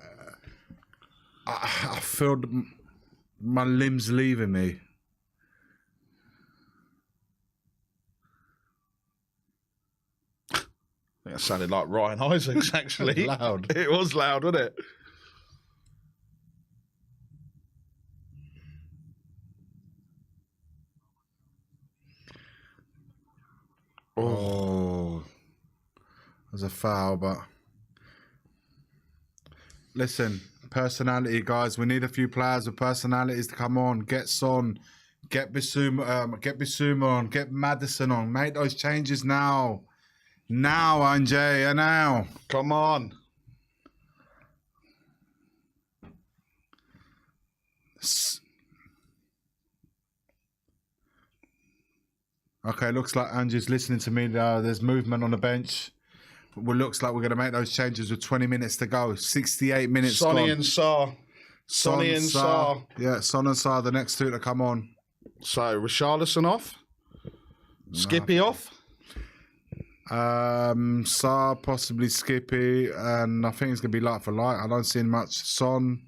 my limbs leaving me. I think it sounded like Ryan Isaacs, actually. Loud. It was loud, wasn't it? Oh, there's a foul, but listen, personality, guys. We need a few players with personalities to come on. Get Son, get Bissouma on, get Maddison on. Make those changes now. Now, Anjay, now. Come on. Okay, looks like Andrew's listening to me. There's movement on the bench. Well, looks like we're going to make those changes with 20 minutes to go. 68 minutes Sonny gone. and Sarr. Sonny and Sarr. Yeah, Son and Sarr, the next two to come on. So, Richarlison off. Skippy off. Sarr, possibly Skippy, and I think it's going to be like for like. I don't see much. Son,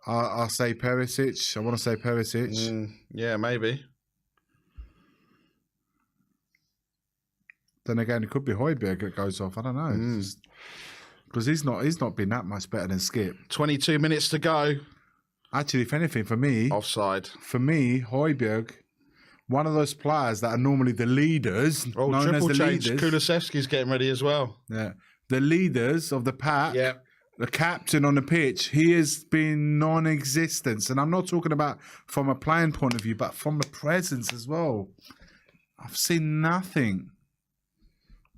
I'll say Perisic. I want to say Perisic. Yeah, maybe. Then again, it could be Højbjerg that goes off. I don't know. Because he's not been that much better than Skip. 22 minutes to go. Actually, if anything, for me, Offside. Højbjerg, one of those players that are normally the leaders, Oh, known as triple the change. leaders. Kulusevski's getting ready as well. Yeah, the leaders of the pack. Yeah. The captain on the pitch, he has been non-existent. And I'm not talking about from a playing point of view, but from the presence as well. I've seen nothing.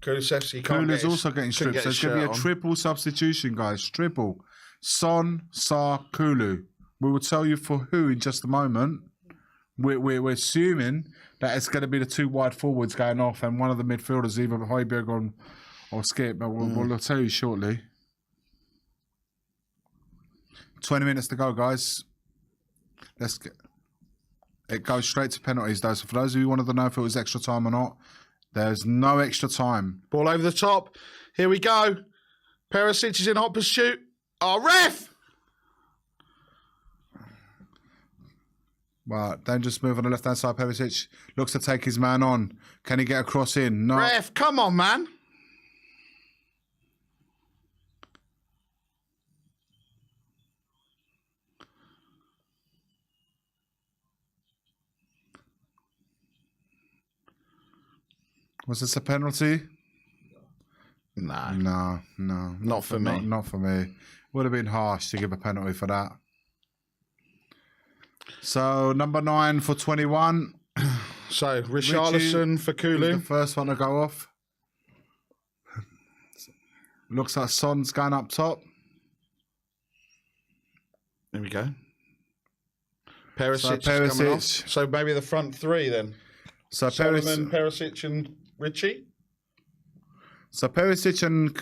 Kulusevski Kulu's also getting stripped. So it's going to be a triple. triple substitution, guys. Triple. Son, Sarr, Kulu. We will tell you for who in just a moment. We're assuming that it's going to be the two wide forwards going off and one of the midfielders, either Højbjerg or Skip. But we'll tell you shortly. 20 minutes to go, guys. Let's get. It goes straight to penalties, though. So for those of you who wanted to know if it was extra time or not, there's no extra time. Ball over the top. Here we go. Perisic is in hot pursuit. Oh, ref! Well, dangerous move on the left-hand side. Perisic looks to take his man on. Can he get a cross in? No. Ref, come on, man. Was this a penalty? No. No. Not for me. Not for me. Would have been harsh to give a penalty for that. So, number 9 for 21. So, Richarlison for He's Kulu. the first one to go off. Looks like Son's going up top. There we go. Perisic So is coming off. Perisic. So maybe the front three then. So Solomon, Perisic and Richie. Perisic and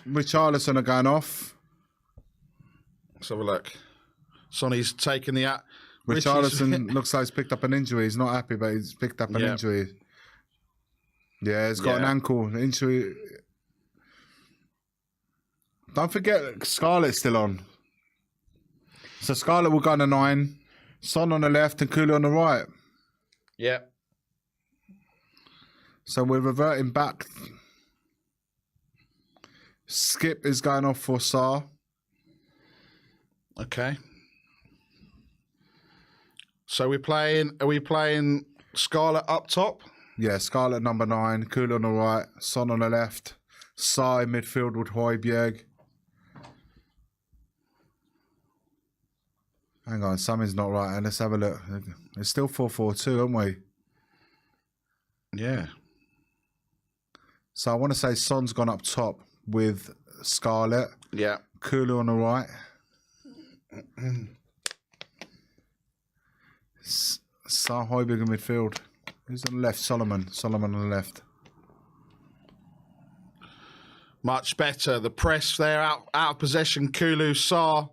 Richarlison are going off. Let's have a look. Sonny's taken the... Richarlison looks like he's picked up an injury. He's not happy, but he's picked up an injury. Yeah, he's got an ankle injury. Don't forget, Scarlett's still on. So Scarlett will go on the 9. Son on the left and Kulu on the right. Yeah. So we're reverting back. Skip is going off for Sarr. Okay. So are we playing Scarlett up top? Yeah, Scarlett number 9, Kulu on the right, Son on the left, Sarr in midfield with Højbjerg. Hang on, something's not right. And let's have a look. It's still 4-4-2, aren't we? Yeah. So I want to say Son's gone up top with Scarlett. Yeah. Kulu on the right. Sar Højbjerg in midfield. Who's on the left? Solomon. Solomon on the left. Much better. The press there, out of possession. Kulu, Sar.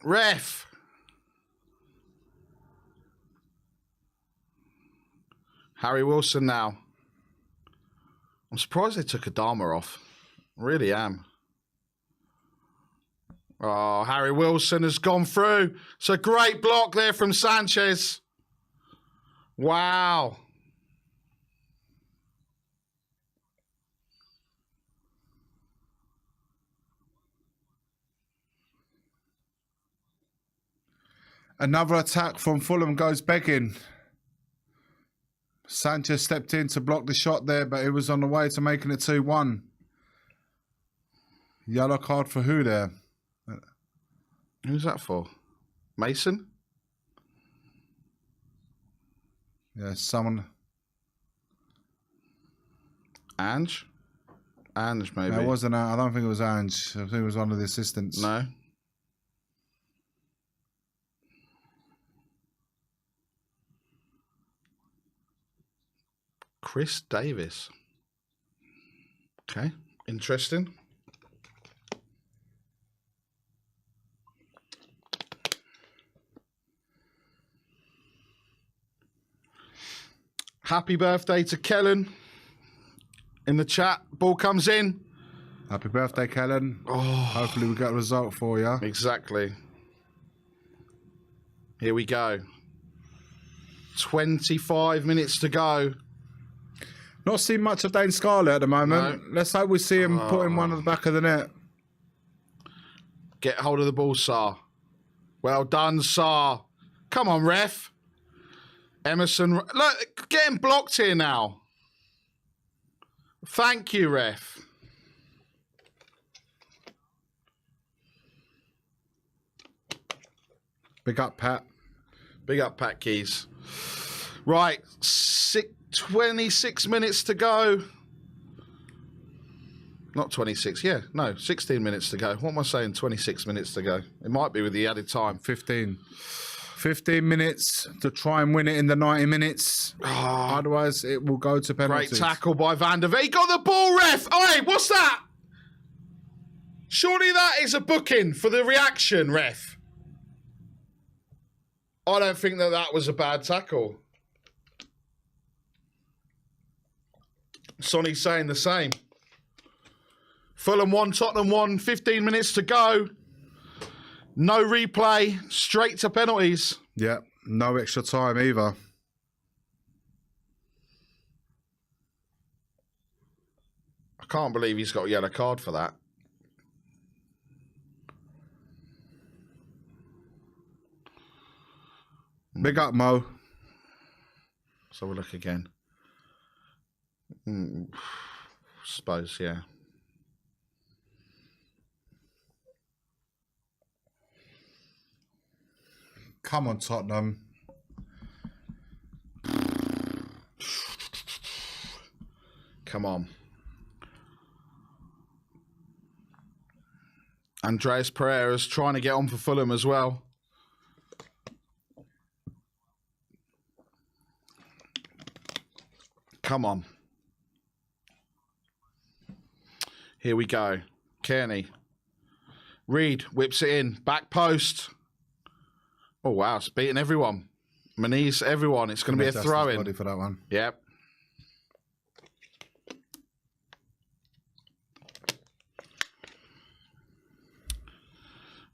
Ref. Harry Wilson now. I'm surprised they took Adama off. Really am. Oh, Harry Wilson has gone through. It's a great block there from Sanchez. Wow. Another attack from Fulham goes begging. Sanchez stepped in to block the shot there, but it was on the way to making it 2-1. Yellow card for who there? Who's that for? Mason? Yeah, someone. Ange? Ange, maybe. No, it wasn't. I don't think it was Ange. I think it was one of the assistants. No. Chris Davis. Okay, interesting. Happy birthday to Kellen in the chat. Ball comes in. Happy birthday, Kellen. Oh, Hopefully we get a result for you. exactly. Here we go. 25 minutes to go. Not seen much of Dane Scarlett at the moment. No. Let's hope we see him putting one at the back of the net. Get hold of the ball, Sar. Well done, Sar. Come on, ref. Emerson. Look, getting blocked here now. Thank you, ref. Big up, Pat. Big up, Pat Keys. Right, 26 minutes to go. Not 26, yeah. No, 16 minutes to go. What am I saying? 26 minutes to go. It might be with the added time. 15 minutes to try and win it in the 90 minutes. Otherwise, it will go to penalties. Great tackle by Van der Veer. He got the ball, ref. Oi, what's that? Surely that is a booking for the reaction, ref. I don't think that was a bad tackle. Sonny's saying the same. Fulham 1, Tottenham 1, 15 minutes to go. No replay, straight to penalties. Yeah, no extra time either. I can't believe he's got a yellow card for that. Big up, Mo. So we'll look again. Suppose, yeah. Come on, Tottenham. Come on. Andreas Pereira's trying to get on for Fulham as well. Come on. Here we go. Kearney. Reed whips it in. Back post. Oh, wow. It's beating everyone. Maniz, everyone. It's going to be a throw-in. Body for that one. Yep.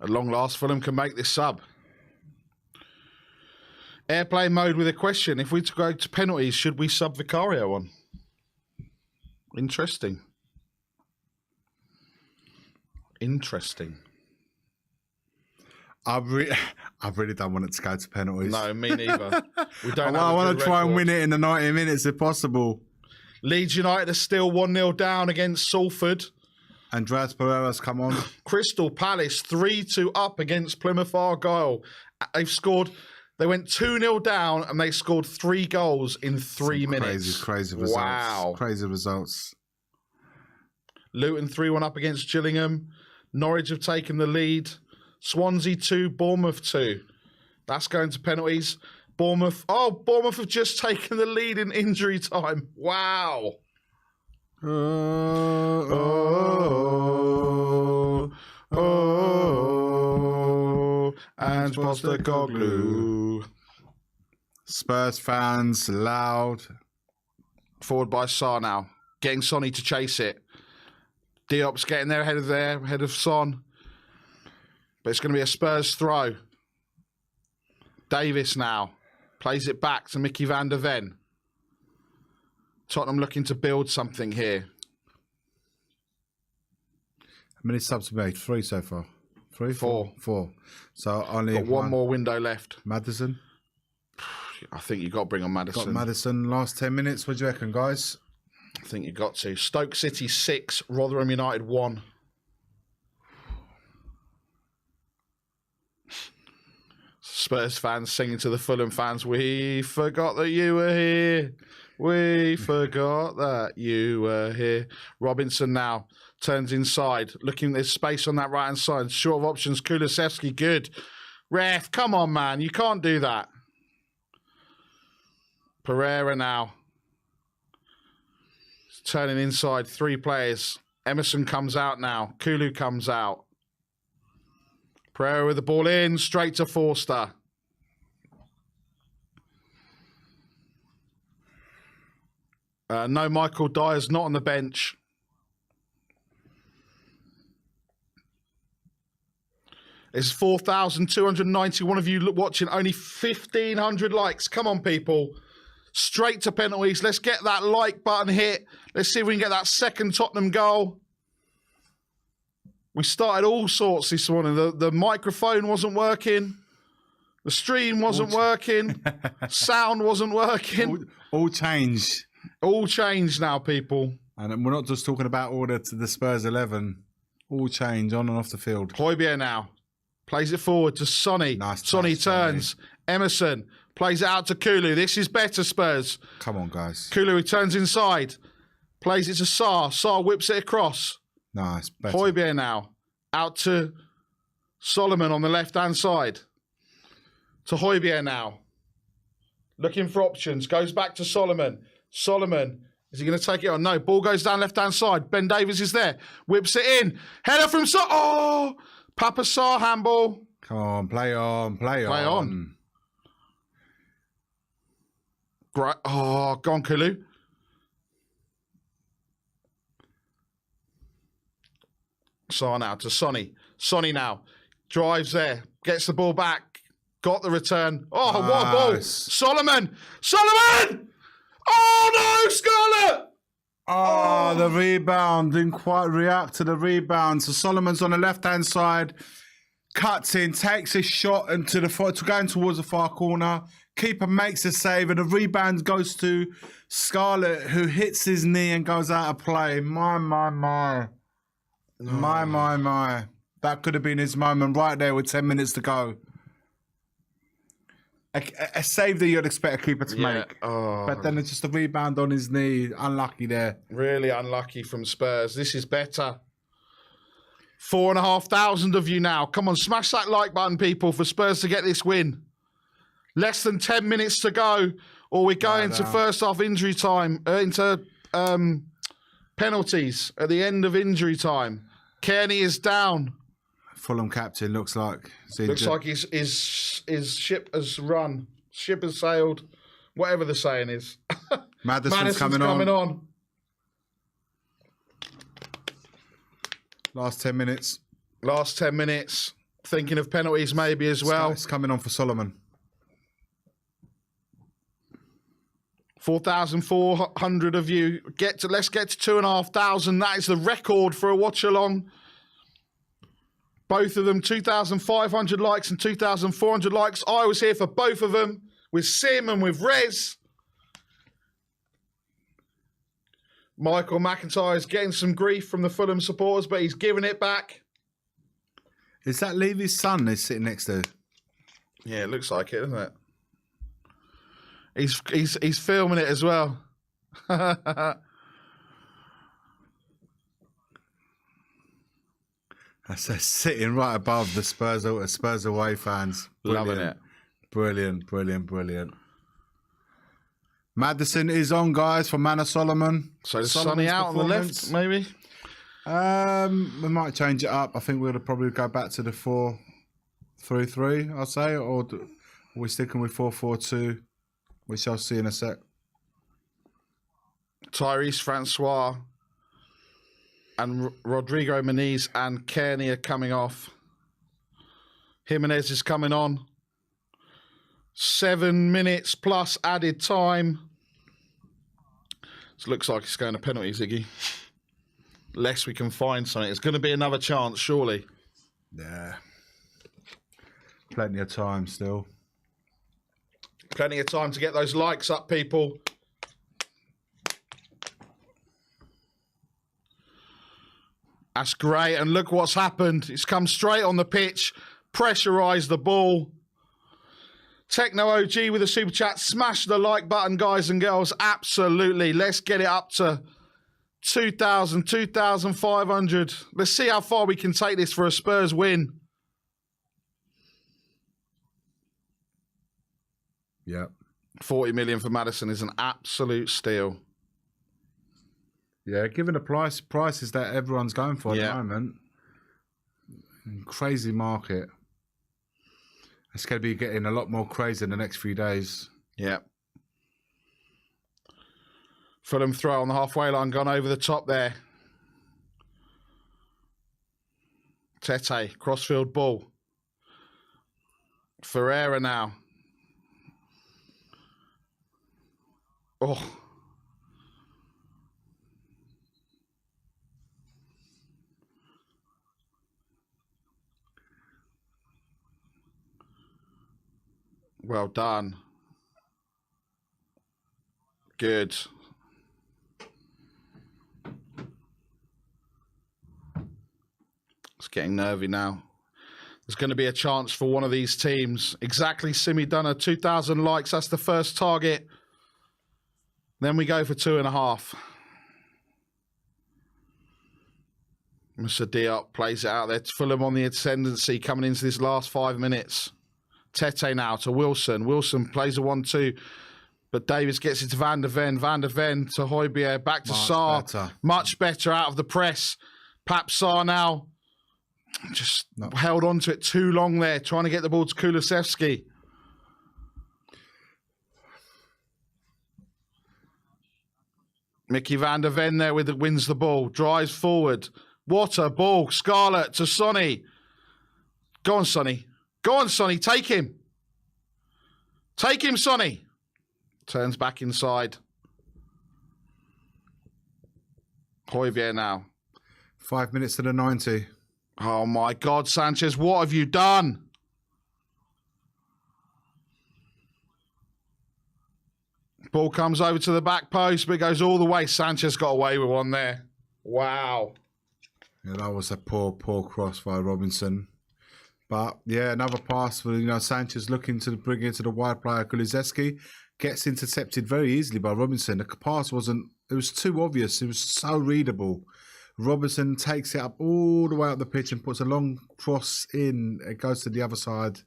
At long last, Fulham can make this sub. Airplane mode with a question. If we go to penalties, should we sub Vicario on? Interesting. Interesting. I really don't want it to go to penalties. No, me neither. We don't. I want to try and win it in the 90 minutes if possible. Leeds United are still 1-0 down against Salford. Andreas Pereira's come on. Crystal Palace 3-2 up against Plymouth Argyle. They've scored. They went 2-0 down and they scored 3 goals in 3 minutes. Crazy results. Wow. Crazy results. Luton 3-1 up against Gillingham. Norwich have taken the lead. Swansea 2, Bournemouth 2. That's going to penalties. Bournemouth have just taken the lead in injury time. Wow. And Postecoglou. Spurs fans loud. Forward by Sarr now. Getting Sonny to chase it. Diop's getting there ahead of Son. But it's going to be a Spurs throw. Davis now. Plays it back to Mickey van der Ven. Tottenham looking to build something here. How many subs have made? 3 so far. 3? 4. 4. So only Got one more window left. Maddison. I think you've got to bring on Maddison. Got Maddison last 10 minutes. What do you reckon, guys? I think you've got to. Stoke City 6, Rotherham United 1. Spurs fans singing to the Fulham fans, we forgot that you were here. We forgot that you were here. Robinson now turns inside, looking there's space on that right-hand side. Short of options, Kulusevski, good. Ref, come on, man. You can't do that. Pereira now. Turning inside, 3 players. Emerson comes out now. Kulu comes out. Pereira with the ball in, straight to Forster. No, Michael Dyer's not on the bench. There's 4,291 of you watching, only 1,500 likes. Come on, people. Straight to penalties. Let's get that like button hit. Let's see if we can get that second Tottenham goal. We started all sorts this morning. The microphone wasn't working. The stream wasn't working. Sound wasn't working. All change. All changed now, people. And we're not just talking about order to the Spurs 11. All change on and off the field. Højbjerg now. Plays it forward to Sonny. Nice Sonny pass, turns. Sonny. Emerson plays it out to Kulu. This is better, Spurs. Come on, guys. Kulu returns inside. Plays it to Sarr. Sarr whips it across. Nice. Better. Højbjerg now. Out to Solomon on the left-hand side. To Højbjerg now. Looking for options. Goes back to Solomon. Solomon. Is he going to take it on? No. Ball goes down left-hand side. Ben Davies is there. Whips it in. Header from Sarr. Oh! Papa Sarr handball. Come on. Play on. Play on. Great. Oh, go on, Kulu. Sarr now to Sonny. Sonny now. Drives there. Gets the ball back. Got the return. Oh, nice. What a ball. Solomon. Solomon! Oh, no, Scarlett! Oh, the rebound. Didn't quite react to the rebound. So Solomon's on the left-hand side. Cuts in. Takes a shot into going towards the far corner. Keeper makes a save. And the rebound goes to Scarlett, who hits his knee and goes out of play. My. My. That could have been his moment right there with 10 minutes to go. A save that you'd expect a keeper to make. Oh. But then it's just a rebound on his knee. Unlucky there. Really unlucky from Spurs. This is better. 4,500 of you now. Come on, smash that like button, people, for Spurs to get this win. Less than 10 minutes to go, or we go into first half injury time, into penalties at the end of injury time. Kearney is down. Fulham captain looks like his ship has run. Ship has sailed. Whatever the saying is. Maddison's coming on. Last 10 minutes. Last 10 minutes. Thinking of penalties maybe as well. It's coming on for Solomon. 4,400 of you. Let's get to 2,500. That is the record for a watch along. Both of them, 2,500 likes and 2,400 likes. I was here for both of them, with Sim and with Rez. Michael McIntyre is getting some grief from the Fulham supporters, but he's giving it back. Is that Levy's son they're sitting next to? Yeah, it looks like it, doesn't it? He's filming it as well. That's sitting right above the Spurs away fans. Loving it. Brilliant, brilliant, brilliant. Maddison is on, guys, for Manor Solomon. So is Sonny out on the left, maybe? We might change it up. I think we'll probably go back to the 4-3-3, I'll say, or are we sticking with 4-4-2? We shall see in a sec. Tyrese Francois and Rodrigo Muniz and Kearney are coming off. Jimenez is coming on. 7 minutes plus added time. This looks like it's going to penalties, Iggy. Lest we can find something. It's going to be another chance, surely. Yeah. Plenty of time still. Plenty of time to get those likes up, people. That's great. And look what's happened. It's come straight on the pitch. Pressurised the ball. Techno OG with a super chat. Smash the like button, guys and girls. Absolutely. Let's get it up to 2,000, 2,500. Let's see how far we can take this for a Spurs win. Yep. 40 million for Maddison is an absolute steal. Yeah, given the prices that everyone's going for at the moment, crazy market. It's going to be getting a lot more crazy in the next few days. Yeah. Fulham throw on the halfway line, gone over the top there. Tete, crossfield ball. Ferreira now. Oh. Well done. Good. It's getting nervy now. There's going to be a chance for one of these teams. Exactly, Simi Dunner, 2,000 likes. That's the first target. Then we go for 2.5. Mr. Diop plays it out there. Fulham on the ascendancy coming into this last 5 minutes. Tete now to Wilson. Wilson plays a 1-2. But Davis gets it to Van der Ven. Van der Ven to Højbjerg. Back to Sarr. Much better out of the press. Pap Sarr now. Just held on to it too long there. Trying to get the ball to Kulusevski. Mickey Van der Ven there wins the ball. Drives forward. What a ball. Scarlett to Sonny. Go on, Sonny. Go on, Sonny. Take him. Take him, Sonny. Turns back inside. Højbjerg now. 5 minutes to the 90. Oh, my God, Sanchez. What have you done? Ball comes over to the back post, but it goes all the way. Sanchez got away with one there. Wow. Yeah, that was a poor cross by Robinson. But, yeah, another pass for, Sanchez looking to bring it to the wide player. Kulusevski gets intercepted very easily by Robinson. The pass it was too obvious. It was so readable. Robinson takes it up all the way up the pitch and puts a long cross in. It goes to the other side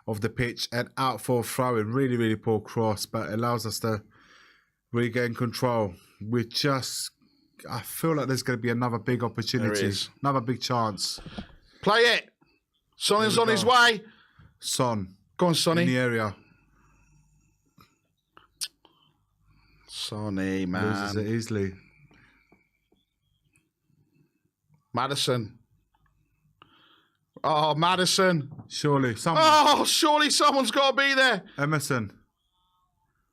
of the pitch and out for a throw-in. Really, really poor cross, but it allows us to regain control. I feel like there's going to be another big opportunity. Another big chance. Play it. Son is on his way. Son. Go on, Sonny. In the area. Sonny, man. Loses it easily. Maddison. Oh, Maddison. Surely someone. Oh, surely someone's got to be there. Emerson.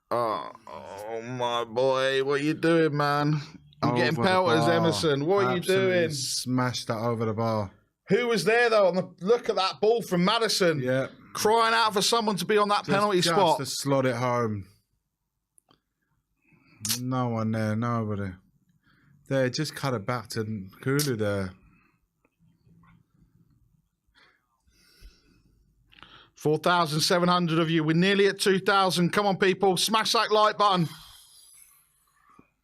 Oh, my boy. What are you doing, man? You're getting pelters, Emerson. What are you doing? Smashed that over the bar. Who was there, though? Look at that ball from Maddison. Yeah. Crying out for someone to be on that penalty spot. Just to slot it home. No one there. Nobody. There, just cut it back to Kulu there. 4,700 of you. We're nearly at 2,000. Come on, people. Smash that like button.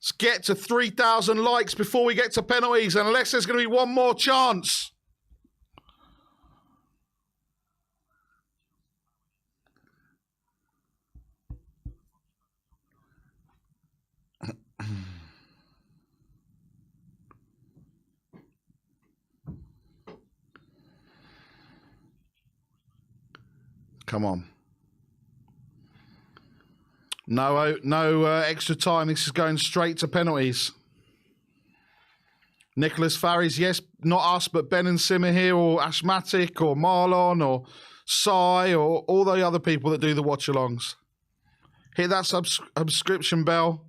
Let's get to 3,000 likes before we get to penalties, unless there's going to be one more chance. Come on. No extra time. This is going straight to penalties. Nicholas Farries, yes, not us, but Ben and Simmer here, or Ashmatic, or Marlon, or Sai, or all the other people that do the watch-alongs. Hit that subscription bell.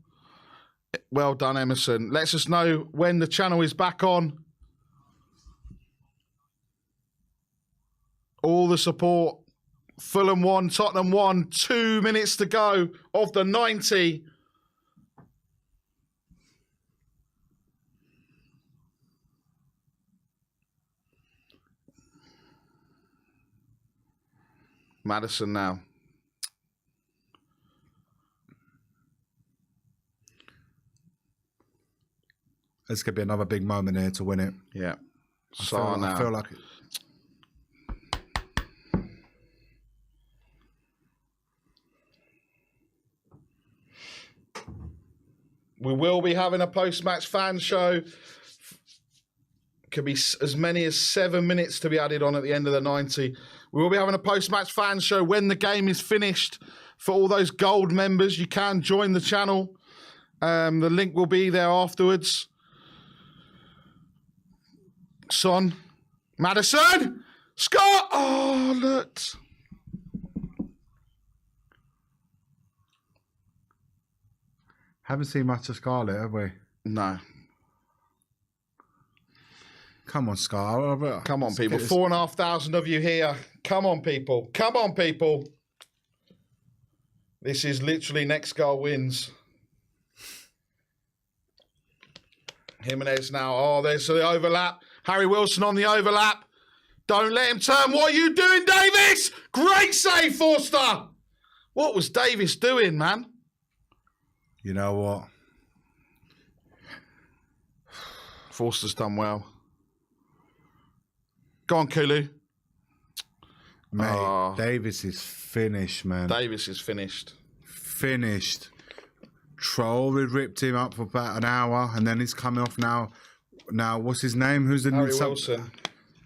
Well done, Emerson. Lets us know when the channel is back on. All the support. Fulham 1, Tottenham 1, 2 minutes to go of the 90. Maddison now. This could be another big moment here to win it. Yeah. I feel like it. We will be having a post-match fan show. Could be as many as 7 minutes to be added on at the end of the 90. We will be having a post-match fan show when the game is finished. For all those gold members, you can join the channel. The link will be there afterwards. Son. Maddison. Scott. Oh, look. Haven't seen much of Scarlett, have we? No. Come on, Scar. Come on, people. 4,500 of you here. Come on, people. Come on, people. This is literally next goal wins. Jimenez now. Oh, there's the overlap. Harry Wilson on the overlap. Don't let him turn. What are you doing, Davis? Great save, Forster. What was Davis doing, man? You know what? Forster's done well. Go on, Kulu. Mate, Davis is finished, man. Davis is finished. Finished. Traore ripped him up for about an hour, and then he's coming off now. Now, what's his name? Who's the Harry Wilson.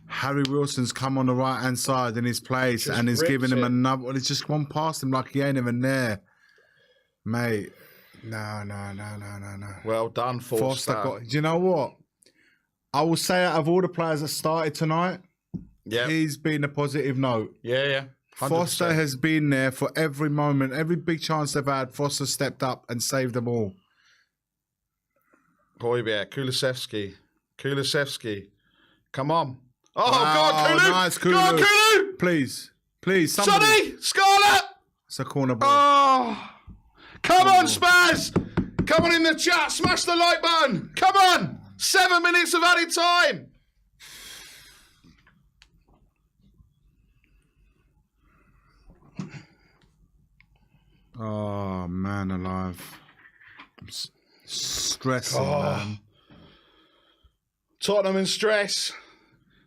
Harry Wilson's come on the right-hand side in his place, and he's giving him another. Well, it's just gone past him like he ain't even there. Mate, no. Well done, Forster. Do you know what? I will say out of all the players that started tonight, he's been a positive note. Yeah. 100%. Foster has been there for every moment, every big chance they've had. Foster stepped up and saved them all. Højbjerg, Kulusevski. Come on. Oh, wow, go on, Kulu. Nice, Kulu. Go on, Kulu. Please, somebody. Sonny, Scarlett. It's a corner ball. Oh, come on, Spurs. Come on in the chat. Smash the like button. Come on. 7 minutes of added time. Oh, man alive. I'm stressing, man. Tottenham in stress.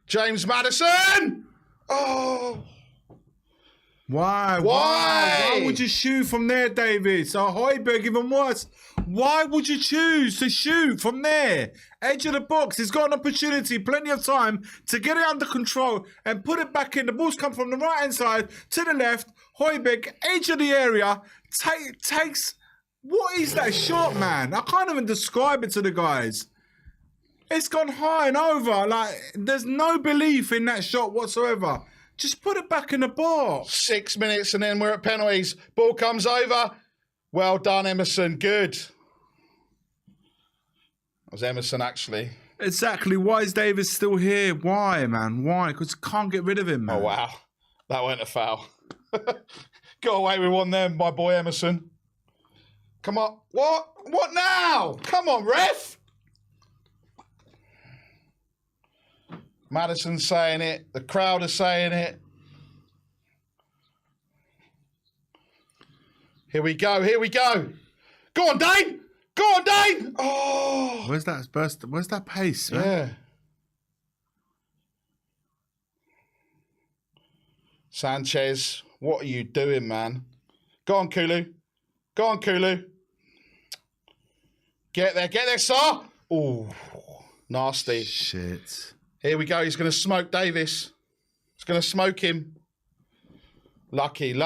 James Maddison. Oh. Why? Why would you shoot from there, Davis? Oh, Højbjerg, even worse. Why would you choose to shoot from there? Edge of the box. He's got an opportunity, plenty of time to get it under control and put it back in. The ball's come from the right-hand side to the left. Højbjerg, edge of the area, takes... What is that shot, man? I can't even describe it to the guys. It's gone high and over. Like, there's no belief in that shot whatsoever. Just put it back in the box. 6 minutes and then we're at penalties. Ball comes over. Well done, Emerson. Good. That was Emerson, actually. Exactly. Why is Davis still here? Why, man? Why? Because can't get rid of him, man. Oh, wow. That went a foul. Got away with one there, my boy Emerson. Come on. What? What now? Come on, ref. Maddison's saying it. The crowd are saying it. Here we go. Here we go. Go on, Dane. Go on, Dane. Oh. Where's that burst? Where's that pace, man? Yeah. Sanchez, what are you doing, man? Go on, Kulu. Go on, Kulu. Get there, Sar. Oh, nasty. Shit. Here we go. He's going to smoke Davis. He's going to smoke him. Lucky. It's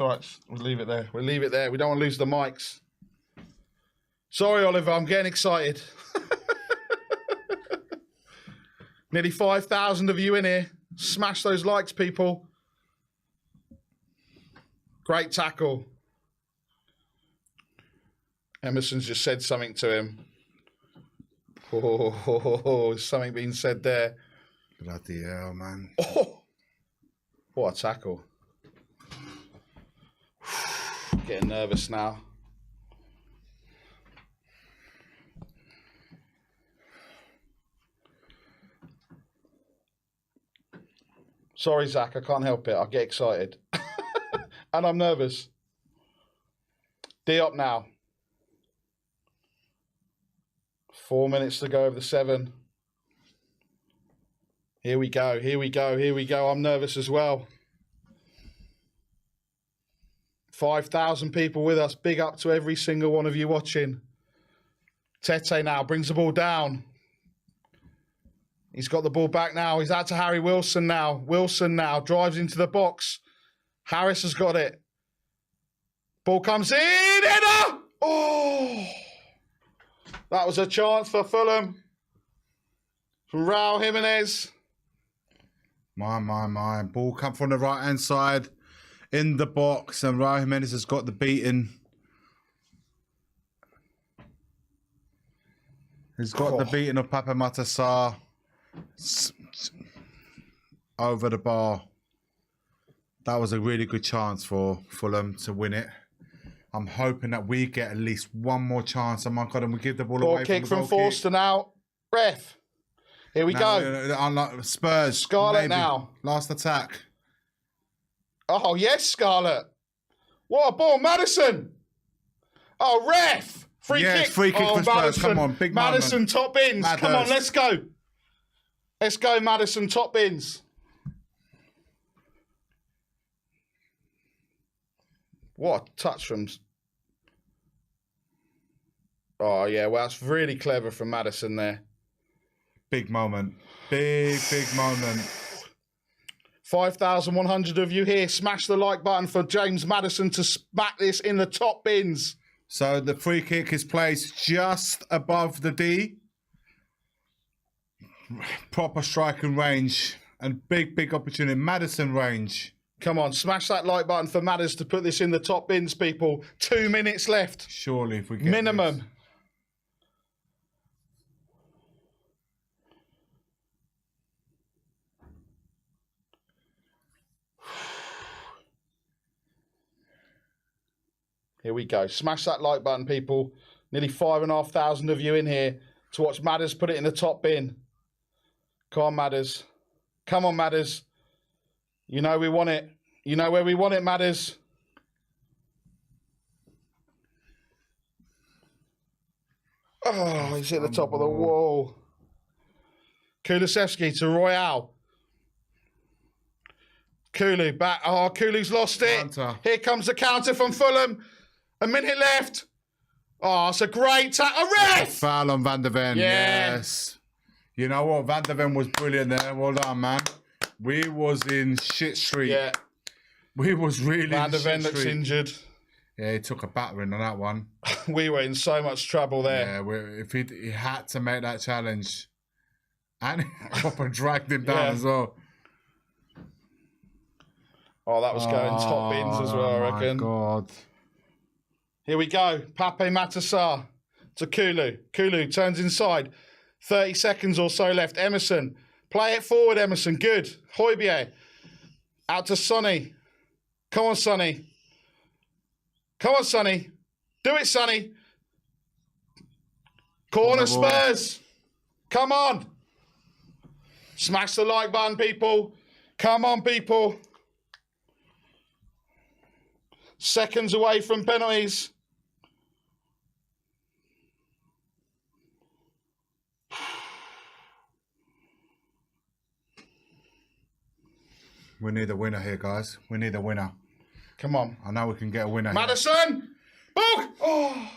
all right. We'll leave it there. We don't want to lose the mics. Sorry, Oliver. I'm getting excited. Nearly 5,000 of you in here. Smash those likes, people. Great tackle. Emerson's just said something to him. Oh, something being said there. Bloody hell, man. Oh, what a tackle. Getting nervous now. Sorry, Zach, I can't help it. I get excited. And I'm nervous. D-up now. 4 minutes to go over the 7. Here we go. I'm nervous as well. 5,000 people with us. Big up to every single one of you watching. Tete now brings the ball down. He's got the ball back now. He's out to Harry Wilson now. Wilson now drives into the box. Harris has got it. Ball comes in. Header! Oh! That was a chance for Fulham. From Raul Jimenez. My. Ball come from the right-hand side in the box, and Raul Jimenez has got the beating. He's got the beating of Papa Matasar over the bar. That was a really good chance for Fulham to win it. I'm hoping that we get at least one more chance. Oh my God, and we give the ball away. Kick from Forster now. Ref. Here we go. Unlike Spurs. Scarlett now. Last attack. Oh, yes, Scarlett. What a ball. Madison. Oh, ref. Free kick. Free kick for Spurs. Madison. Come on, big Madison, moment. top bins. Madders. Come on, let's go. Let's go, Madison, top bins. What a touch from... Oh, yeah, well, that's really clever from Madison there. Big moment. Big moment. 5,100 of you here. Smash the like button for James Maddison to smack this in the top bins. So the free kick is placed just above the D. Proper striking range and big opportunity. Madison range. Come on, smash that like button for Madders to put this in the top bins, people. 2 minutes left. Surely, if we get minimum. This. Here we go. Smash that like button, people. Nearly 5,500 of you in here to watch Madders put it in the top bin. Come on, Madders. Come on, Madders. You know we want it. You know where we want it, Madders. Oh, he's hit the top of the wall. Kulusevski to Royale. Kulu back. Oh, Kulu's lost it. Counter. Here comes the counter from Fulham. A minute left. Oh, it's a great tackle. A ref! Foul on Van der Ven. Yeah. Yes. You know what? Van der Ven was brilliant there. Well done, man. We was in shit street. Yeah. We was really Van der in Ven shit looks street. injured. Yeah, he took a battering on that one. We were in so much trouble there. Yeah, if he had to make that challenge. And he proper dragged him down Yeah. as well. Oh, that was going top bins as well, I reckon. Oh, God. Here we go. Pape Matasar to Kulu. Kulu turns inside. 30 seconds or so left. Emerson. Play it forward, Emerson. Good. Højbjerg. Out to Sonny. Come on, Sonny. Come on, Sonny. Do it, Sonny. Corner Spurs. Come on. Smash the like button, people. Come on, people. Seconds away from penalties. We need a winner here, guys. We need a winner. Come on. I know we can get a winner. Madison! Book! Oh!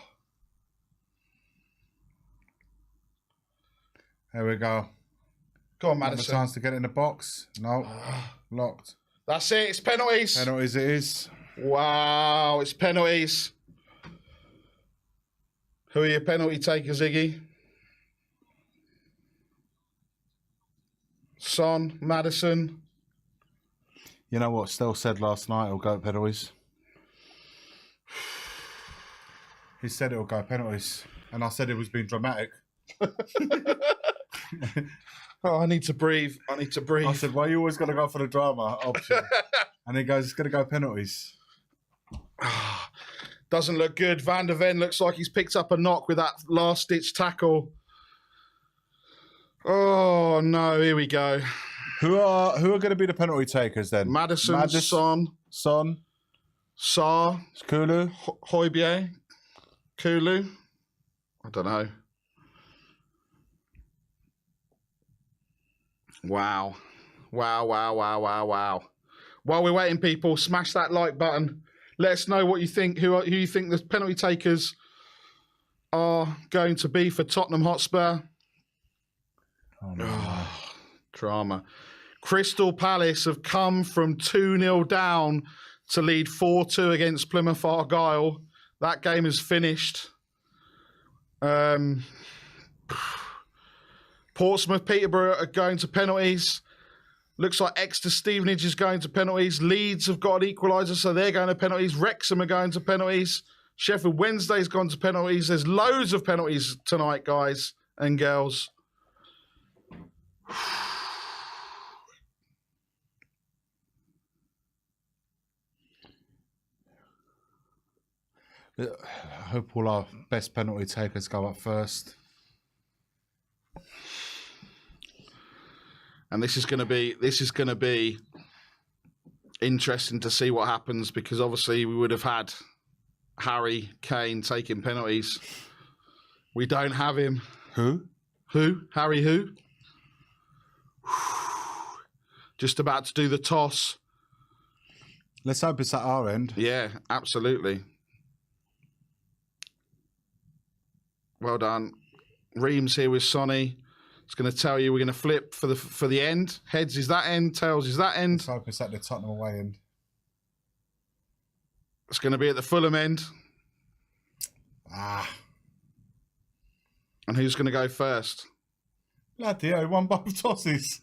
Here we go. Go on, Another Madison. chance to get in the box. No. Locked. That's it. It's penalties. Penalties it is. Wow, it's penalties. Who are your penalty takers, Iggy? Son, Madison. You know what Stell said last night? It'll go penalties. He said it'll go penalties. And I said it was being dramatic. Oh, I need to breathe. I need to breathe. I said, why are you always going to go for the drama option? And he goes, it's going to go penalties. Doesn't look good. Van der Ven looks like he's picked up a knock with that last-ditch tackle. Oh, no. Here we go. Who are going to be the penalty takers then? Madison, Son, Sarr, Kulu, Højbjerg, Kulu. I don't know. Wow. Wow, wow, wow, wow, wow. While we're waiting, people, smash that like button. Let us know what you think, who you think the penalty takers are going to be for Tottenham Hotspur. Oh, no. Drama. Crystal Palace have come from 2-0 down to lead 4-2 against Plymouth Argyle. That game is finished. Portsmouth, Peterborough are going to penalties. Looks like Exeter Stevenage is going to penalties. Leeds have got an equaliser, so they're going to penalties. Wrexham are going to penalties. Sheffield Wednesday's gone to penalties. There's loads of penalties tonight, guys and girls. I hope all our best penalty takers go up first. And this is going to be interesting to see what happens, because obviously we would have had Harry Kane taking penalties. We don't have him. Who? Harry who? Just about to do the toss. Let's hope it's at our end. Yeah, absolutely. Well done. Reams here with Sonny. It's going to tell you we're going to flip for the end. Heads is that end. Tails is that end. Let's hope it's at the Tottenham away end. It's going to be at the Fulham end. Ah. And who's going to go first? Bloody hell, he won both tosses.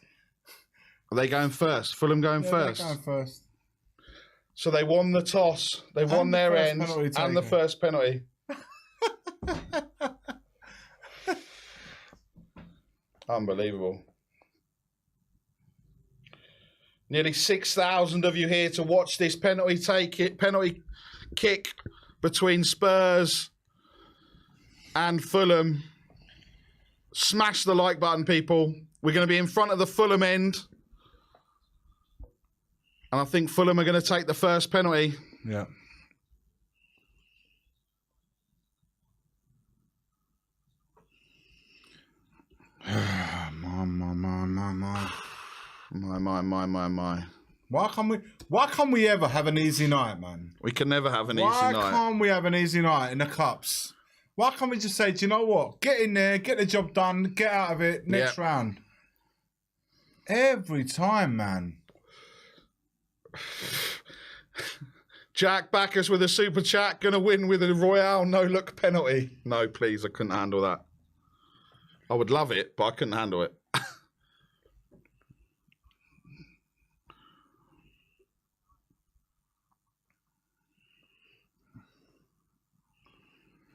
Are they going first? Fulham going Yeah, first? they're going first. So they won the toss. They won the their first end penalty and the taken. first penalty. Unbelievable. Nearly 6,000 of you here to watch this penalty kick between Spurs and Fulham. Smash the like button, people. We're going to be in front of the Fulham end. And I think Fulham are going to take the first penalty. Yeah. My. Why can't we ever have an easy night, man? We can never have an easy Why night. can't we have an easy night in the cups? Why can't we just say, do you know what? Get in there, get the job done, get out of it, next round. Every time, man. Jack Backus with a super chat, going to win with a Royale no-look penalty. No, please, I couldn't handle that. I would love it, but I couldn't handle it.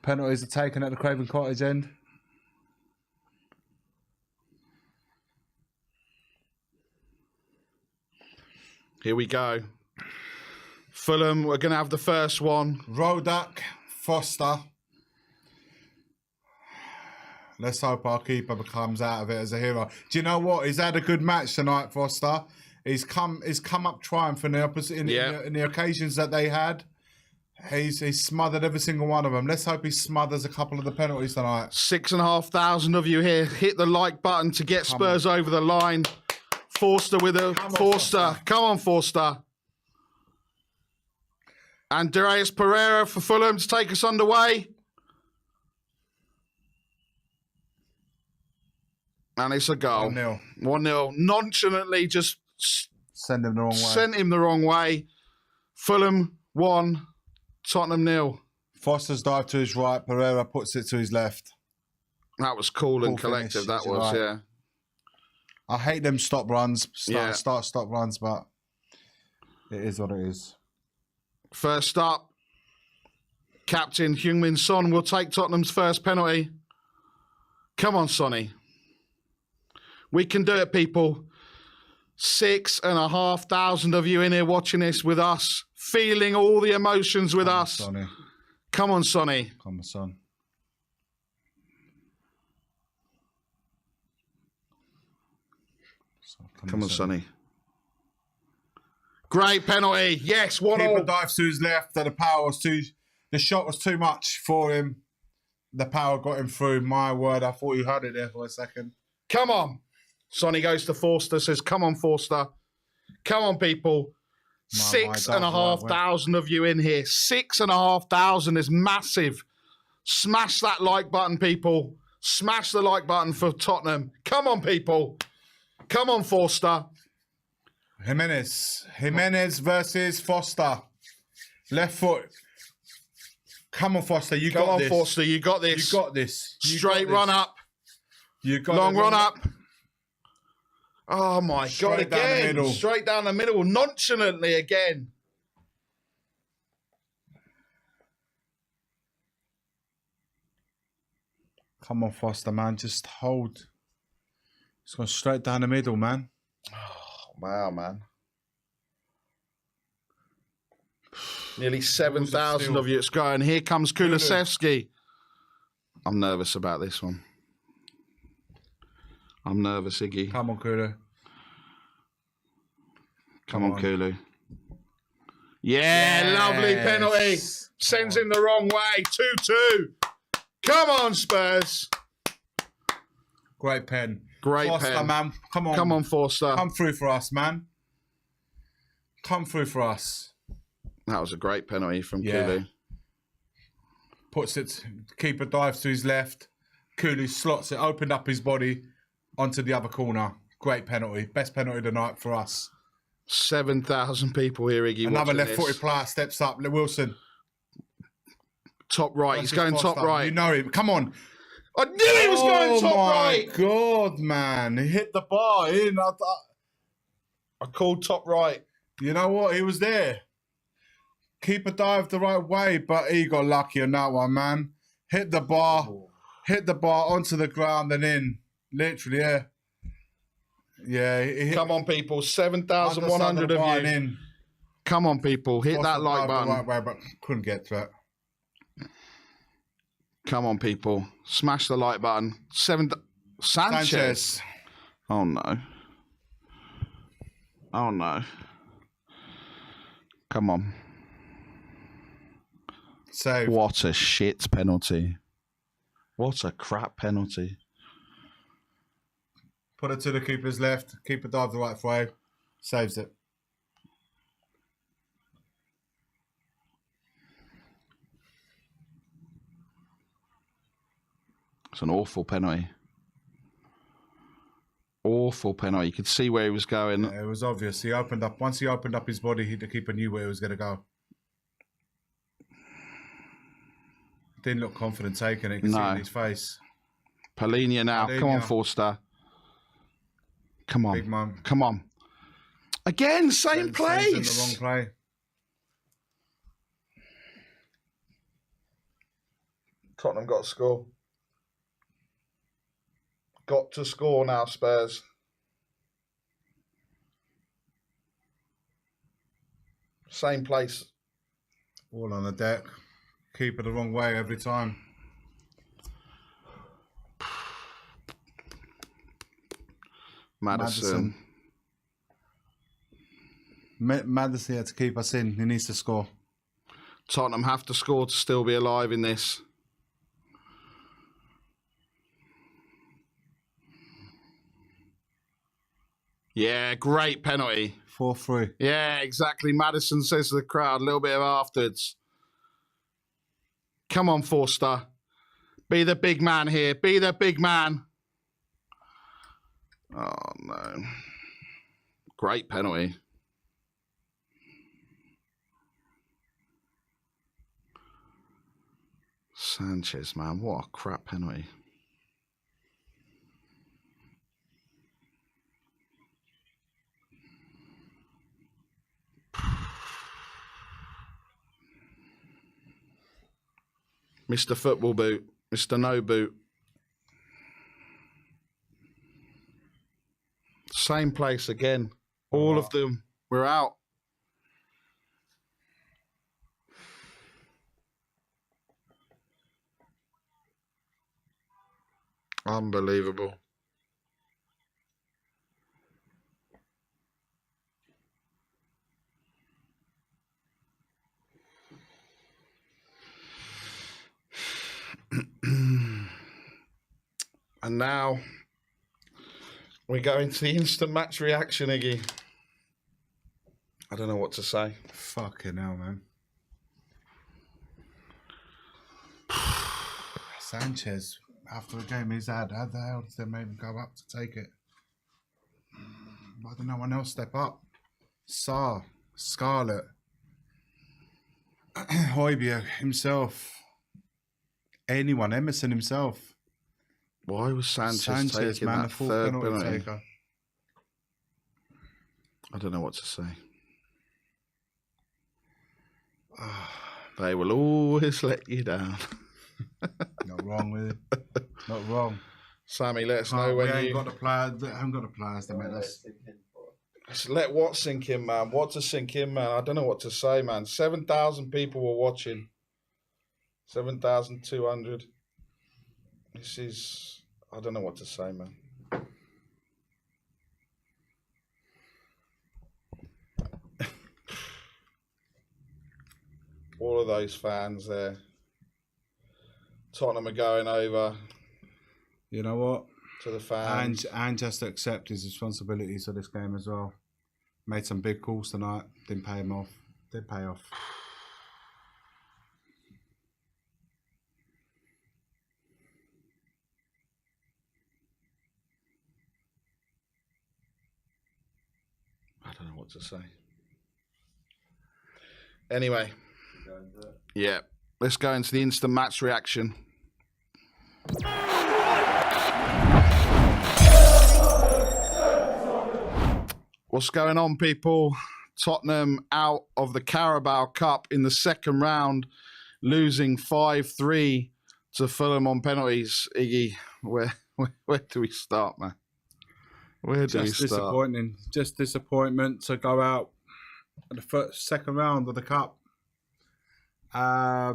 Penalties are taken at the Craven Cottage end. Here we go. Fulham, we're going to have the first one. Rodak, Foster. Let's hope our keeper comes out of it as a hero. Do you know what? He's had a good match tonight, Foster. He's come up triumphant in the occasions that they had. He's smothered every single one of them. Let's hope he smothers a couple of the penalties tonight. 6,500 of you here. Hit the like button to get Spurs over the line. Forster with a Forster. Come on, Forster. Andreas Pereira for Fulham to take us underway. And it's a goal. 1-0. 1-0. Nonchalantly just Send him the wrong way. sent him the wrong way. Fulham 1, Tottenham 0. Foster's dive to his right. Pereira puts it to his left. That was cool and collective, finish, that was, right. yeah. I hate them stop runs, stop runs, but it is what it is. First up, Captain Heung-min Son will take Tottenham's first penalty. Come on, Sonny. We can do it, people. 6,500 of you in here watching this with us, feeling all the emotions with us. Sonny. Come on, Sonny. Come on, son. Come on, Sonny. Great penalty. Yes, 1-1. Keeper dives to his left. The power was too. The shot was too much for him. The power got him through. My word, I thought you had it there for a second. Come on. Sonny goes to Forster, says, come on, Forster. Come on, people. 6,500 of you in here. 6,500 is massive. Smash that like button, people. Smash the like button for Tottenham. Come on, people. Come on, Forster. Jimenez versus Foster. Left foot. Come on, Foster. You got this. Come on, Forster. You got this. You got this. Straight run up. You got long run up. Oh, my God, Straight down the again. middle. Straight down the middle. Nonchalantly again. Come on, Foster, man. Just hold. It's gone straight down the middle, man. Oh, wow, man. Nearly 7,000 of you it's going. Here comes Kulusevski. I'm nervous about this one. I'm nervous, Iggy. Come on, Kulu. Come on, Kulu. Yeah, lovely penalty. Sends him the wrong way. 2-2. Come on, Spurs. Great pen. Great Foster, pen. man. Come on. Come on, Forster. Come through for us, man. Come through for us. That was a great penalty from Kulu. Puts it, keeper dives to his left. Kulu slots it, opened up his body onto the other corner. Great penalty. Best penalty of the night for us. 7,000 people here, Iggy. Another left-footed player steps up. Wilson. Top right. He's going top right. You know him. Come on. I knew he was going top right. Oh, my God, man. He hit the bar in. I called top right. You know what? He was there. Keeper dived the right way, but he got lucky on that one, man. Hit the bar. Hit the bar onto the ground and in. Literally, yeah. Yeah. Come on, people. 7,100 of you. In. Come on, people. Hit that like button. Right way, but couldn't get to it. Come on, people. Smash the like button. Sanchez. Oh, no. Oh, no. Come on. Save. What a shit penalty. What a crap penalty. Put it to the keeper's left. Keeper dive the right way. Saves it. It's an awful penalty. Awful penalty. You could see where he was going. Yeah, it was obvious. He opened up. Once he opened up his body, the keeper knew where he was going to go. Didn't look confident taking it. You can see it in his face. Palhinha now. Come on, Forster. Come on. Big man. Come on. Again, same place. In the wrong play. Tottenham got to score. Got to score now, Spurs. Same place. All on the deck. Keeper the wrong way every time. Maddison. Maddison had to keep us in. He needs to score. Tottenham have to score to still be alive in this. Yeah, great penalty. 4-3. Yeah, exactly. Maddison says to the crowd, a little bit of afterwards. Come on, Forster. Be the big man here. Be the big man. Oh, no. Great penalty. Sanchez, man. What a crap penalty. Mr. Football Boot. Mr. No Boot. Same place again. All of them. We're out. Unbelievable. And now we go into the instant match reaction, Iggy. I don't know what to say. Fucking hell, man. Sanchez, after the game he's had, how the hell did they make him go up to take it? Why did no one else step up? Sarr, Scarlett, Højbjerg himself, anyone, Emerson himself. Why was Sanchez taking man, that the fourth third penalty penalty? taker. I don't know what to say. They will always let you down. Not wrong with it. Not wrong. Sammy, let us know we when ain't you... got the players. I haven't got the players to make us. Let what sink in, man? What to sink in, man? I don't know what to say, man. 7,000 people were watching. 7,200. This is... I don't know what to say, man. All of those fans there. Tottenham are going over. You know what? To the fans. And just to accept his responsibilities for this game as well. Made some big calls tonight. Didn't pay him off. Didn't pay off. I don't know what to say. Anyway. Yeah. Let's go into the instant match reaction. What's going on, people? Tottenham out of the Carabao Cup in the second round, losing 5-3 to Fulham on penalties. Iggy, where do we start, man? Where do we start? Disappointing. Just disappointment to go out at the second round of the Cup. A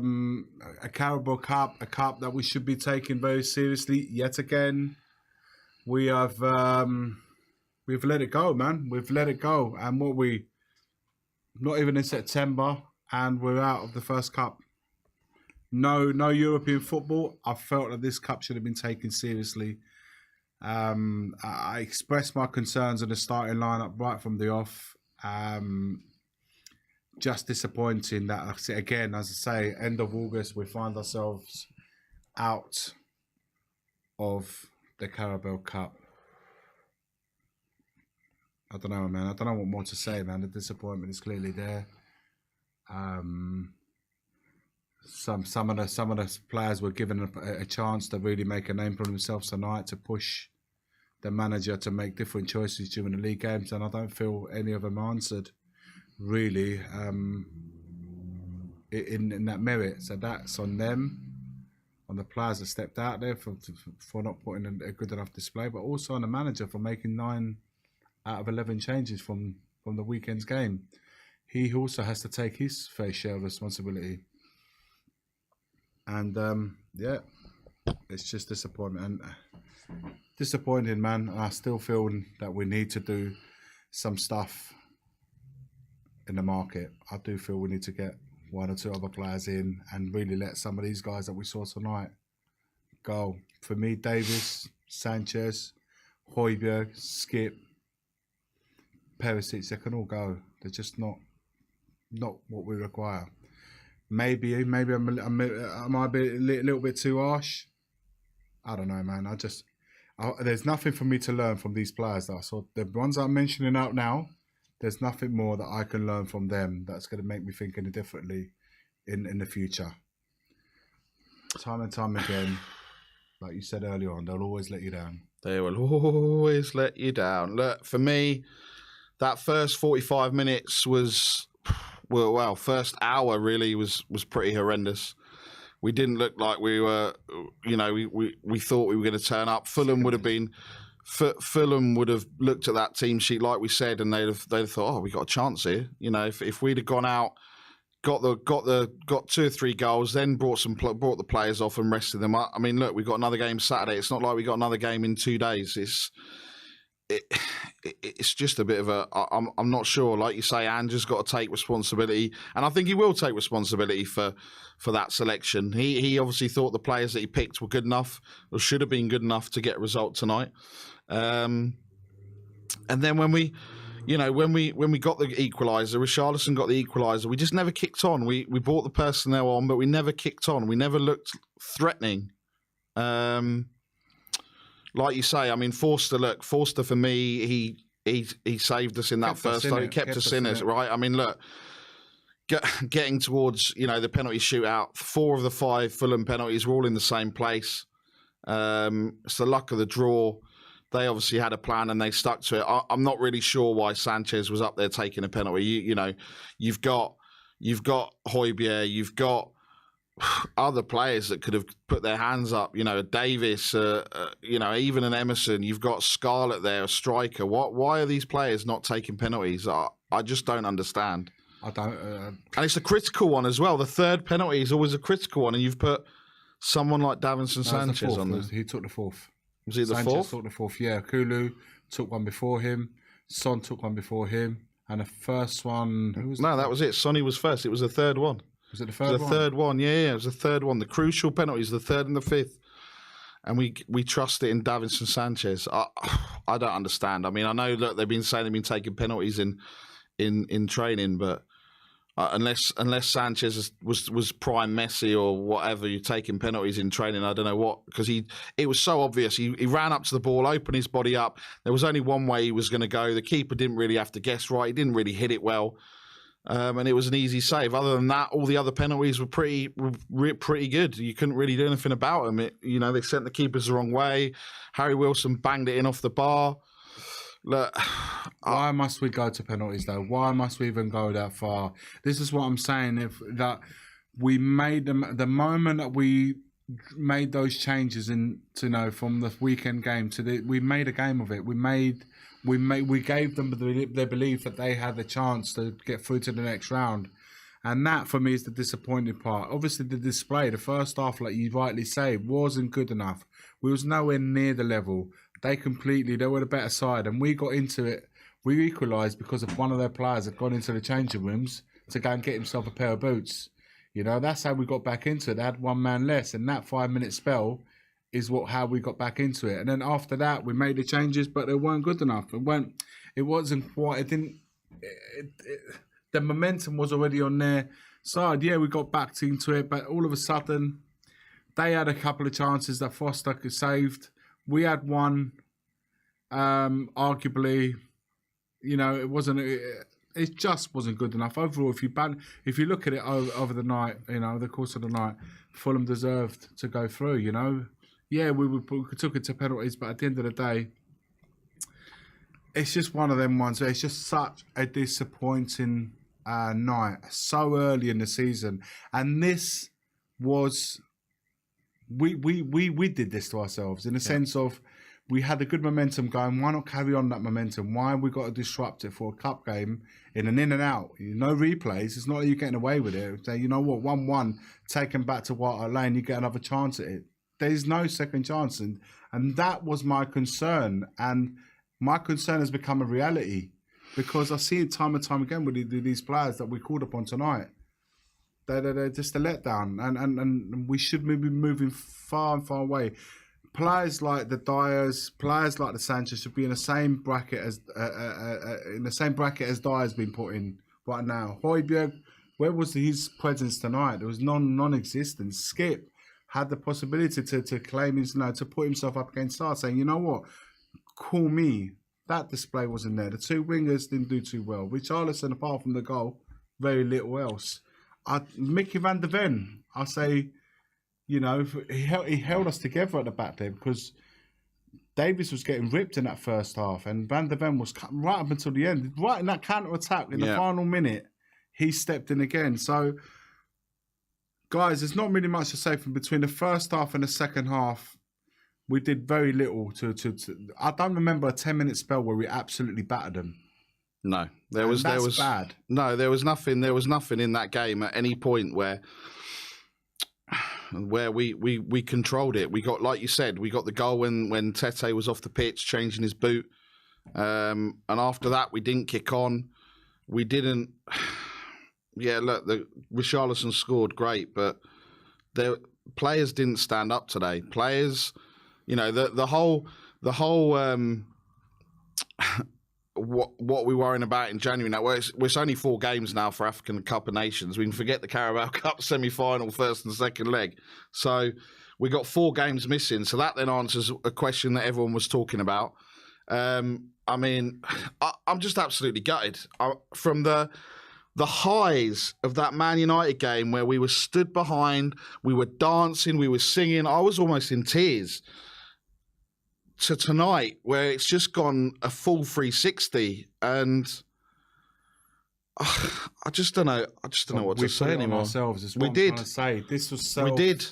Carabao Cup, a cup that we should be taking very seriously. Yet again, we have we've let it go, man. We've let it go, and not even in September, and we're out of the first cup. No European football. I felt that this cup should have been taken seriously. I expressed my concerns on the starting lineup right from the off. Just disappointing that, again, as I say, end of August, we find ourselves out of the Carabao Cup. I don't know, man. I don't know what more to say, man. The disappointment is clearly there. Some of the players were given a chance to really make a name for themselves tonight, to push the manager to make different choices during the league games, and I don't feel any of them answered really in that merit. So that's on them, on the players that stepped out there for not putting a good enough display, but also on the manager for making 9 out of 11 changes from the weekend's game. He also has to take his fair share of responsibility. And yeah, it's just disappointment. And disappointing, man. I still feel that we need to do some stuff in the market. I do feel we need to get one or two other players in and really let some of these guys that we saw tonight go. For me, Davis, Sanchez, Højbjerg, Skip, Perisic, they can all go. They're just not what we require. Maybe I might be a little bit too harsh. I don't know, man. There's nothing for me to learn from these players that I saw. The ones I'm mentioning out now, there's nothing more that I can learn from them that's going to make me think any differently in the future. Time and time again, like you said earlier on, they'll always let you down. They will always let you down. Look, for me, that first 45 minutes was, well, first hour really was pretty horrendous. We didn't look like we were, we thought we were going to turn up. Fulham would have looked at that team sheet like we said, and they'd have thought, oh, we got a chance here. If we'd have gone out, got 2 or 3 goals, then brought the players off and rested them up. I mean, look, we got another game Saturday. It's not like we got another game in 2 days. It's just a bit of a. I'm not sure. Like you say, Andrew's got to take responsibility, and I think he will take responsibility for that selection. He obviously thought the players that he picked were good enough, or should have been good enough to get a result tonight. And then when we got the equaliser, Richarlison got the equaliser. We just never kicked on. We brought the personnel on, but we never kicked on. We never looked threatening. Like you say, I mean, Forster for me, he saved us in that first time. He kept us in it, right? I mean, look, getting towards, the penalty shootout, 4 of the 5 Fulham penalties were all in the same place. It's the luck of the draw. They obviously had a plan and they stuck to it. I'm not really sure why Sanchez was up there taking a penalty. You've got Højbjerg, you've got other players that could have put their hands up, Davis, even an Emerson. You've got Scarlett there, a striker. Why are these players not taking penalties? I just don't understand. I don't. And it's a critical one as well. The third penalty is always a critical one, and you've put someone like Davinson Sanchez on there. He took the 4th. Was he the Sanchez 4th? Took the 4th, yeah. Kulu took one before him. Son took one before him. And the first one... that was it. Sonny was first. It was the third one. Was it the third one? It was the third one, yeah. It was the third one. The crucial penalties, the 3rd and the 5th. And we trust it in Davinson Sanchez. I don't understand. I mean, I know, look, they've been saying they've been taking penalties in training, but unless Sanchez was prime Messi or whatever, you're taking penalties in training. I don't know what, because it was so obvious. He ran up to the ball, opened his body up. There was only one way he was going to go. The keeper didn't really have to guess right. He didn't really hit it well, and it was an easy save. Other than that, all the other penalties were pretty good. You couldn't really do anything about them. They sent the keepers the wrong way. Harry Wilson banged it in off the bar. Look, why must we go to penalties though? Why must we even go that far? This is what I'm saying. That we made them the moment that we made those changes from the weekend game we made a game of it. We gave them the belief that they had the chance to get through to the next round, and that for me is the disappointing part. Obviously, the display, the first half, like you rightly say, wasn't good enough. We was nowhere near the level. They were the better side, and we got into it. We equalised because of one of their players had gone into the changing rooms to go and get himself a pair of boots. That's how we got back into it. They had one man less, and that 5-minute spell is how we got back into it. And then after that, we made the changes, but they weren't good enough. It wasn't quite. It didn't. The momentum was already on their side. Yeah, we got back into it, but all of a sudden, they had a couple of chances that Foster could saved. We had one, arguably, it wasn't. It just wasn't good enough overall. If you look at it over the night, the course of the night, Fulham deserved to go through. Yeah, we took it to penalties, but at the end of the day, it's just one of them ones. It's just such a disappointing night so early in the season, and this was. We did this to ourselves in the sense of we had a good momentum going. Why not carry on that momentum? Why have we got to disrupt it for a cup game in an in and out? No replays. It's not like you're getting away with it. So, you know what? 1-1, take them back to White Hart Lane, you get another chance at it. there's no second chance, and that was my concern, and my concern has become a reality because I see it time and time again with these players that we called upon tonight. They're just a letdown, and we should be moving far and far away. Players like the Dyers, players like the Sanchez should be in the same bracket as Dyer's been put in right now. Højbjerg, where was his presence tonight? There was non-existent. Skip had the possibility to claim his, to put himself up against Sarr, saying, you know what, call me. That display wasn't there. The two wingers didn't do too well. Richarlison, apart from the goal, very little else. Mickey van der Ven, I say, he held us together at the back there because Davies was getting ripped in that first half, and Van der Ven was right up until the end. Right in that counter attack in the final minute, he stepped in again. So, guys, there's not really much to say from between the first half and the second half. We did very little to I don't remember a 10-minute spell where we absolutely battered them. No, there was bad. No, there was nothing in that game at any point where we controlled it. We got, like you said, we got the goal when Tete was off the pitch changing his boot, and after that we didn't kick on. We didn't. Yeah, look, the Richarlison scored great, but the players didn't stand up today. Players, the whole what we worrying about in January now. It's only 4 games now for African Cup of Nations. We can forget the Carabao Cup semi-final, first and second leg. So we got 4 games missing. So that then answers a question that everyone was talking about. I'm just absolutely gutted from the highs of that Man United game where we were stood behind, we were dancing, we were singing. I was almost in tears. To tonight, where it's just gone a full 360, and I just don't know. What to say anymore. Ourselves is what we I'm did. trying to say this was We did.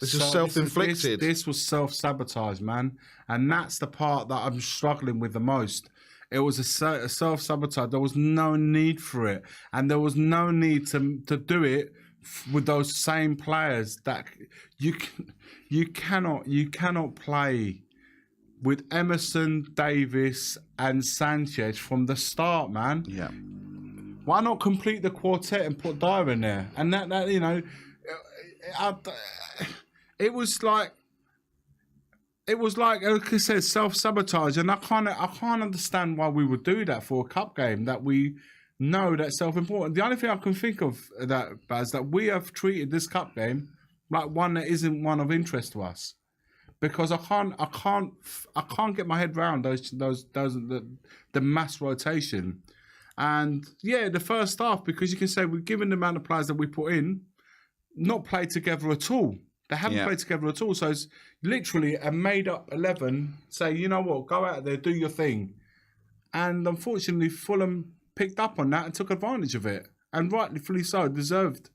This is self-inflicted. This was self-sabotage, man, and that's the part that I'm struggling with the most. It was a self-sabotage. There was no need for it, and there was no need to do it with those same players. That you cannot play with Emerson, Davis, and Sanchez from the start, man. Yeah. Why not complete the quartet and put Dyer in there? And that it was like I said, self-sabotage, and I can't understand why we would do that for a cup game that we know that's self-important. The only thing I can think of that, Baz, that we have treated this cup game like one that isn't one of interest to us. Because I can't get my head around the mass rotation, and the first half, because you can say we've given the amount of players that we put in, not played together at all. They haven't played together at all. So it's literally a made up 11. Say, you know what, go out there, do your thing, and unfortunately Fulham picked up on that and took advantage of it, and rightfully so, deserved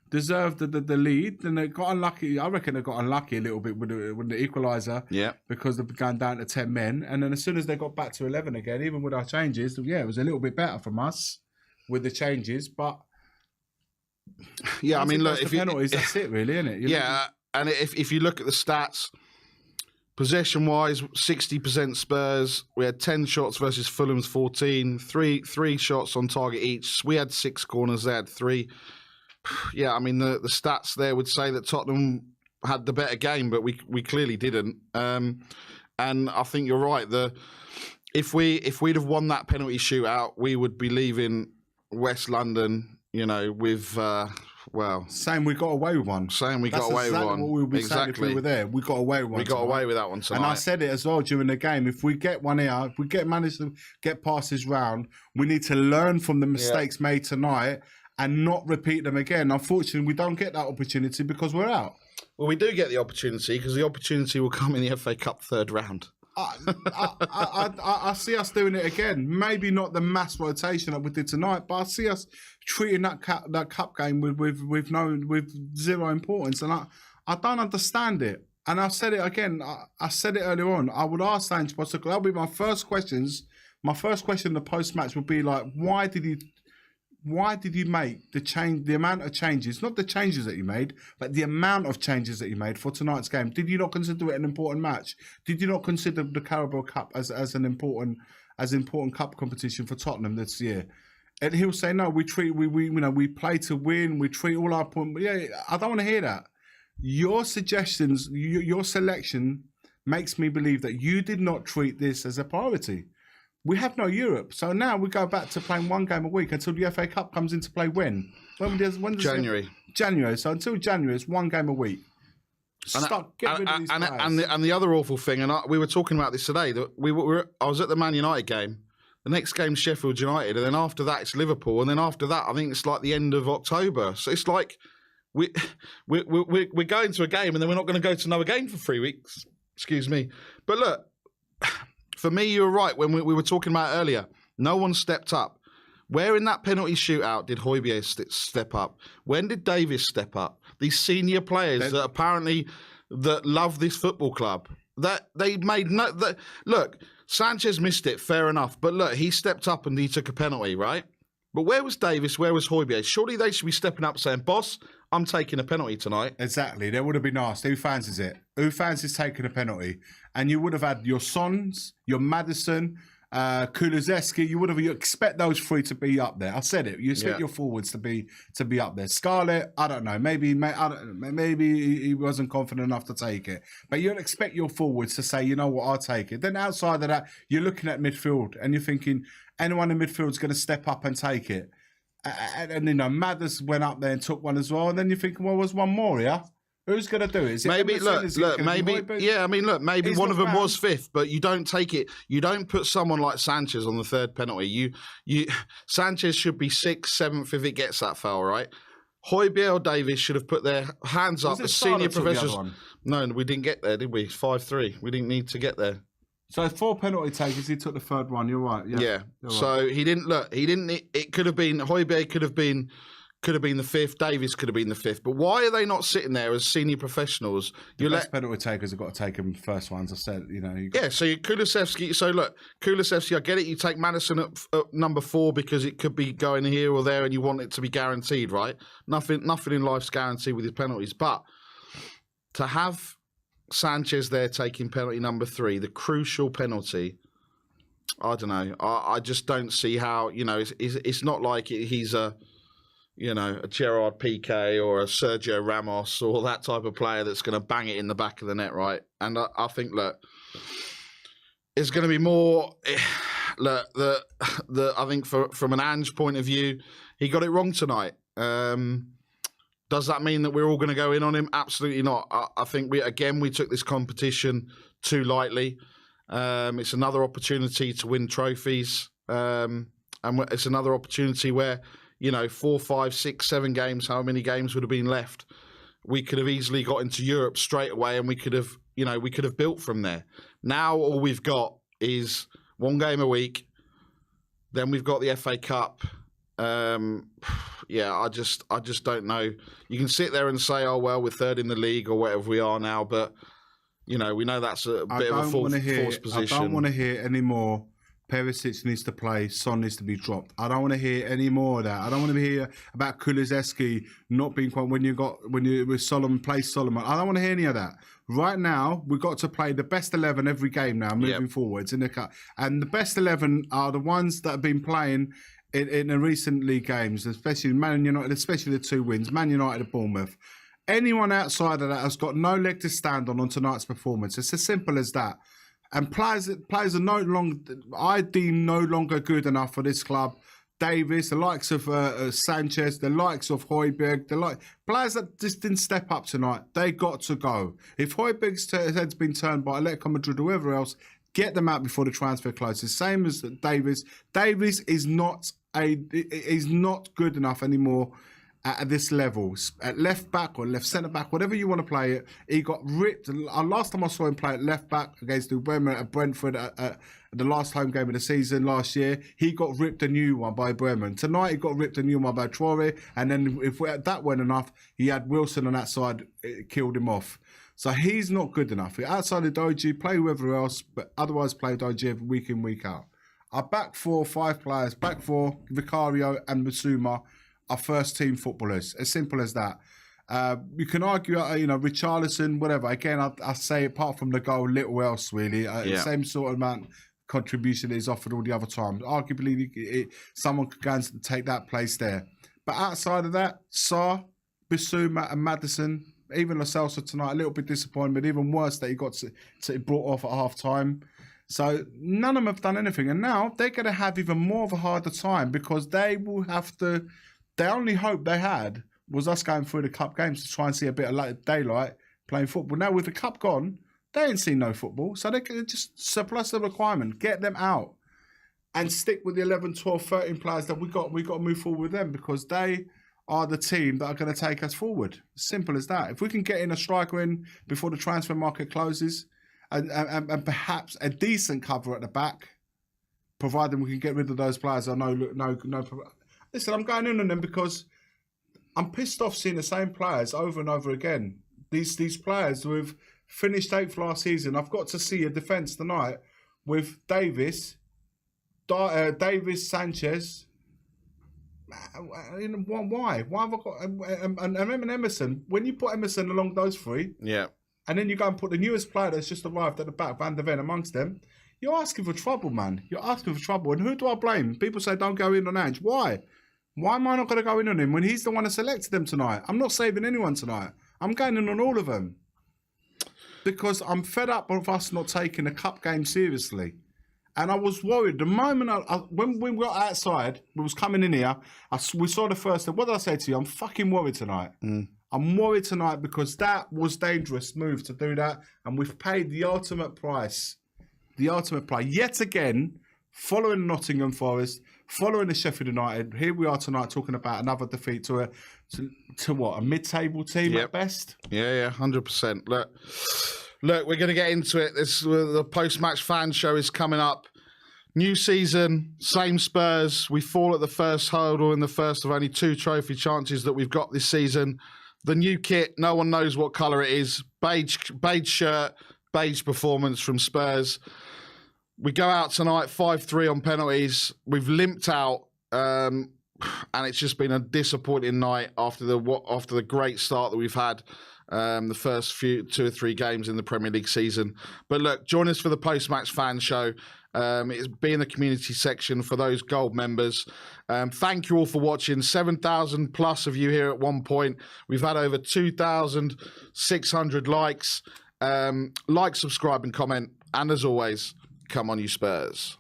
the lead, and they got unlucky. I reckon they got unlucky a little bit with the equaliser. Yeah. Because they've gone down to 10 men, and then as soon as they got back to 11 again, even with our changes, it was a little bit better from us with the changes. But yeah, I mean, look, if penalties, that's it, really, isn't it? And if you look at the stats, possession-wise, 60% Spurs. We had 10 shots versus Fulham's 14. Three shots on target each. We had 6 corners. They had 3. Yeah, I mean, the stats there would say that Tottenham had the better game, but we clearly didn't. And I think you're right. If we'd have won that penalty shootout, we would be leaving West London, with saying we got away with one. Saying we got away with one. What we would be saying if we were there. We got away with one. We got away with that one tonight. And I said it as well during the game. If we get one here, if we manage to get past this round, we need to learn from the mistakes made tonight and not repeat them again. Unfortunately, we don't get that opportunity because we're out. Well, we do get the opportunity because the opportunity will come in the FA Cup third round. I see us doing it again. Maybe not the mass rotation that we did tonight, but I see us treating that cup game with zero importance, and I don't understand it. And I said it again. I said it earlier on. I would ask Ange Postecoglou. That'll be my first questions. My first question in the post match would be like, why did he why did you make the amount of changes, not the changes that you made, but the amount of changes that you made for tonight's game? Did you not consider it an important match? Did you not consider the Carabao Cup as an important cup competition for Tottenham this year? And he'll say, no, we play to win, we treat all our points. Yeah, I don't want to hear that. Your suggestions, your selection makes me believe that you did not treat this as a priority. We have no Europe, so now we go back to playing one game a week until the FA Cup comes into play. When does January. January. So until January, it's one game a week. Get rid of these players. And the other awful thing, and we were talking about this today, that I was at the Man United game. The next game's Sheffield United, and then after that it's Liverpool, and then after that I think it's like the end of October. So it's like we're going to a game, and then we're not going to go to another game for 3 weeks. Excuse me, but look. For me, you were right when we were talking about it earlier. No one stepped up. Where in that penalty shootout did Højbjerg step up? When did Davis step up? These senior players that apparently that love this football club. That they made no. Look, Sanchez missed it, fair enough. But look, he stepped up and he took a penalty, right? But where was Davis? Where was Højbjerg? Surely they should be stepping up saying, boss, I'm taking a penalty tonight. Exactly. That would have been asked. Who fancies it? Who fancies taking a penalty? And you would have had your Sons, your Maddison, Kulusevski. You expect those three to be up there. I said it. You expect your forwards to be up there. Scarlett, I don't know. Maybe he wasn't confident enough to take it. But you'd expect your forwards to say, you know what, I'll take it. Then outside of that, you're looking at midfield and you're thinking, anyone in midfield is going to step up and take it. And you know, Mathers went up there and took one as well. And then you're thinking, well, there's one more, yeah? Who's going to do it? Maybe maybe one of them was fifth, but you don't take it. You don't put someone like Sanchez on the third penalty. Sanchez should be 6th, 7th if it gets that foul, right? Højbjerg or Davis should have put their hands up as senior professionals. No, we didn't get there, did we? 5-3. We didn't need to get there. So 4 penalty takers, he took the third one. You're right. Yeah. So right. He didn't look. He didn't. It could have been Højbjerg. Could have been the 5th. Davis could have been the 5th. But why are they not sitting there as senior professionals? The best penalty takers have got to take them first ones. I said, you know. So Kulusevski. So look, Kulusevski. I get it. You take Maddison at number 4 because it could be going here or there, and you want it to be guaranteed, right? Nothing in life's guaranteed with his penalties. But to have Sanchez there taking penalty number 3, the crucial penalty. I don't know. I just don't see how. You know, it's not like he's a Gerard Piqué or a Sergio Ramos or that type of player that's going to bang it in the back of the net, right? And I think, look, it's going to be more. Look, I think from an Ange point of view, he got it wrong tonight. Does that mean that we're all going to go in on him? Absolutely not. I think we took this competition too lightly. It's another opportunity to win trophies, and it's another opportunity where, 4, 5, 6, 7 games, how many games would have been left? We could have easily got into Europe straight away, and we could have built from there. Now all we've got is 1 game a week. Then we've got the FA Cup. I just don't know. You can sit there and say, oh, well, we're 3rd in the league or whatever we are now, but, we know that's a bit of a false position. I don't want to hear any more. Perisic needs to play. Son needs to be dropped. I don't want to hear any more of that. I don't want to hear about Kulusevski not being quite when you with Solomon, play Solomon. I don't want to hear any of that. Right now, we've got to play the best 11 every game now, moving forwards in the cup. And the best 11 are the ones that have been playing in the recent league games, especially Man United, especially the 2 wins, Man United and Bournemouth. Anyone outside of that has got no leg to stand on tonight's performance. It's as simple as that. And players are no longer good enough for this club. Davis, the likes of Sanchez, the likes of Højbjerg, players that just didn't step up tonight. They got to go. If Højbjerg's head's been turned by Atletico Madrid or whoever else, get them out before the transfer closes. Same as Davis. Davis is not good enough anymore at this level. At left back or left centre back, whatever you want to play it, he got ripped. Last time I saw him play at left back against the Bremen at Brentford at the last home game of the season last year, he got ripped a new one by Bremen. Tonight he got ripped a new one by Traore, and then if that weren't enough, he had Wilson on that side, it killed him off. So he's not good enough. Outside of Doji, play whoever else, but otherwise play Doji week in, week out. Our back 4, 5 players, back 4, Vicario and Musuma are first team footballers. As simple as that. You can argue, Richarlison, whatever. Again, I say apart from the goal, little else really. Same sort of amount contribution that he's offered all the other times. Arguably, someone could go and take that place there. But outside of that, Sarr, Bissouma and Maddison, even Lo Celso tonight, a little bit disappointed, but even worse that he got to brought off at half time. So none of them have done anything. And now they're going to have even more of a harder time because they will have to... The only hope they had was us going through the cup games to try and see a bit of daylight playing football. Now with the cup gone, they ain't seen no football. So they can just surplus the requirement, get them out and stick with the 11, 12, 13 players that we got to move forward with them because they are the team that are going to take us forward. Simple as that. If we can get in a striker in before the transfer market closes and perhaps a decent cover at the back, providing we can get rid of those players. Listen, I'm going in on them because I'm pissed off seeing the same players over and over again. These players who have finished 8th last season. I've got to see a defence tonight with Davis, Sanchez. Why? Why have I got and Emerson? When you put Emerson along those three, and then you go and put the newest player that's just arrived at the back, Van der Ven, amongst them, you're asking for trouble, man. You're asking for trouble. And who do I blame? People say don't go in on Ange. Why? Why am I not going to go in on him when he's the one that selected them tonight? I'm not saving anyone tonight. I'm going in on all of them. Because I'm fed up of us not taking the cup game seriously. And I was worried. The moment when we got outside, we was coming in here, we saw the first thing. What did I say to you? I'm fucking worried tonight. I'm worried tonight because that was dangerous move to do that. And we've paid the ultimate price. The ultimate price. Yet again, following Nottingham Forest, following the Sheffield United, here we are tonight talking about another defeat to what? A mid-table team at best? Yeah, 100%. Look, we're going to get into it. The post-match fan show is coming up. New season, same Spurs. We fall at the first hurdle in the first of only 2 trophy chances that we've got this season. The new kit, no one knows what colour it is. Beige shirt, beige performance from Spurs. We go out tonight 5-3 on penalties. We've limped out, and it's just been a disappointing night after the great start that we've had the first 2 or 3 games in the Premier League season. But look, join us for the post-match fan show. It's be in the community section for those gold members. Thank you all for watching. 7,000 plus of you here at one point. We've had over 2,600 likes. Like, subscribe and comment. And as always, come on you Spurs.